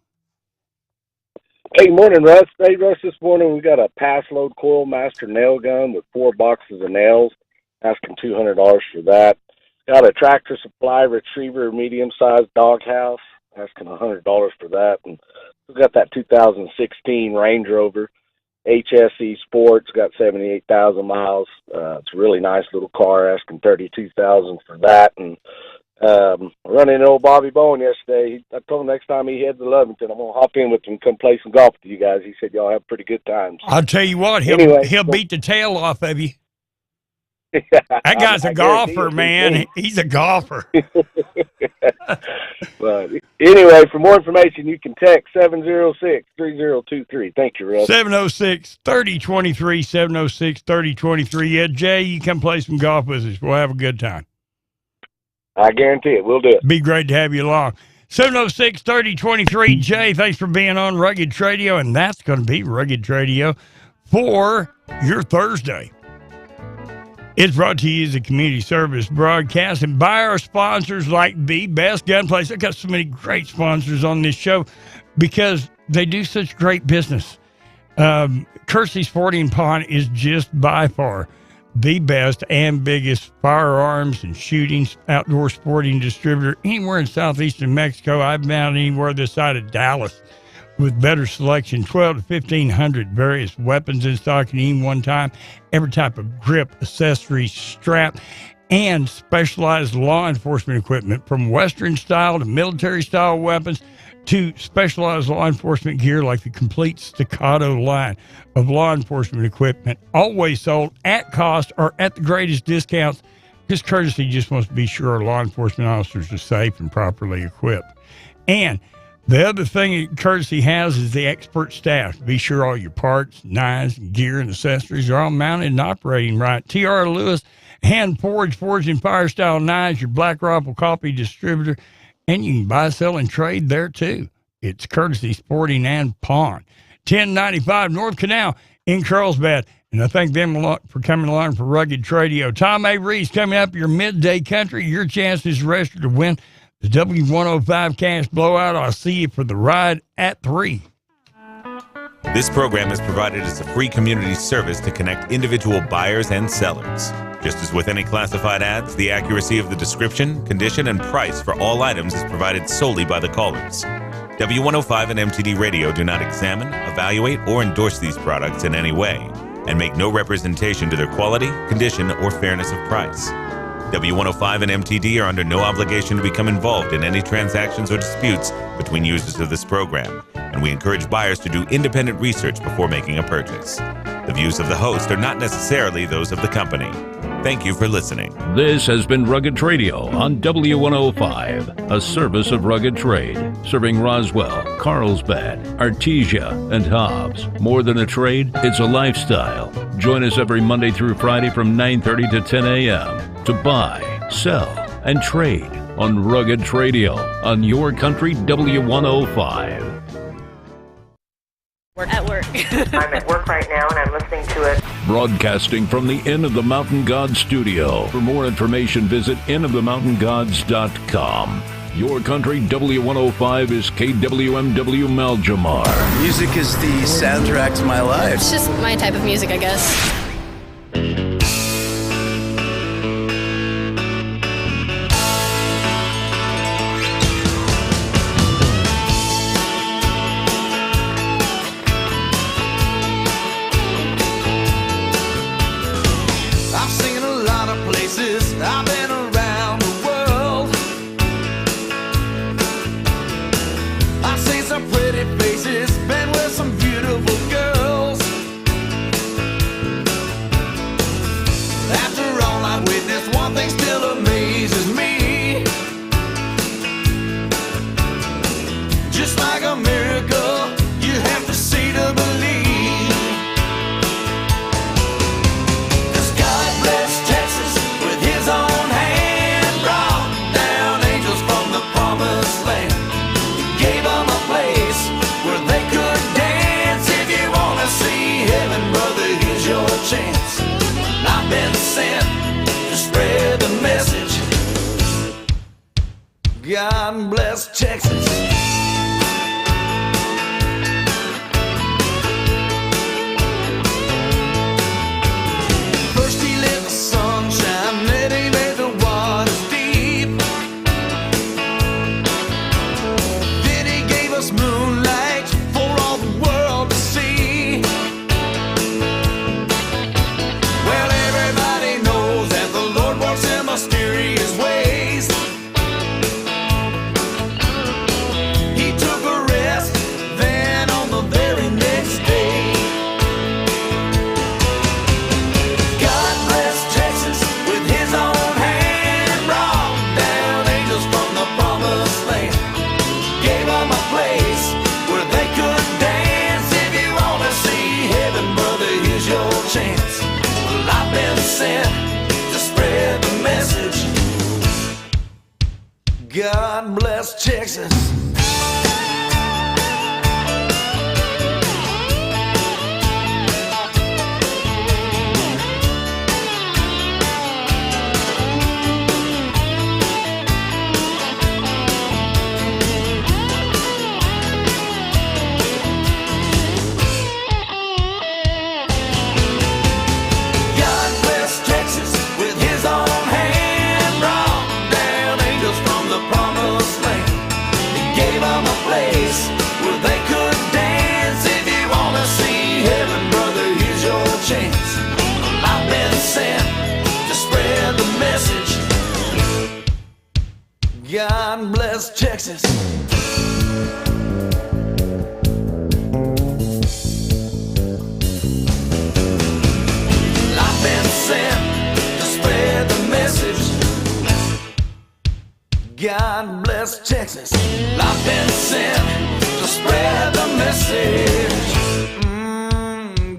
Hey, morning, Russ. Hey, Russ, this morning we got a pass load coil master nail gun with 4 boxes of nails. Asking $200 for that. Got a Tractor Supply retriever medium-sized doghouse. Asking $100 for that. And we got that 2016 Range Rover HSE Sports. Got 78,000 miles. It's a really nice little car. Asking $32,000 for that. And running into old Bobby Bowen yesterday. I told him next time he heads to Lovington, I'm going to hop in with him and come play some golf with you guys. He said y'all have pretty good times. I'll tell you what, he'll beat the tail off of you. That guy's a golfer, man. He's a golfer. But anyway, for more information, you can text 706-3023. Thank you, Russ. 706-3023, 706-3023. Yeah, Jay, you come play some golf with us. We'll have a good time. I guarantee it. We'll do it. Be great to have you along. 706-3023. Jay, thanks for being on Rugged Radio, and that's going to be Rugged Radio for your Thursday. It's brought to you as a community service broadcast and by our sponsors like the Best Gun Place. I've got so many great sponsors on this show because they do such great business. Kersey Sporting Pawn is just by far the best and biggest firearms and shooting outdoor sporting distributor anywhere in southeastern Mexico. I've been out anywhere this side of Dallas with better selection, 12 to 1,500 various weapons in stock at any one time, every type of grip, accessory, strap, and specialized law enforcement equipment from Western style to military style weapons to specialized law enforcement gear like the complete Staccato line of law enforcement equipment, always sold at cost or at the greatest discounts. This courtesy just wants to be sure our law enforcement officers are safe and properly equipped. And the other thing that Courtesy has is the expert staff. Be sure all your parts, knives, gear, and accessories are all mounted and operating right. T.R. Lewis, hand-forged, forged and fire-style knives, your Black Rifle Coffee distributor, and you can buy, sell, and trade there, too. It's Courtesy Sporting and Pawn. 1095 North Canal in Carlsbad. And I thank them a lot for coming along for Rugged Radio. Tom A. Reed's coming up, your midday country. Your chance is registered to win the W105 Cash Blowout. I'll see you for the ride at 3. This program is provided as a free community service to connect individual buyers and sellers. Just as with any classified ads, the accuracy of the description, condition, and price for all items is provided solely by the callers. W105 and MTD Radio do not examine, evaluate, or endorse these products in any way, and make no representation to their quality, condition, or fairness of price. W105 and MTD are under no obligation to become involved in any transactions or disputes between users of this program, and we encourage buyers to do independent research before making a purchase. The views of the host are not necessarily those of the company. Thank you for listening. This has been Rugged Radio on W105, a service of Rugged Trade, serving Roswell, Carlsbad, Artesia, and Hobbs. More than a trade, it's a lifestyle. Join us every Monday through Friday from 9:30 to 10 a.m. to buy, sell, and trade on Rugged Radio on Your Country W105. At work. I'm at work right now and I'm listening to it. Broadcasting from the Inn of the Mountain Gods studio. For more information, visit innofthemountaingods.com. Your Country W105 is KWMW Maljamar. Music is the soundtrack to my life. It's just my type of music, I guess. sent to spread the message. God bless Texas. God bless Texas. I've been sent to spread the message. God bless Texas. I've been sent to spread the message.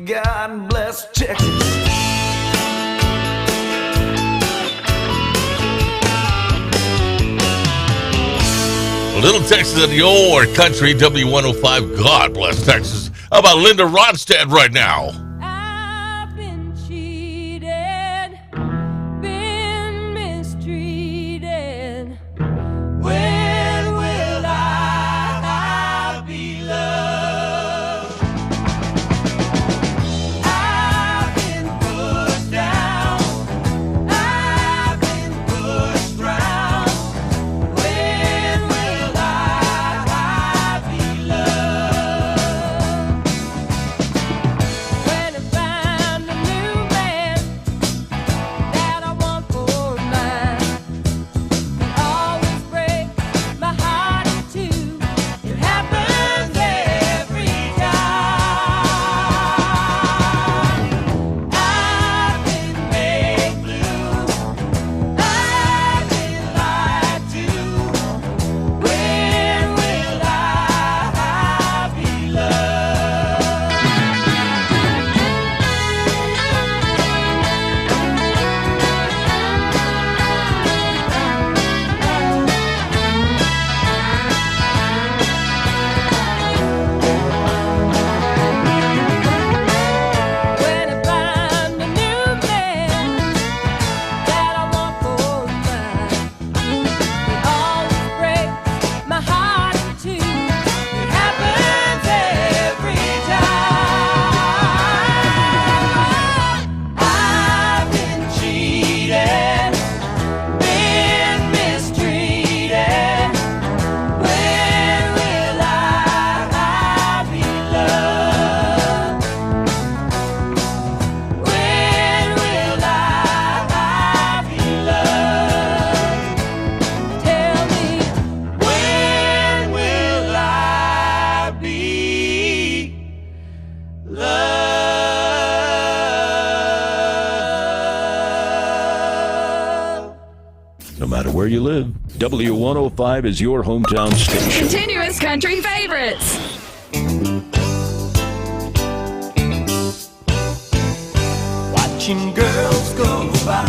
God bless Texas. Little Texas in your country, W105. God bless Texas. How about Linda Ronstadt right now? I've been cheated, been mistreated. When will I be loved? I've been pushed down, I've been pushed round. When will I be loved? When I find a new man that I want for mine, it always breaks my heart in two. It happens every time. I've been made blue, I've been lied to. When will I be loved? When I find a new man that I want for mine, it always breaks my heart in two. It happens every time. I've been cheated, been mistreated. When will I be loved? When will I be loved? Tell me, when will I be loved? No matter where you live, W105 is your hometown station. Continuous country favorites. Watching girls go by,